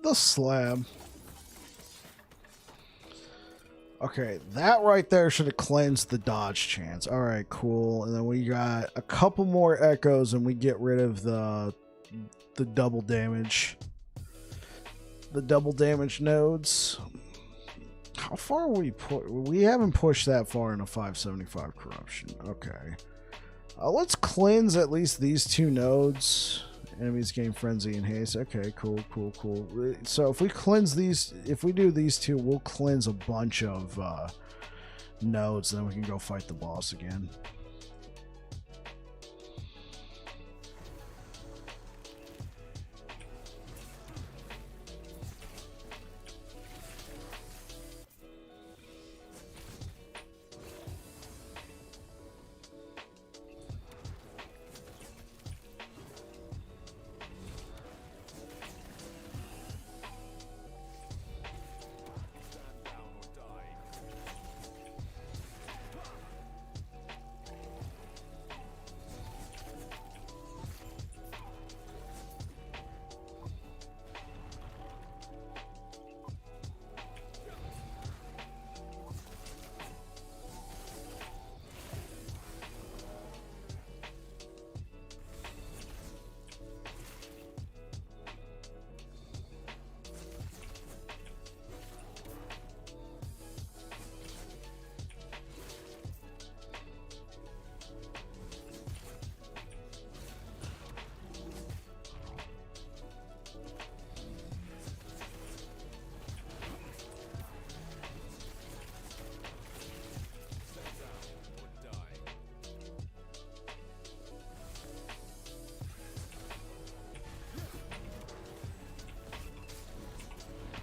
The slab. Okay, that right there should have cleansed the dodge chance. All right, cool. And then we got a couple more echoes, and we get rid of the double damage. The double damage nodes. How far are we we haven't pushed that far in a 575 corruption. Okay. Let's cleanse at least these 2 nodes. Enemies gain frenzy and haste. Okay, cool. So if we cleanse these, if we do these 2, we'll cleanse a bunch of nodes, then we can go fight the boss again.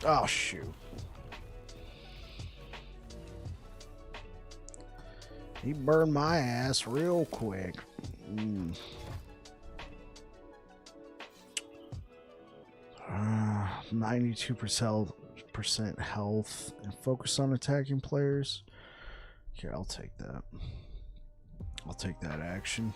Oh, shoot. He burned my ass real quick. 92% health and focus on attacking players. Here, I'll take that. I'll take that action.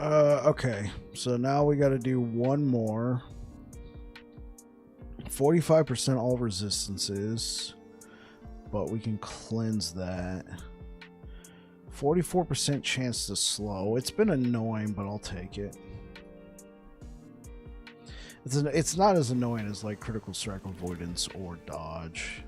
Okay, so now we got to do one more. 45% all resistances, but we can cleanse that. 44% chance to slow. It's been annoying, but I'll take it. It's not as annoying as like critical strike avoidance or dodge.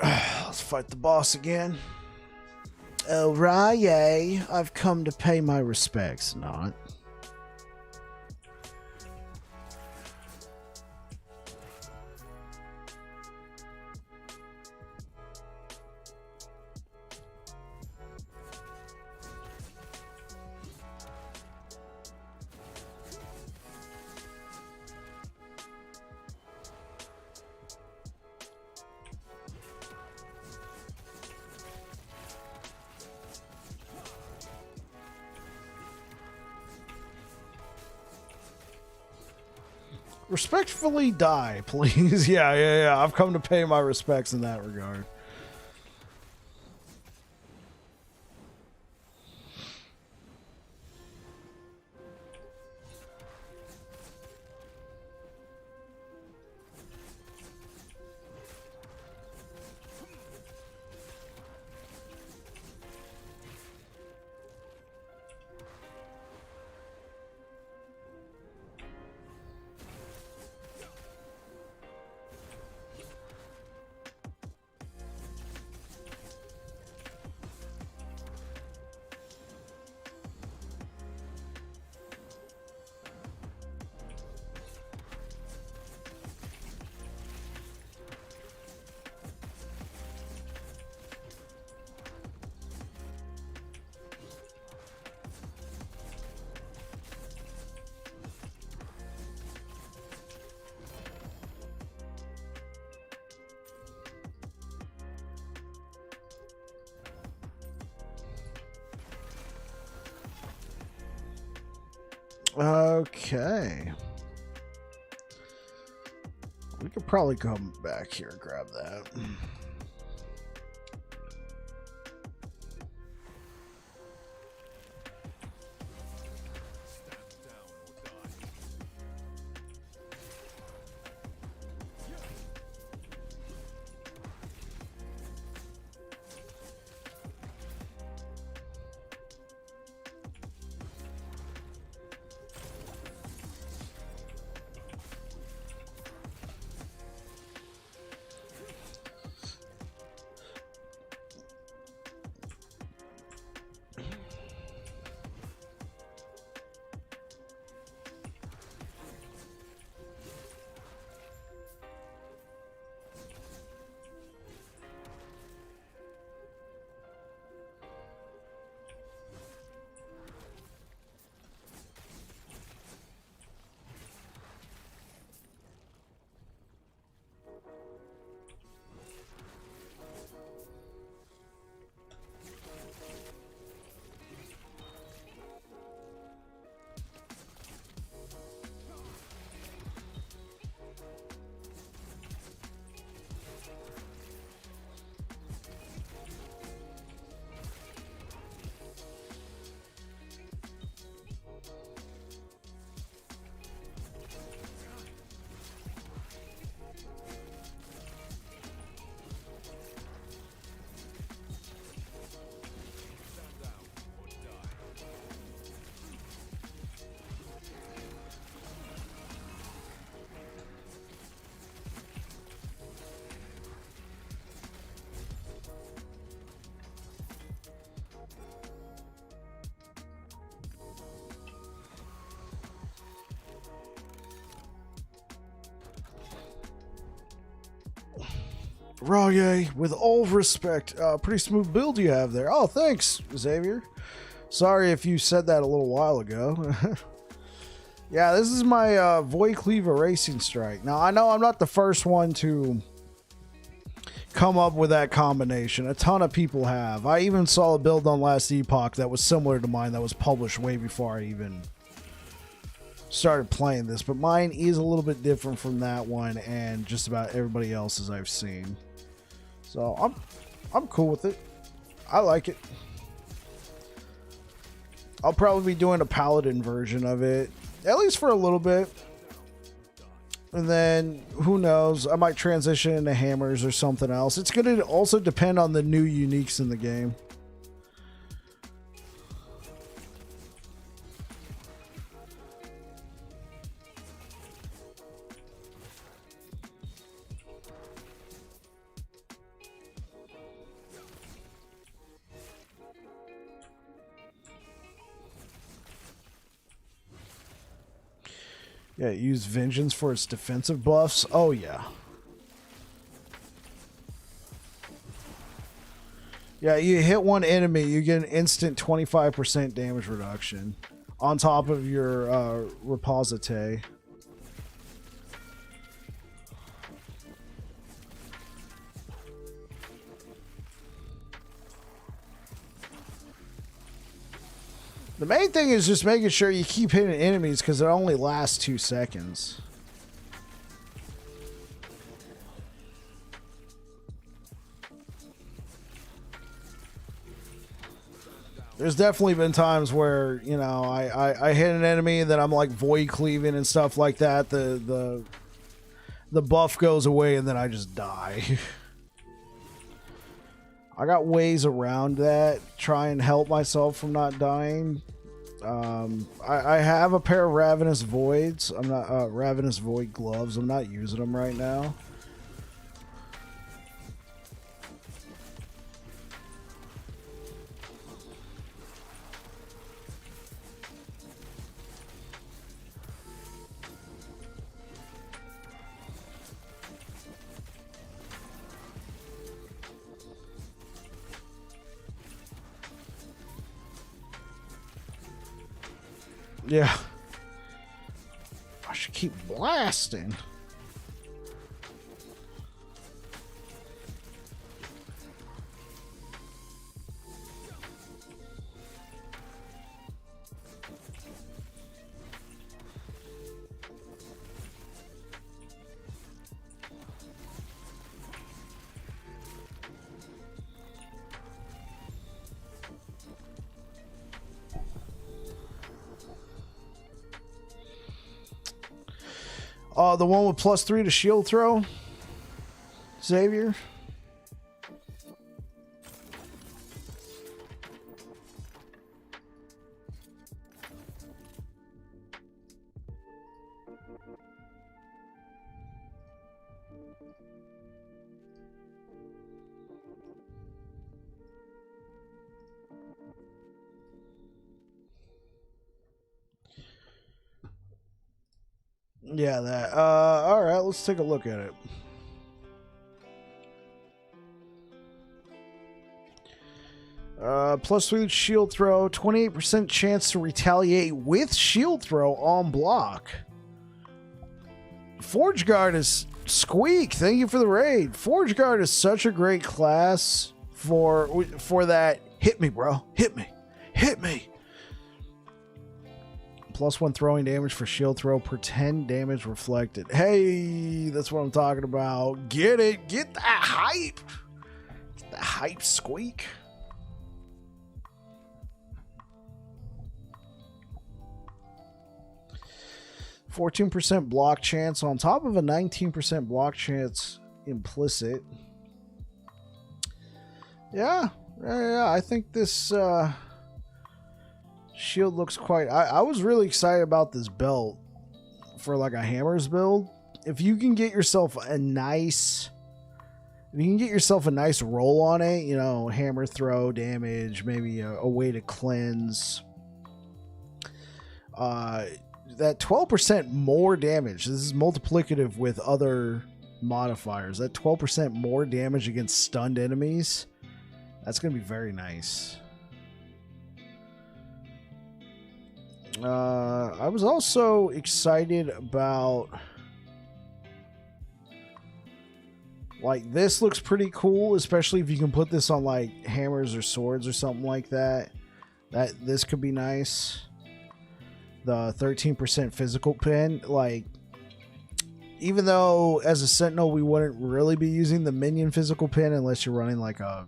Let's fight the boss again. Oh, Rye, I've come to pay my respects, not. Respectfully die, please. Yeah. I've come to pay my respects in that regard. Okay. We could probably come back here and grab that. Rogue, with all respect, pretty smooth build you have there. Oh, thanks, Xavier. Sorry if you said that a little while ago. Yeah, this is my Void Cleaver Racing Strike. Now, I know I'm not the first one to come up with that combination. A ton of people have. I even saw a build on last Epoch that was similar to mine that was published way before I even started playing this. But mine is a little bit different from that one and just about everybody else's I've seen. So I'm cool with it. I like it. I'll probably be doing a Paladin version of it, at least for a little bit. And then, who knows, I might transition into hammers or something else. It's going to also depend on the new uniques in the game. Yeah, use Vengeance for its defensive buffs. Oh, yeah. Yeah, you hit one enemy, you get an instant 25% damage reduction on top of your repository. The main thing is just making sure you keep hitting enemies because it only lasts 2 seconds. There's definitely been times where, you know, I hit an enemy and then I'm like void cleaving and stuff like that. The buff goes away and then I just die. I got ways around that, try and help myself from not dying. I have a pair of Ravenous Voids. I'm not Ravenous Void gloves. I'm not using them right now. Yeah. I should keep blasting. The one with +3 to shield throw, Xavier. Yeah, that. All right, let's take a look at it. +3 shield throw, 28% chance to retaliate with shield throw on block. Forge Guard is Squeak. Thank you for the raid. Forge Guard is such a great class for that. Hit me, bro. Hit me. Hit me. +1 throwing damage for shield throw per 10 damage reflected. Hey, that's what I'm talking about. Get it. Get that hype. Get that hype, Squeak. %14 block chance on top of a 19% block chance implicit. Yeah, I think this shield looks quite... I was really excited about this belt for like a hammers build. If you can get yourself a nice... If you can get yourself a nice roll on it, you know, hammer throw damage, maybe a way to cleanse. That 12% more damage. This is multiplicative with other modifiers. That 12% more damage against stunned enemies. That's going to be very nice. I was also excited about, like, this looks pretty cool, especially if you can put this on like hammers or swords or something like that. This could be nice. The 13% physical pin, like, even though as a sentinel we wouldn't really be using the minion physical pin unless you're running like a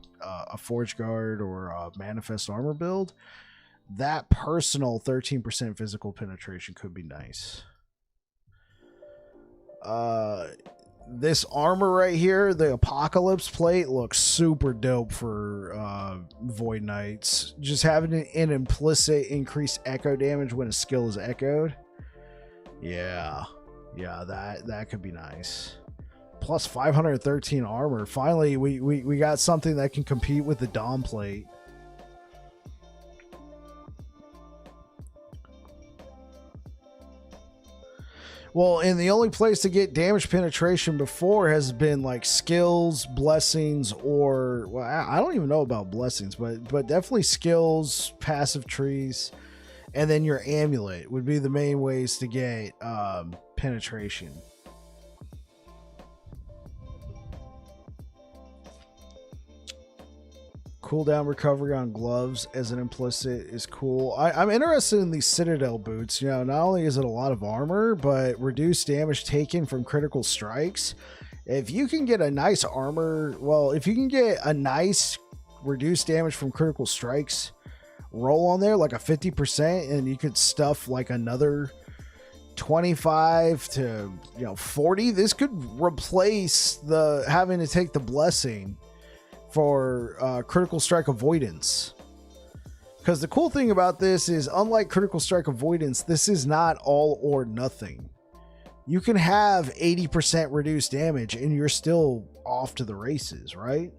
forge guard or a manifest armor build, that personal 13% physical penetration could be nice. This armor right here, the Apocalypse plate, looks super dope for Void Knights. Just having an implicit increased echo damage when a skill is echoed. Yeah, that could be nice. Plus 513 armor. Finally, we got something that can compete with the Dawn plate. Well, and the only place to get damage penetration before has been like skills, blessings, or, well, I don't even know about blessings, but definitely skills, passive trees, and then your amulet would be the main ways to get penetration. Cooldown recovery on gloves as an implicit is cool. I'm interested in these Citadel boots. You know, not only is it a lot of armor, but reduced damage taken from critical strikes. If you can get a nice armor, well, if you can get a nice reduced damage from critical strikes roll on there, like a 50%, and you could stuff like another 25 to 40, this could replace the having to take the blessing for critical strike avoidance. Because the cool thing about this is, unlike critical strike avoidance, this is not all or nothing. You can have 80% reduced damage and you're still off to the races, right?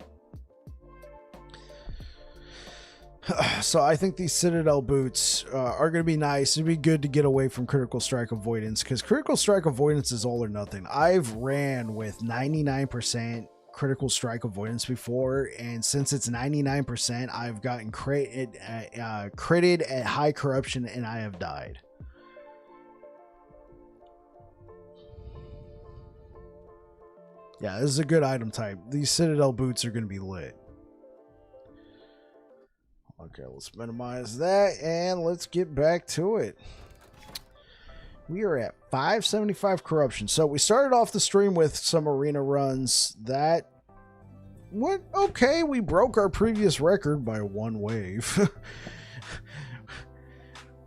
So I think these Citadel boots are going to be nice. It'd be good to get away from critical strike avoidance, because critical strike avoidance is all or nothing. I've ran with 99% critical strike avoidance before, and since it's 99%, I've gotten critted at high corruption and I have died. Yeah, this is a good item type. These Citadel boots are going to be lit. Okay, let's minimize that and let's get back to it. We are at 575 corruption. So we started off the stream with some arena runs. That went okay. We broke our previous record by one wave.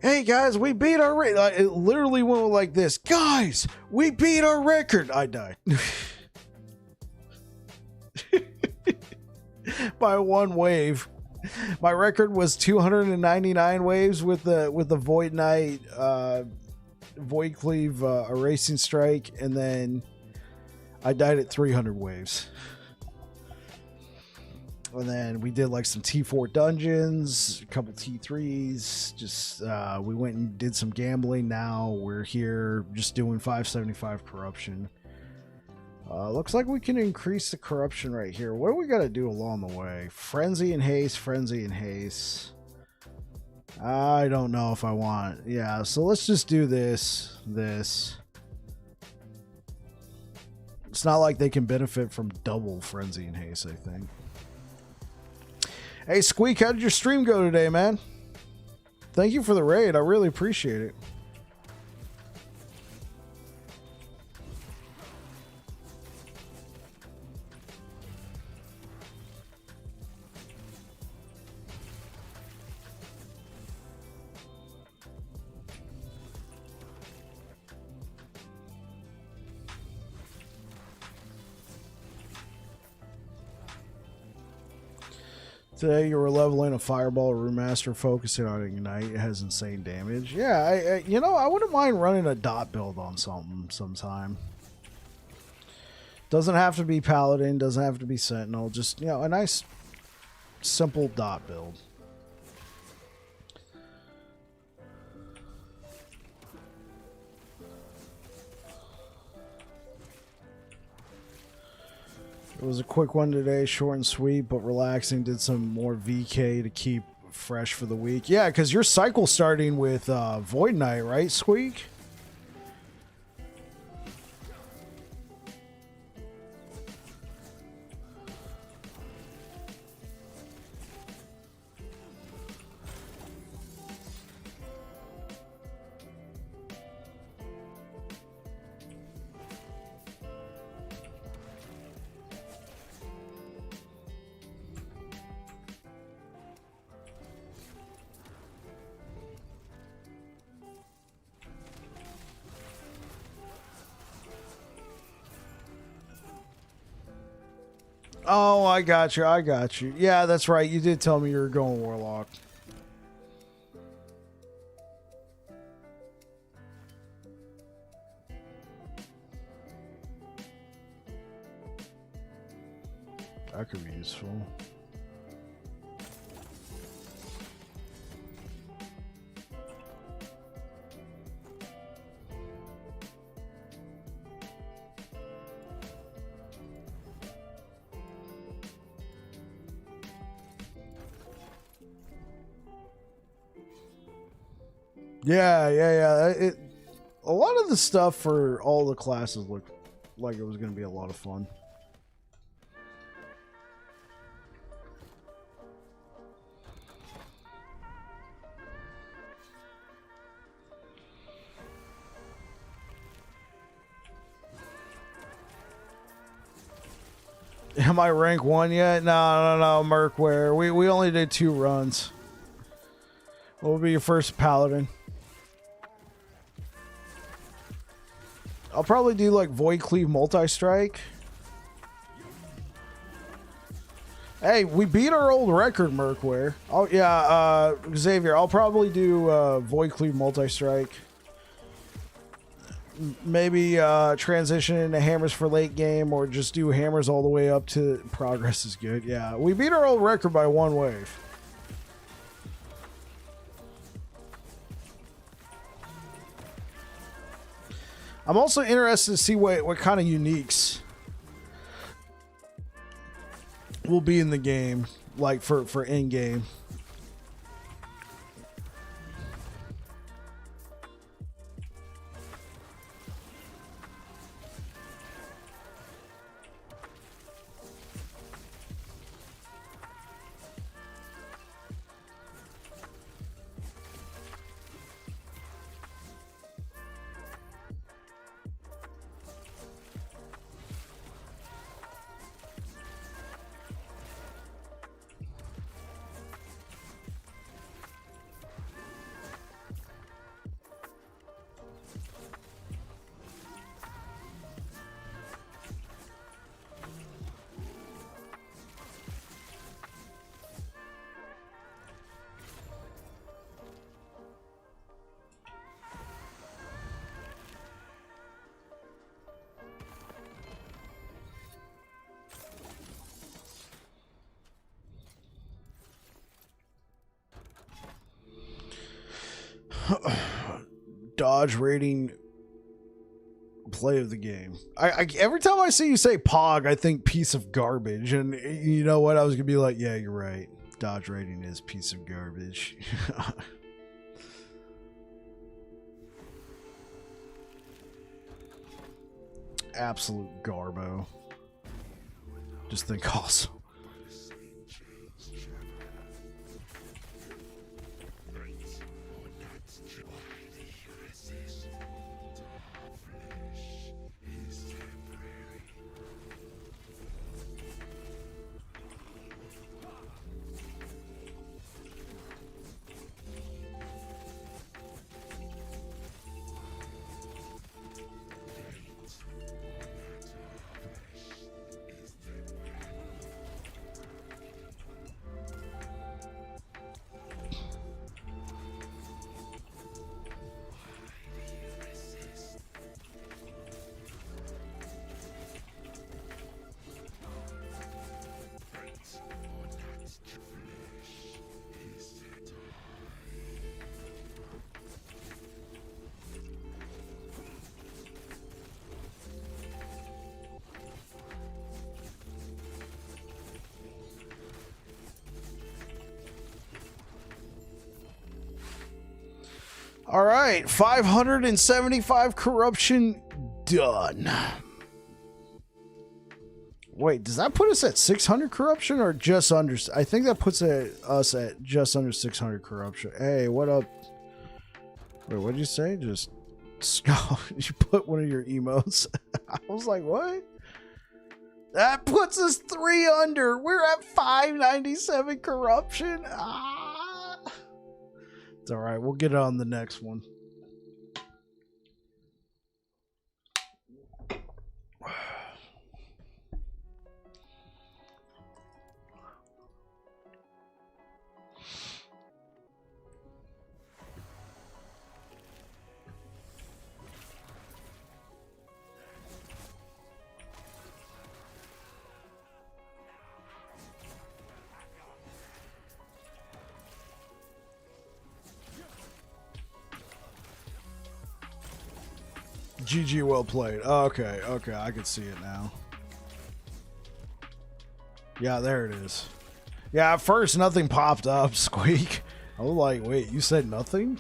Hey guys, we beat our record. It literally went like this. Guys, we beat our record. I died. By one wave. My record was 299 waves with the Void Knight Void Cleave Erasing Strike, and then I died at 300 waves. And then we did like some T4 dungeons, a couple T3s, just we went and did some gambling. Now we're here just doing 575 corruption. Looks like we can increase the corruption right here. What do we got to do along the way? Frenzy and haste, frenzy and haste. I don't know if I want. Yeah, so let's just do this. It's not like they can benefit from double frenzy and haste, I think. Hey, Squeak, how did your stream go today, man? Thank you for the raid. I really appreciate it. Today you were leveling a fireball room master, focusing on ignite. It has insane damage. Yeah, I wouldn't mind running a dot build on something sometime. Doesn't have to be paladin, doesn't have to be sentinel. Just a nice, simple dot build. It was a quick one today, short and sweet, but relaxing. Did some more VK to keep fresh for the week. Yeah, because your cycle starting with Void Knight, right, Squeak? Oh, I got you. I got you. Yeah, that's right. You did tell me you were going Warlock. That could be useful. Yeah. A lot of the stuff for all the classes looked like it was going to be a lot of fun. Am I rank 1 yet? No, Merkware. We only did 2 runs. What will be your first paladin? I'll probably do like Void Cleave multi-strike. Hey, we beat our old record, Merkware. Oh yeah, Xavier, I'll probably do Void Cleave multi-strike. Maybe transition into hammers for late game, or just do hammers all the way up to progress is good. Yeah, we beat our old record by 1 wave. I'm also interested to see what kind of uniques will be in the game, like for Endgame. Dodge rating play of the game. I every time I see you say Pog, I think piece of garbage, and you know what? I was gonna be like, yeah, you're right. Dodge rating is piece of garbage. Absolute garbo. Just think also. All right, 575 corruption done. Wait, does that put us at 600 corruption or just under? I think that puts us at just under 600 corruption. Hey, what up? Wait, what did you say? Just you put one of your emotes. I was like, what? That puts us 3 under. We're at 597 corruption. Ah. It's all right. We'll get it on the next one. GG, well played. Okay, okay, I can see it now. Yeah, there it is. Yeah, at first nothing popped up, Squeak. I was like, wait, you said nothing?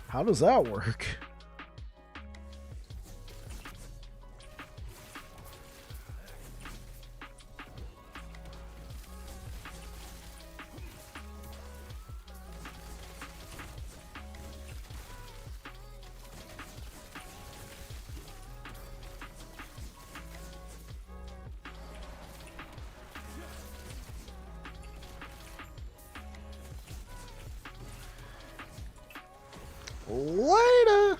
How does that work? Later.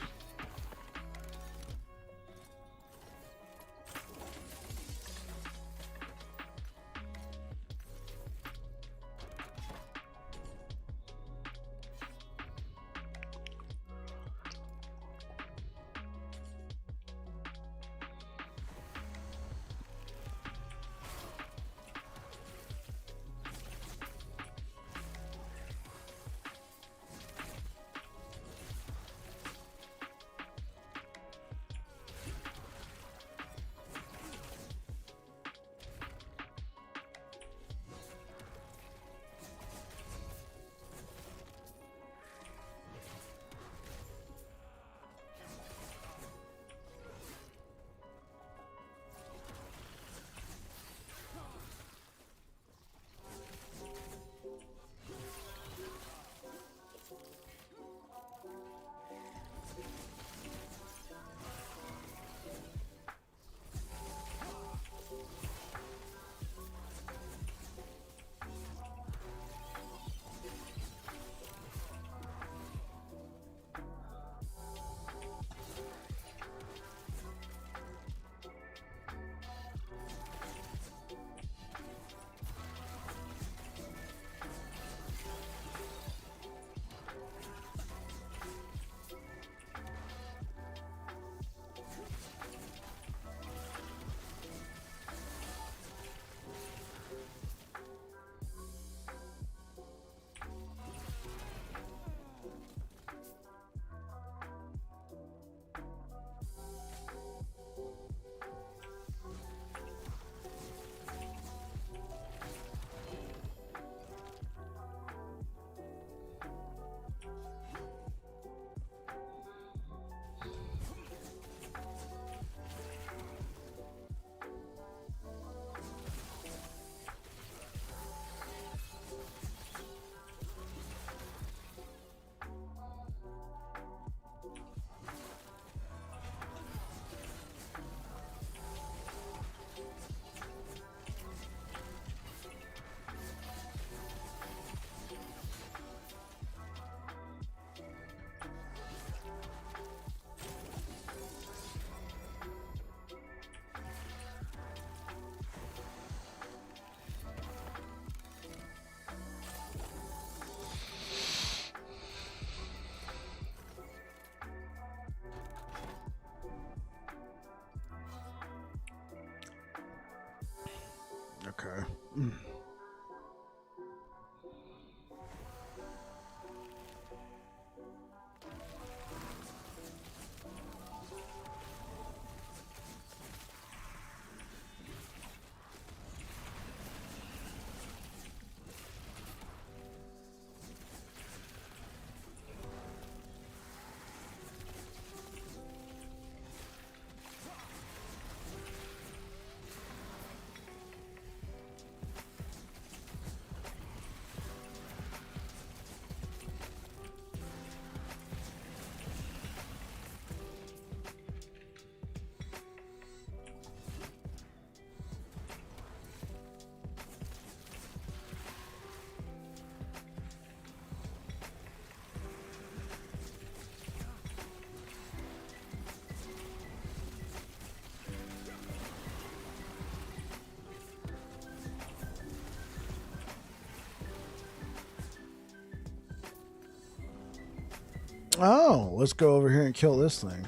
Oh, let's go over here and kill this thing.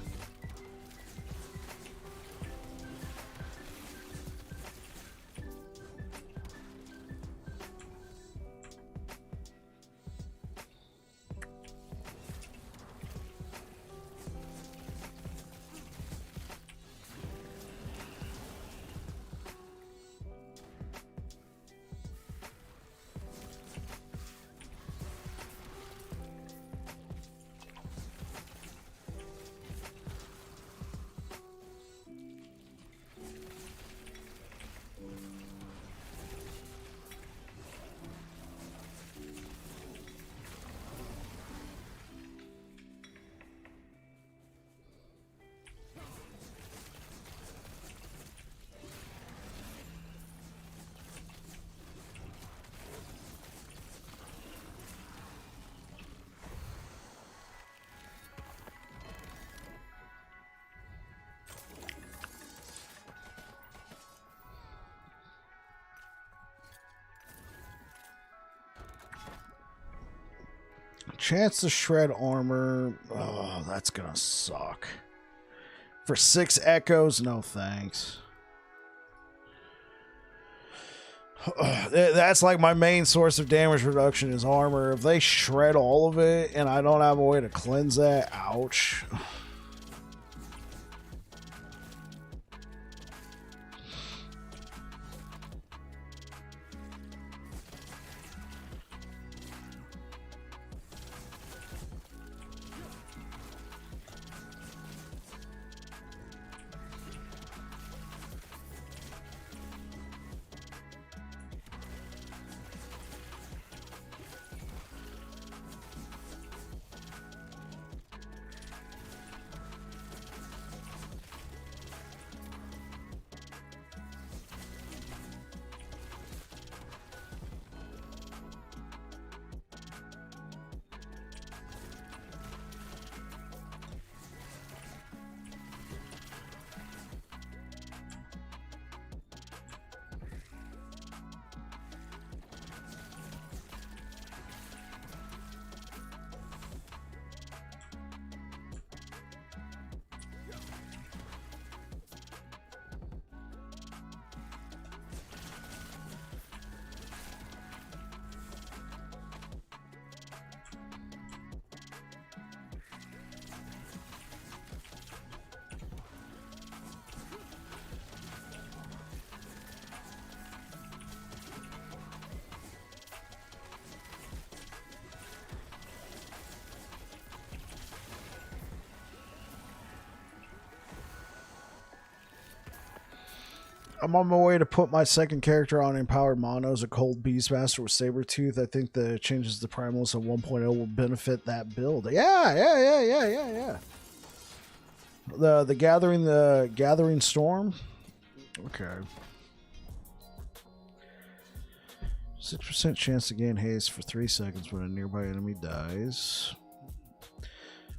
Chance to shred armor. Oh, that's gonna suck. For 6 echoes, no thanks. That's like my main source of damage reduction is armor. If they shred all of it and I don't have a way to cleanse that, ouch. I'm on my way to put my second character on Empowered Monos, a Cold Beastmaster with Sabretooth. I think the changes to Primals of 1.0 will benefit that build. Yeah. The Gathering Storm. Okay. 6% chance to gain haste for 3 seconds when a nearby enemy dies.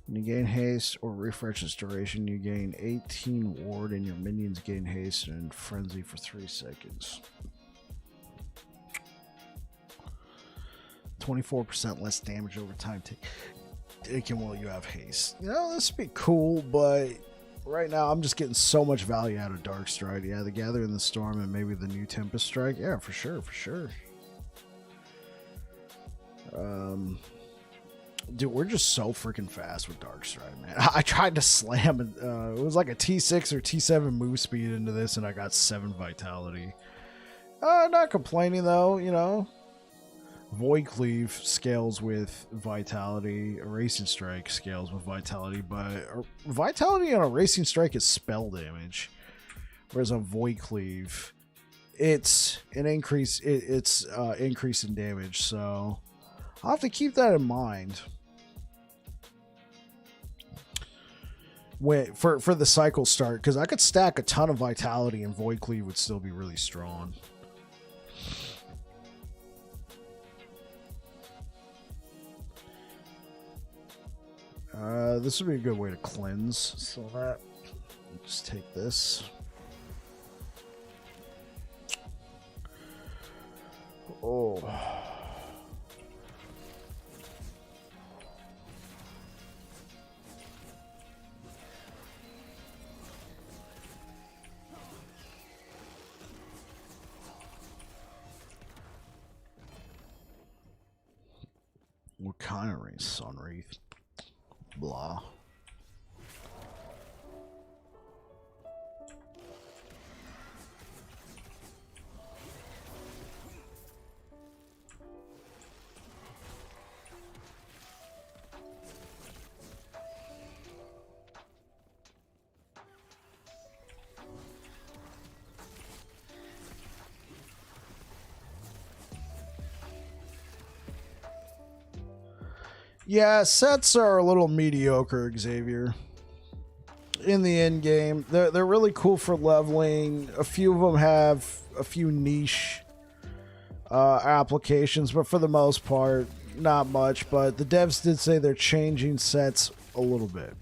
When you gain haste or refresh its duration, you gain 18 ward and your minions gain haste and frenzy for 3 seconds. 24% less damage over time taken while you have haste. You know, this would be cool, but right now I'm just getting so much value out of Dark Stride. Yeah, the Gather in the Storm and maybe the new Tempest Strike. Yeah, for sure. Dude, we're just so freaking fast with Dark Stride, man. I tried to slam it. It was like a T6 or T7 move speed into this, and I got 7 vitality. Not complaining, though, you know. Void Cleave scales with vitality. Erasing Strike scales with vitality, but vitality on a Erasing Strike is spell damage. Whereas on Void Cleave, it's an increase. It's increase in damage, so I'll have to keep that in mind. For the cycle start, because I could stack a ton of vitality and Void Cleave would still be really strong. This would be a good way to cleanse, so that just take this. Oh. What kind of ring? Sunwreath. Blah. Yeah, sets are a little mediocre, Xavier. In the end game, they're really cool for leveling. A few of them have a few niche applications, but for the most part, not much. But the devs did say they're changing sets a little bit.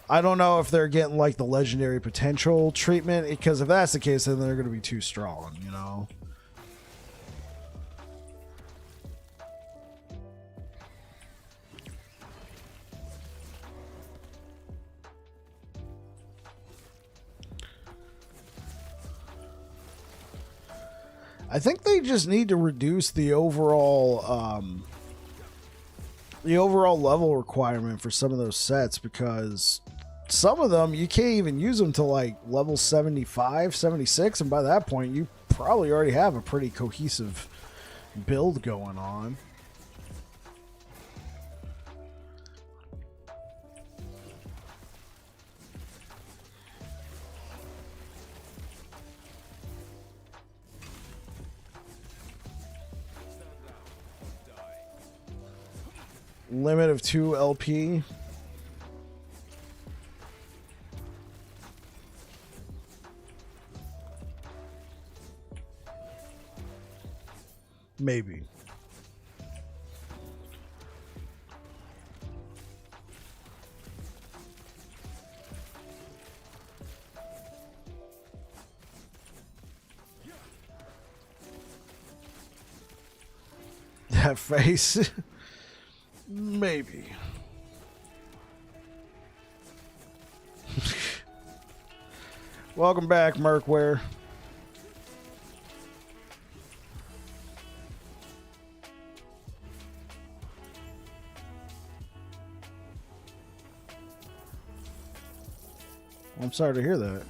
I don't know if they're getting like the legendary potential treatment, because if that's the case, then they're going to be too strong, you know? I think they just need to reduce the overall level requirement for some of those sets, because some of them you can't even use them till like level 75, 76, and by that point you probably already have a pretty cohesive build going on. Limit of 2 LP. Maybe. That face. Maybe. Welcome back, Merkware. I'm sorry to hear that.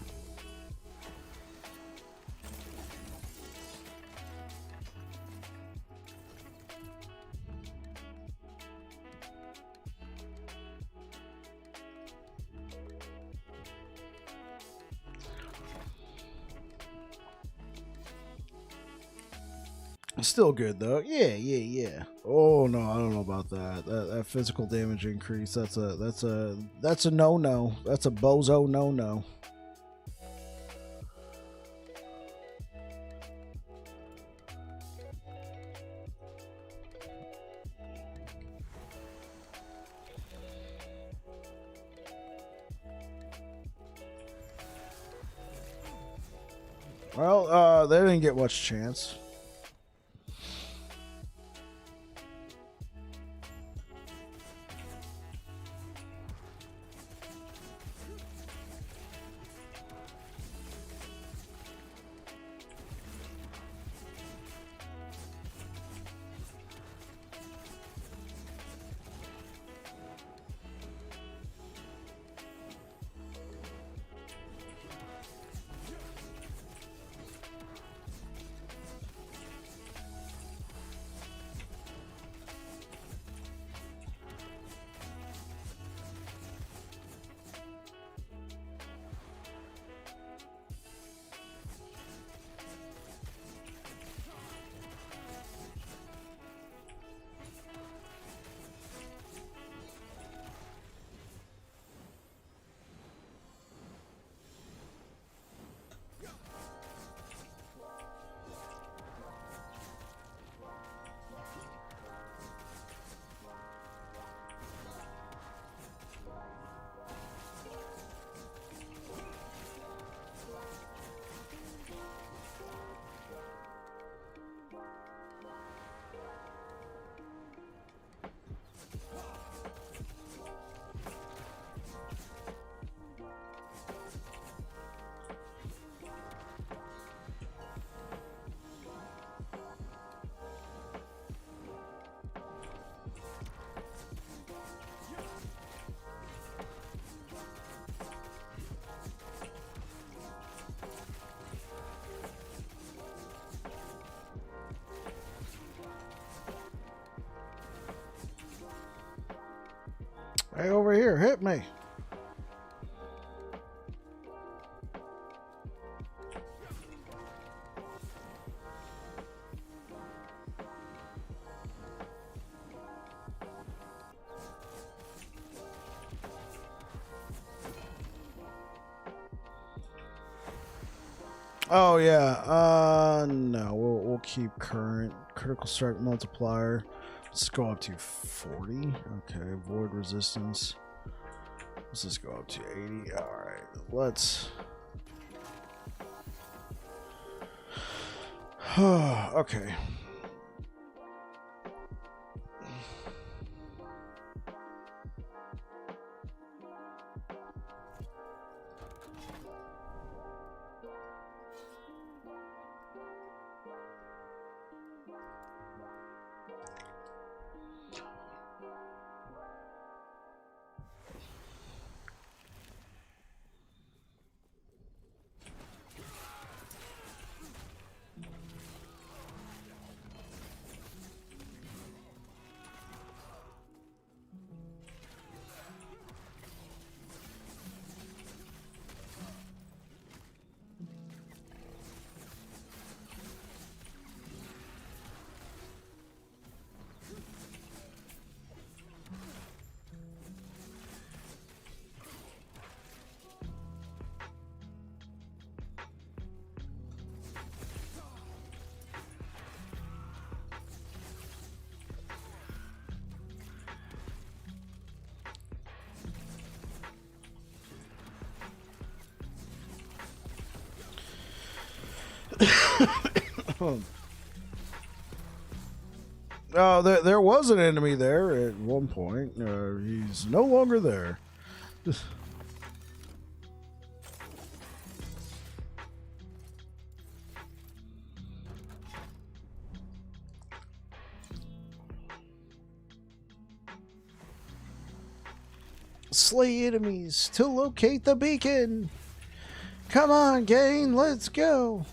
Still good though. Yeah. Oh no, I don't know about that. That physical damage increase. That's a no. That's a bozo no. Well, they didn't get much chance. Hey, over here, hit me. Oh yeah, no, we'll keep current critical strike multiplier. Let's go up to 40. Okay, avoid resistance. Let's just go up to 80. All right, let's. Okay. Oh, there was an enemy there at one point. He's no longer there. Slay enemies to locate the beacon. Come on, gang, let's go.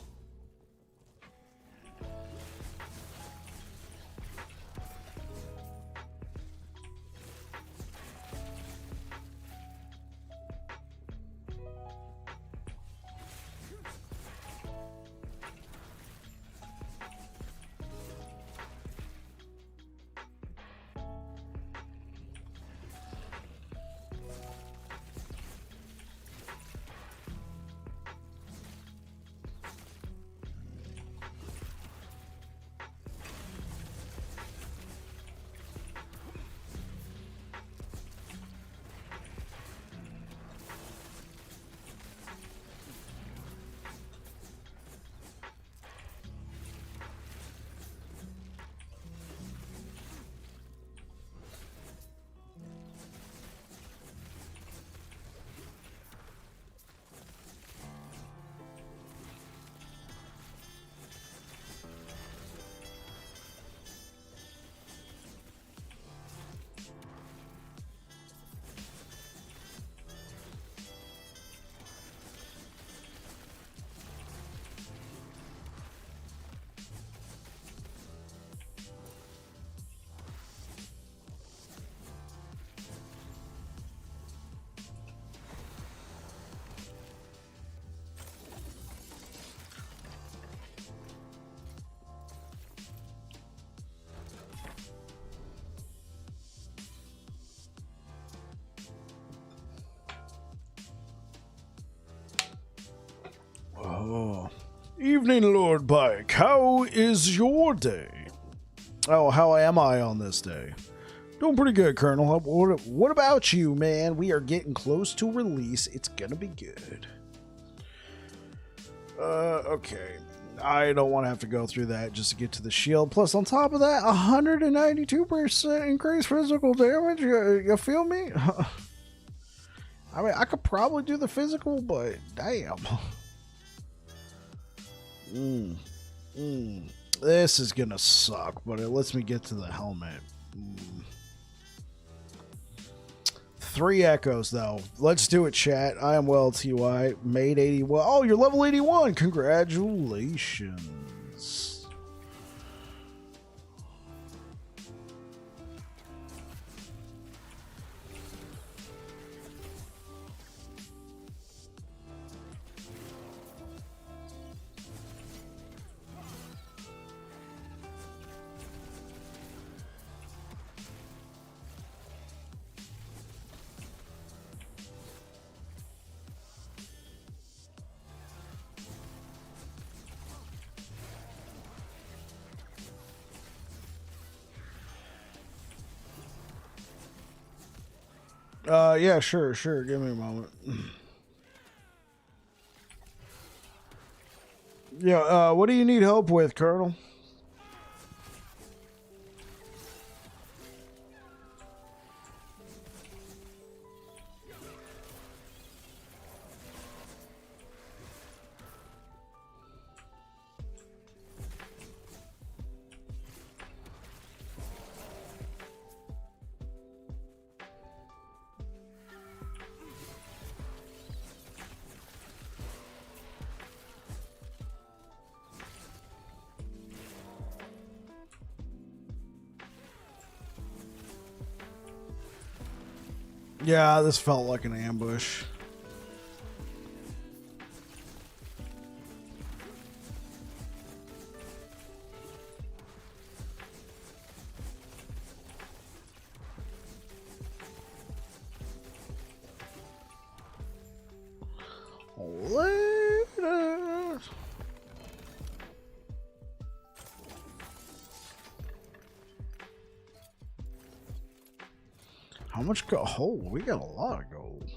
Oh, evening, Lord Pike. How is your day? Oh, how am I on this day? Doing pretty good, Colonel. What about you, man? We are getting close to release. It's gonna be good. Okay. I don't want to have to go through that just to get to the shield. Plus, on top of that, 192% increased physical damage. You feel me? I mean, I could probably do the physical, but damn. This is gonna suck, but it lets me get to the helmet. 3 echoes, though. Let's do it, chat. I am well, TY. Made 81. Oh, you're level 81. Congratulations. Yeah, sure. Give me a moment. Yeah, what do you need help with, Colonel? Yeah, this felt like an ambush. Later. How much gold? Oh, we got a lot of gold.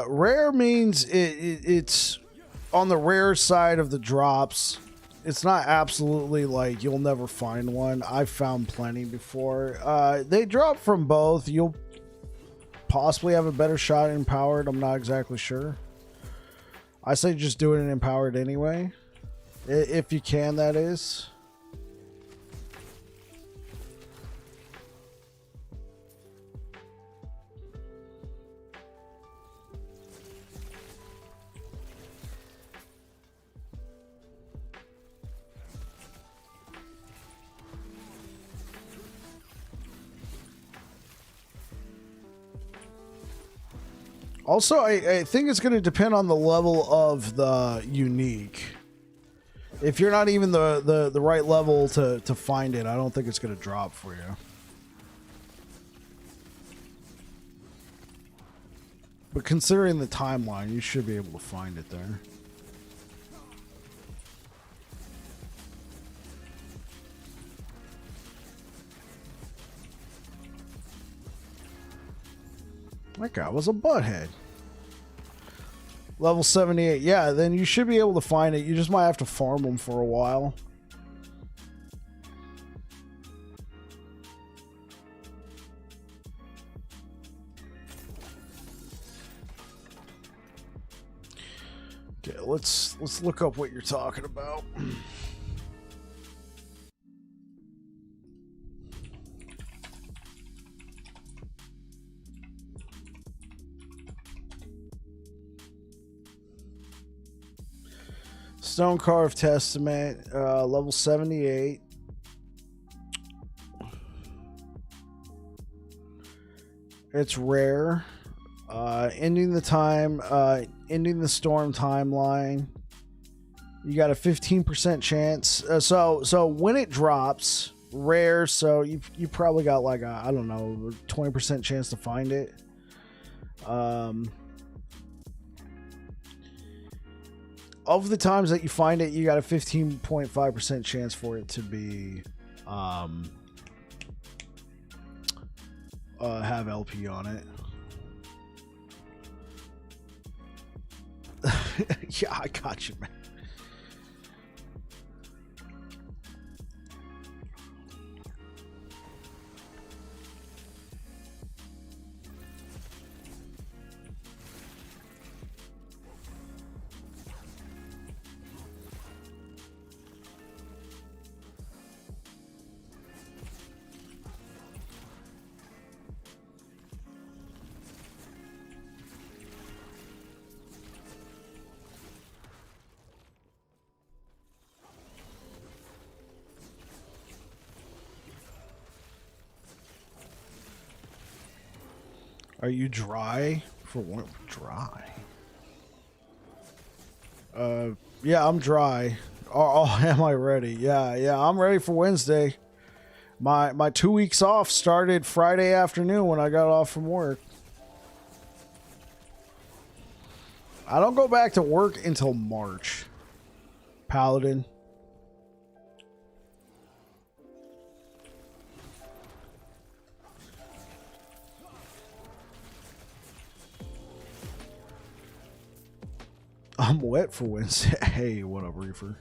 Rare means it's on the rare side of the drops. It's not absolutely like you'll never find one. I've found plenty before. They drop from both. You'll possibly have a better shot at empowered. I'm not exactly sure. I say just do it in empowered anyway. If you can, that is. Also, I think it's going to depend on the level of the unique. If you're not even the right level to find it, I don't think it's going to drop for you. But considering the timeline, you should be able to find it there. That guy was a butthead. Level 78. Yeah, then you should be able to find it. You just might have to farm them for a while. Okay, let's look up what you're talking about. Stone Carved Testament, level 78. It's rare. Ending the storm timeline. You got a 15% chance. So when it drops, rare. So you probably got like a, I don't know, 20% chance to find it. Of the times that you find it, you got a 15.5% chance for it to be have LP on it. Yeah, I got you, man. Are you dry for one? Dry. Yeah, I'm dry. Oh, am I ready? Yeah, I'm ready for Wednesday. My 2 weeks off started Friday afternoon when I got off from work. I don't go back to work until March. Paladin. I'm wet for Wednesday. Hey, what up, Reefer?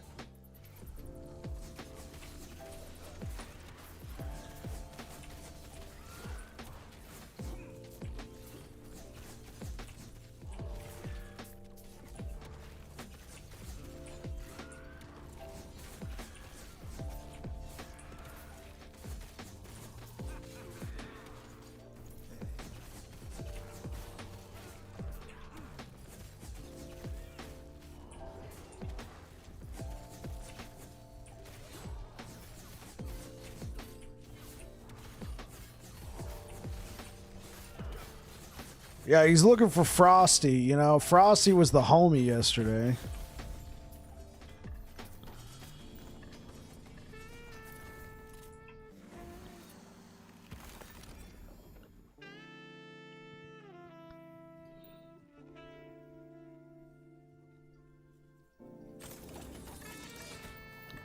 Yeah, he's looking for Frosty. You know, Frosty was the homie yesterday.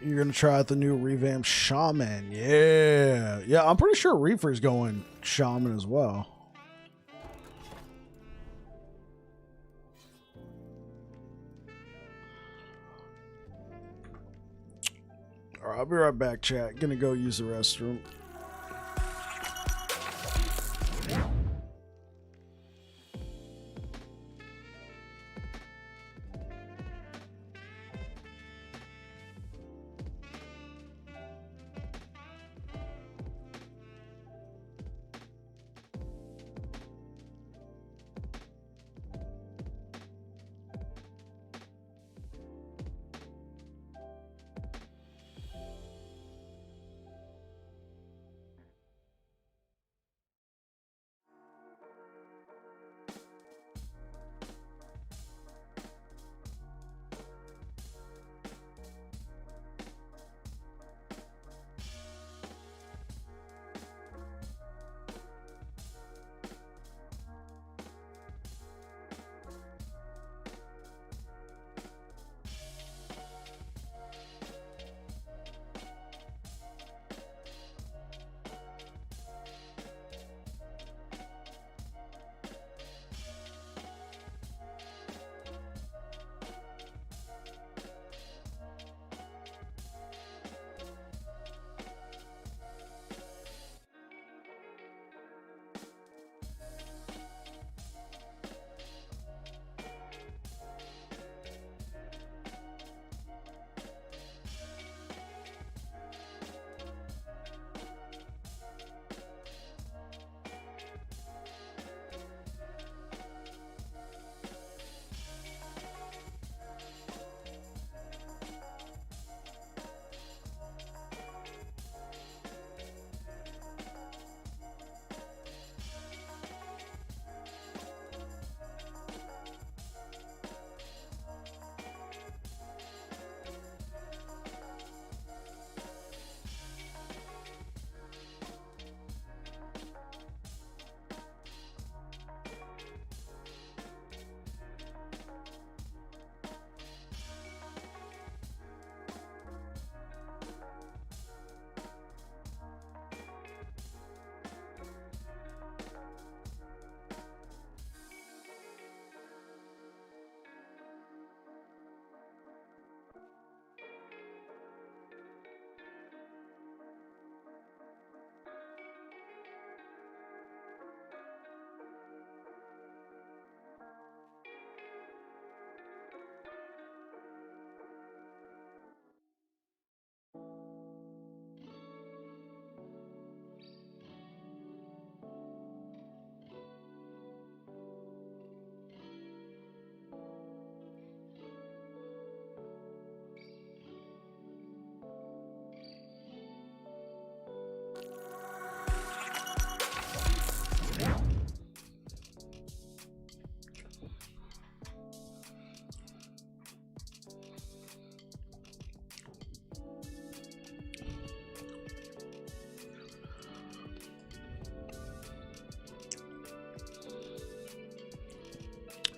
You're gonna try out the new revamped Shaman. Yeah, I'm pretty sure Reefer's going Shaman as well. Alright, I'll be right back, chat. Gonna go use the restroom.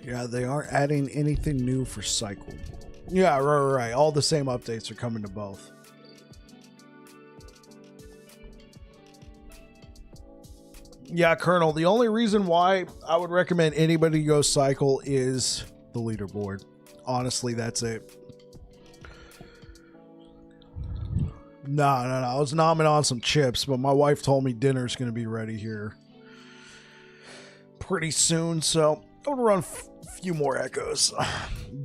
Yeah, they aren't adding anything new for Cycle. Yeah, right. All the same updates are coming to both. Yeah, Colonel, the only reason why I would recommend anybody go Cycle is the leaderboard. Honestly, that's it. No. I was nomming on some chips, but my wife told me dinner's going to be ready here pretty soon, so I'm going to run a few more echoes.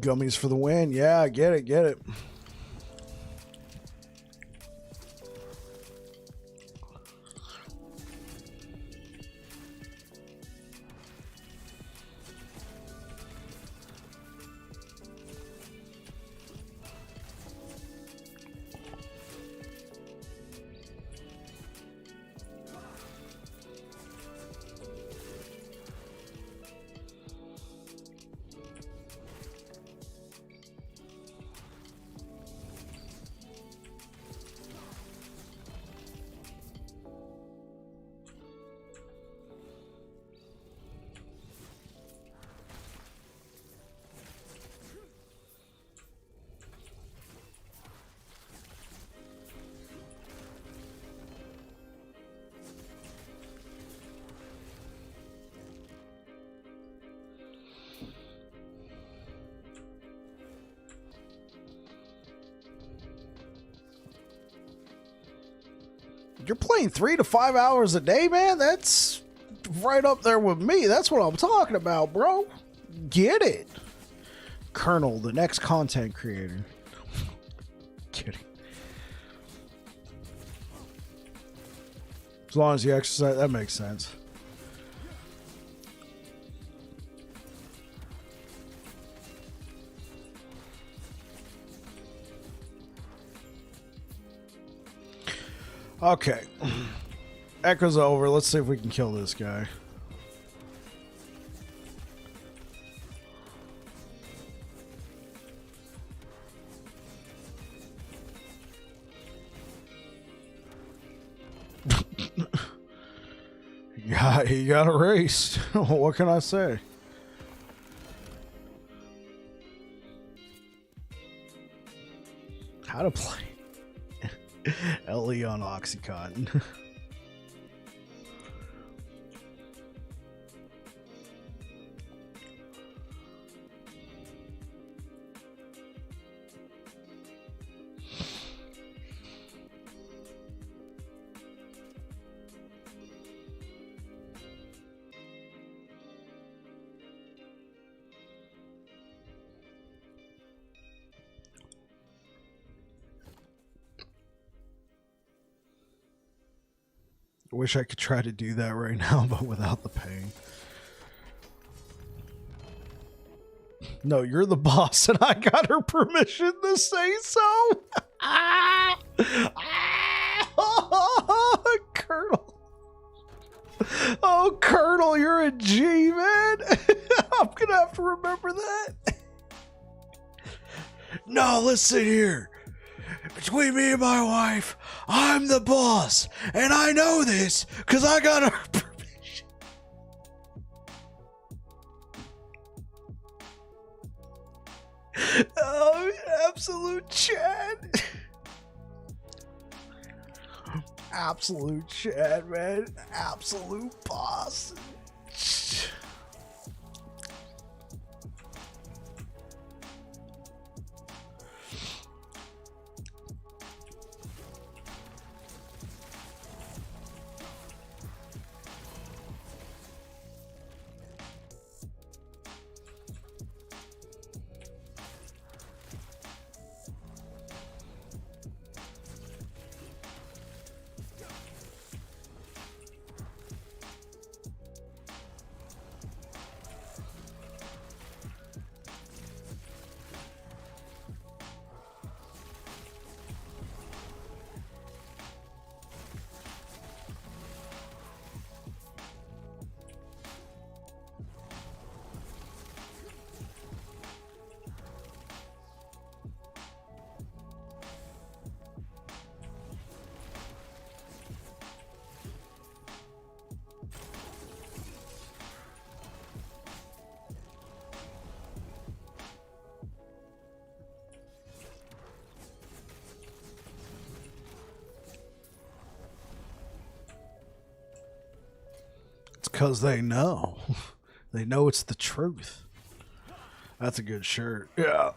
Gummies for the win. Yeah, get it. You're playing 3 to 5 hours a day, man? That's right up there with me. That's what I'm talking about, bro. Get it. Colonel, the next content creator. Kidding. As long as you exercise, that makes sense. Okay. Echo's over. Let's see if we can kill this guy. Yeah, he got erased. What can I say? How to play LE on Oxycontin. I wish I could try to do that right now, but without the pain. No, you're the boss, and I got her permission to say so. Colonel. Oh, Colonel, you're a G, man. I'm going to have to remember that. No, listen here. Between me and my wife, I'm the boss, and I know this because I got her permission. Oh, absolute Chad. Absolute Chad, man. Absolute boss. Because they know. They know it's the truth. That's a good shirt. Yeah.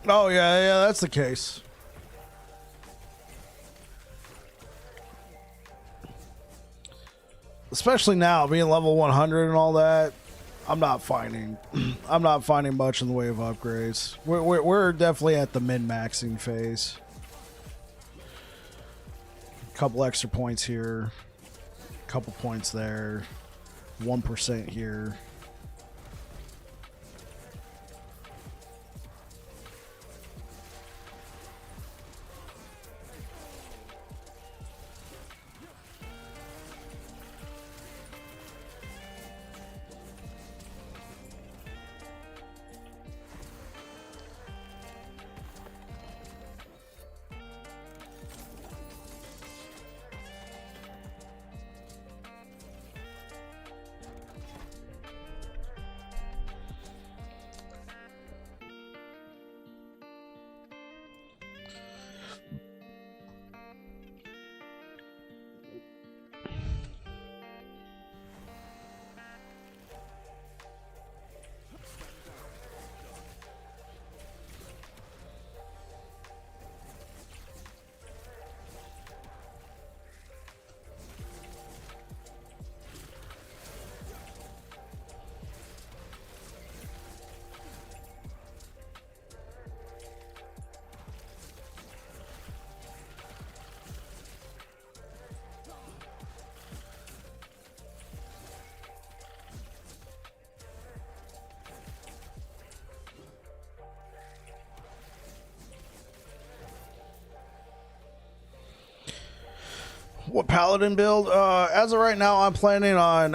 Oh, yeah, that's the case. Especially now, being level 100 and all that, I'm not finding I'm not finding much in the way of upgrades. We're definitely at the min-maxing phase. A couple extra points here, a couple points there, 1% here. What paladin build? As of right now, I'm planning on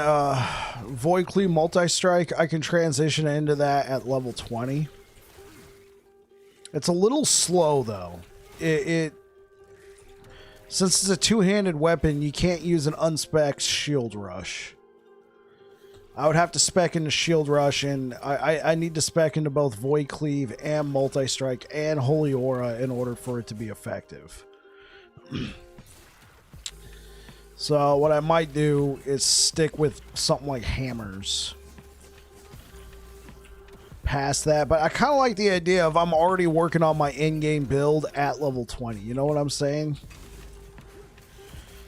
Void Cleave Multi-Strike. I can transition into that at level 20. It's a little slow, though. Since it's a two-handed weapon, you can't use an unspec'd Shield Rush. I would have to spec into Shield Rush, and I need to spec into both Void Cleave and Multi-Strike and Holy Aura in order for it to be effective. So what I might do is stick with something like hammers. past that, but I kind of like the idea of I'm already working on my in-game build at level 20. You know what I'm saying?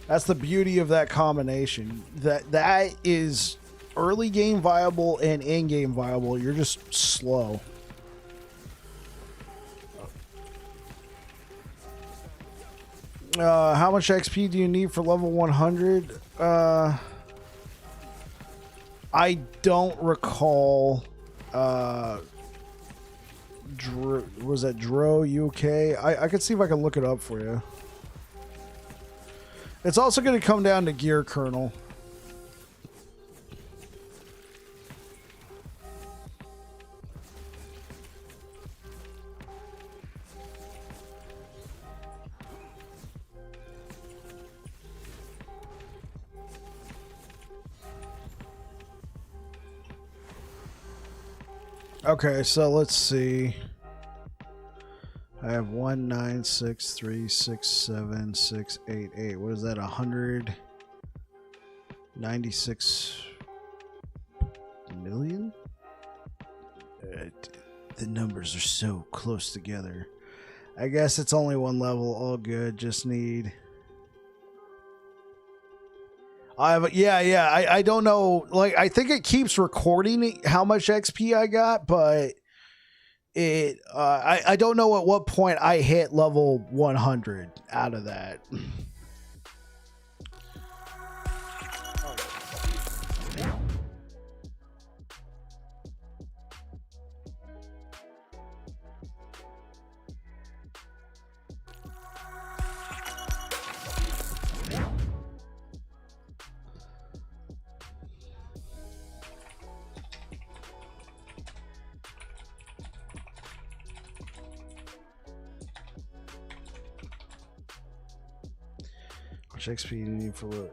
That's the beauty of that combination. That is early game viable and in-game viable. You're just slow. How much XP do you need for level 100? I don't recall. Was that Dro UK? I could see if I can look it up for you. It's also going to come down to gear kernel. Okay, so let's see. I have 1, 9, 6, 3, 6, 7, 6, 8, 8. What is that? 196 million? The numbers are so close together. I guess it's only one level. All good. Just need. I don't know. Like, I think it keeps recording how much XP I got, but I don't know at what point I hit level 100 out of that. XP you need for what?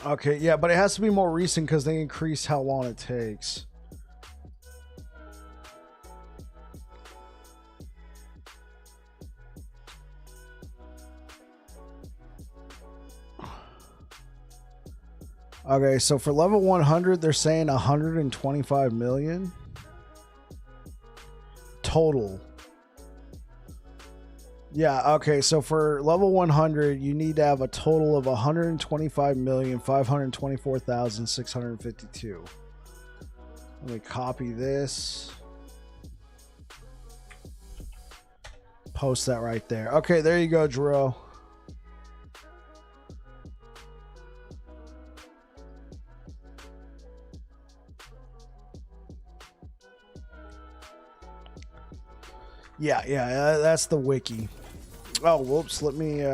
Okay, yeah, but it has to be more recent because they increase how long it takes. Okay, so for level 100, they're saying 125 million total. Yeah, okay, so for level 100, you need to have a total of 125,524,652. Let me copy this. Post that right there. Okay, there you go, Drew. Yeah, that's the wiki. Oh, whoops, let me,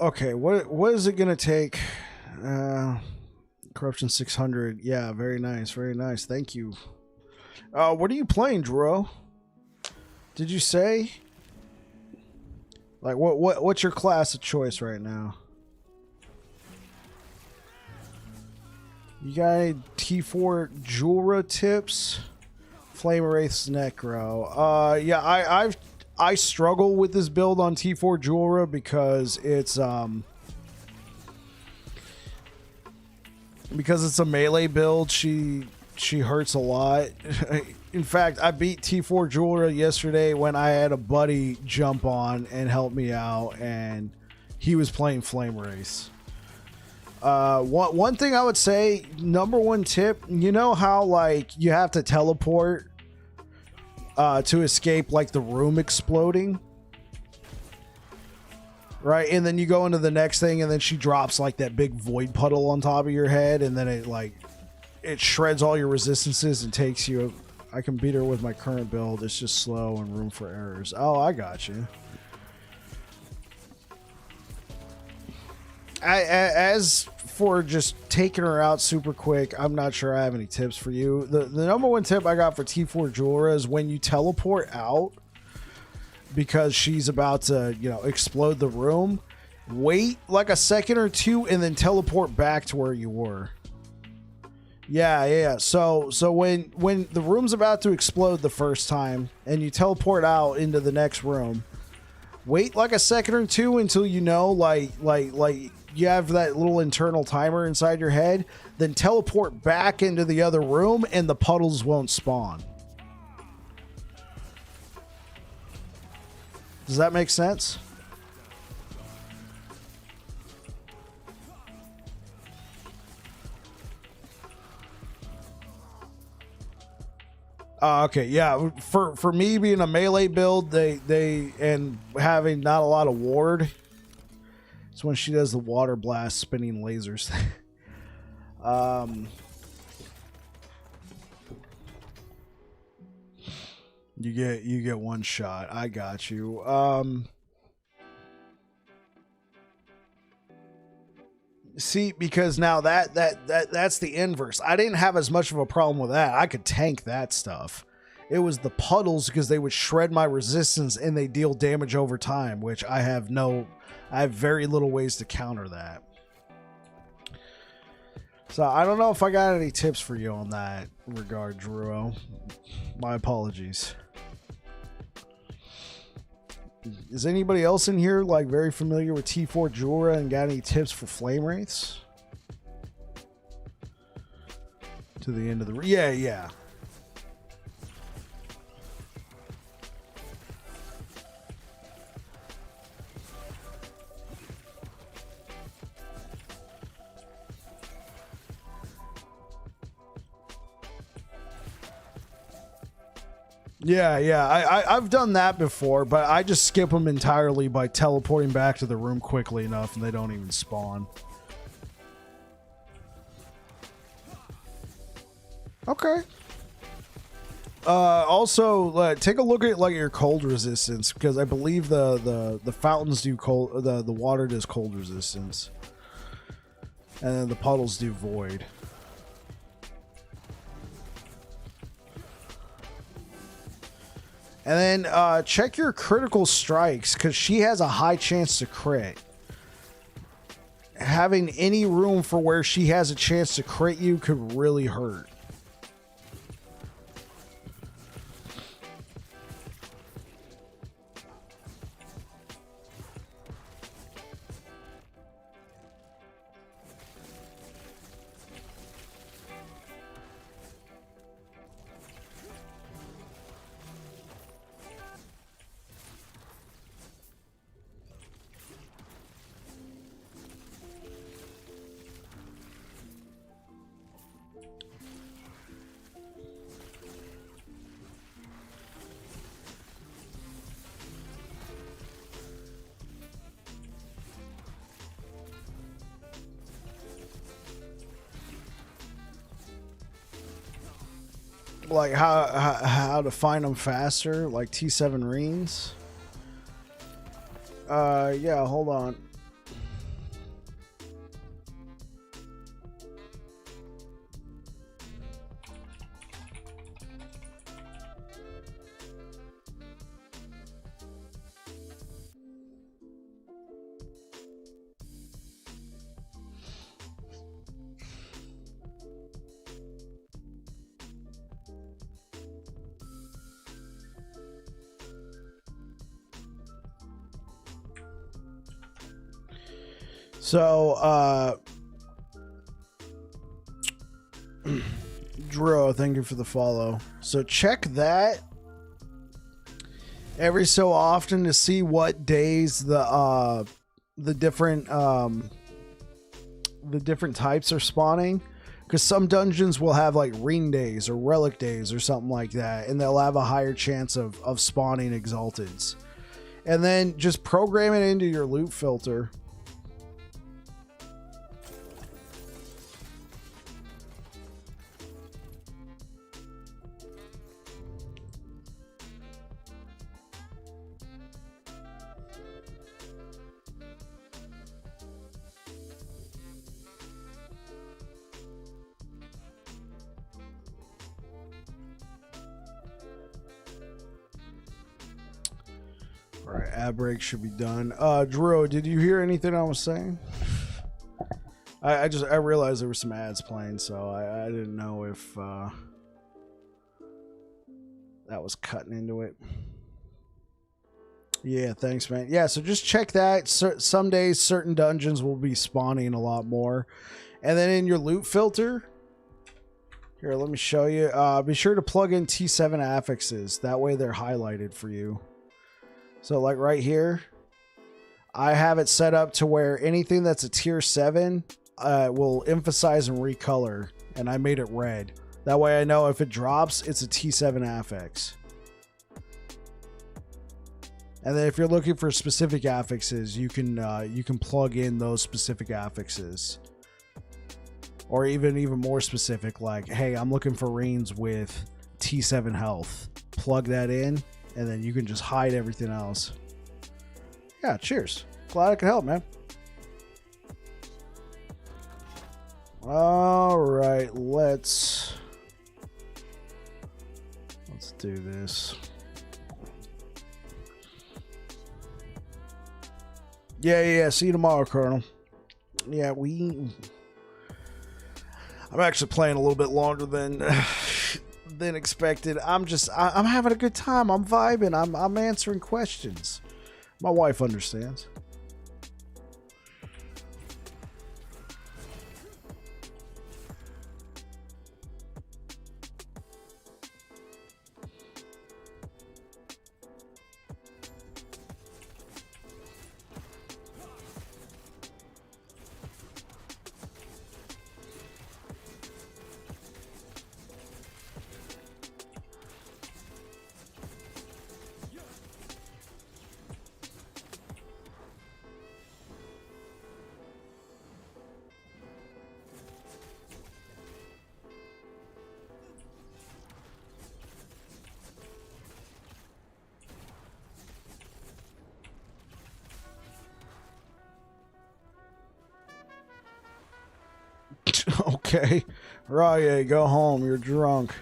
okay, what is it gonna take? Corruption 600. Yeah, very nice, very nice. Thank you. What are you playing, Dro? Did you say? Like, what's your class of choice right now? You got any T4 Jura tips? Flame Wraith's Necro. Yeah, I struggle with this build on T4 Jura because it's a melee build. She hurts a lot. In fact, I beat T4 Jura yesterday when I had a buddy jump on and help me out, and he was playing Flame Wraith. One thing I would say, number one tip, you know how like you have to teleport to escape like the room exploding, right? And then you go into the next thing, and then she drops like that big void puddle on top of your head, and then it shreds all your resistances and takes you. I can beat her with my current build. It's just slow and room for errors. Oh, I got you. As for just taking her out super quick, I'm not sure I have any tips for you. The number one tip I got for T4 Jura is when you teleport out, because she's about to, you know, explode the room, wait like a second or two and then teleport back to where you were. Yeah. So when the room's about to explode the first time and you teleport out into the next room, wait like a second or two until you know, like you have that little internal timer inside your head, then teleport back into the other room and the puddles won't spawn. Does that make sense? Okay, yeah. For me being a melee build, they and having not a lot of ward, it's when she does the water blast spinning lasers. You get one shot. I got you. See, because now that's the inverse. I didn't have as much of a problem with that. I could tank that stuff. It was the puddles, because they would shred my resistance and they deal damage over time, which I have very little ways to counter that. So I don't know if I got any tips for you on that regard, Drew. My apologies. Is anybody else in here like very familiar with T4 Jura and got any tips for flame wraiths? To the end of the... Yeah. Yeah. I've done that before, but I just skip them entirely by teleporting back to the room quickly enough and they don't even spawn. Okay. Also, take a look at like your cold resistance, because I believe the fountains do cold, the water does cold resistance, and then the puddles do void. And then check your critical strikes, because she has a high chance to crit. Having any room for where she has a chance to crit you could really hurt. Like how to find them faster, like T7 Reens. Yeah, hold on. So, Drew, thank you for the follow. So check that every so often to see what days the different types are spawning, because some dungeons will have like ring days or relic days or something like that, and they'll have a higher chance of spawning exalteds. And then just program it into your loot filter. All right, ad break should be done. Drew, did you hear anything I was saying? I realized there were some ads playing, so I didn't know if that was cutting into it. Yeah, thanks, man. Yeah, so just check that. Some days, certain dungeons will be spawning a lot more. And then in your loot filter, here, let me show you. Be sure to plug in T7 affixes. That way they're highlighted for you. So like right here, I have it set up to where anything that's a tier 7 will emphasize and recolor. And I made it red. That way I know if it drops, it's a T7 affix. And then if you're looking for specific affixes, you can plug in those specific affixes. Or even more specific, like, hey, I'm looking for reins with T7 health. Plug that in, and then you can just hide everything else. Yeah, cheers. Glad I could help, man. All right, let's do this. Yeah. See you tomorrow, Colonel. Yeah, I'm actually playing a little bit longer than expected. I'm having a good time. I'm vibing. I'm answering questions. My wife understands. Okay. Rye, go home. You're drunk.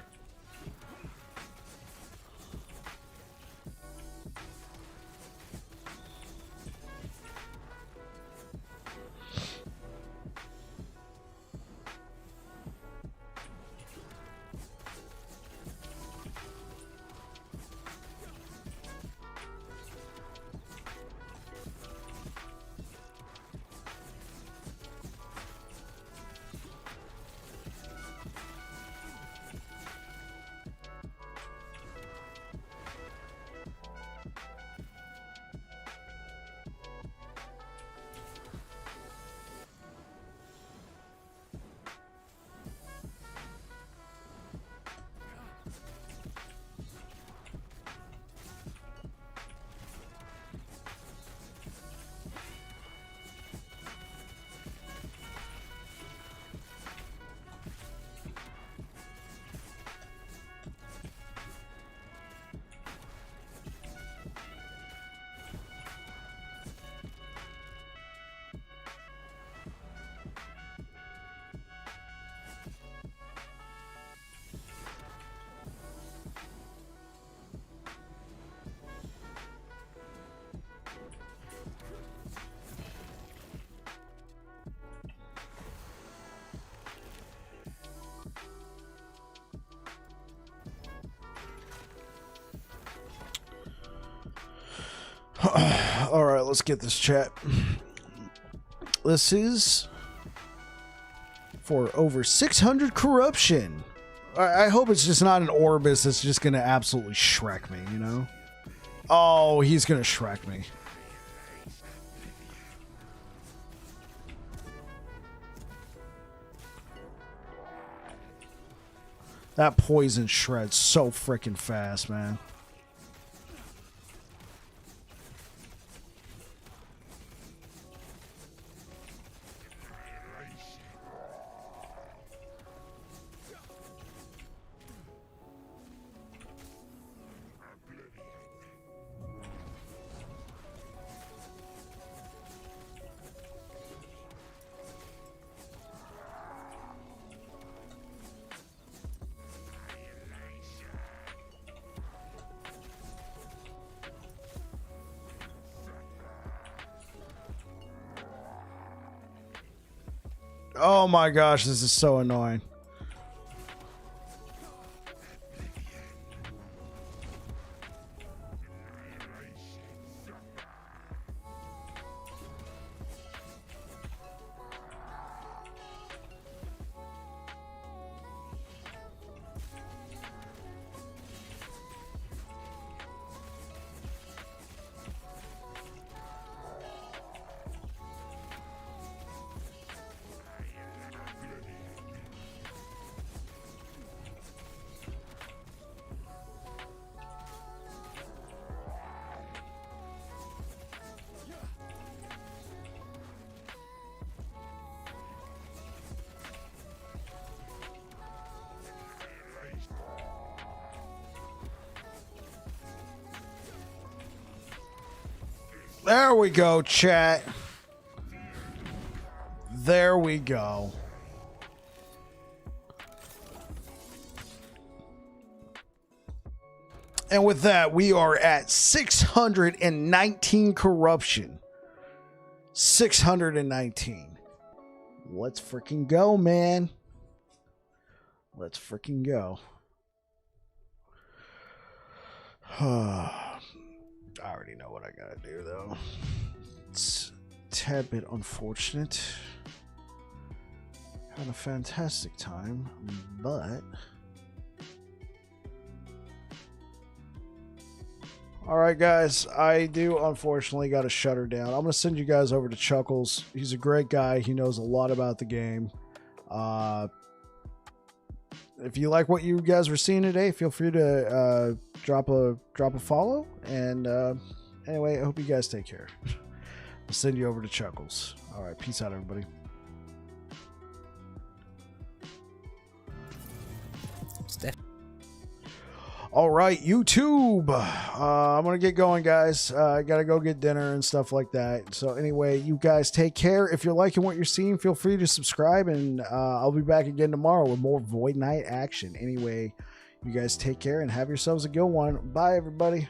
All right, let's get this chat. This is for over 600 corruption. I hope it's just not an Orobyss that's just going to absolutely Shrek me, you know? Oh, he's going to Shrek me. That poison shreds so freaking fast, man. Oh my gosh, this is so annoying. There we go, chat. There we go. And with that, we are at 619 corruption. 619. Let's freaking go, man. Let's freaking go. I already know what I gotta do, though. It's a tad bit unfortunate. Had a fantastic time, but... Alright, guys. I do, unfortunately, gotta shut her down. I'm gonna send you guys over to Chuckles. He's a great guy. He knows a lot about the game. If you like what you guys were seeing today, feel free to drop a follow. And anyway, I hope you guys take care. I'll send you over to Chuckles. All right, peace out, everybody. All right, YouTube. I'm going to get going, guys. I got to go get dinner and stuff like that. So anyway, you guys take care. If you're liking what you're seeing, feel free to subscribe. And I'll be back again tomorrow with more Void Knight action. Anyway, you guys take care and have yourselves a good one. Bye, everybody.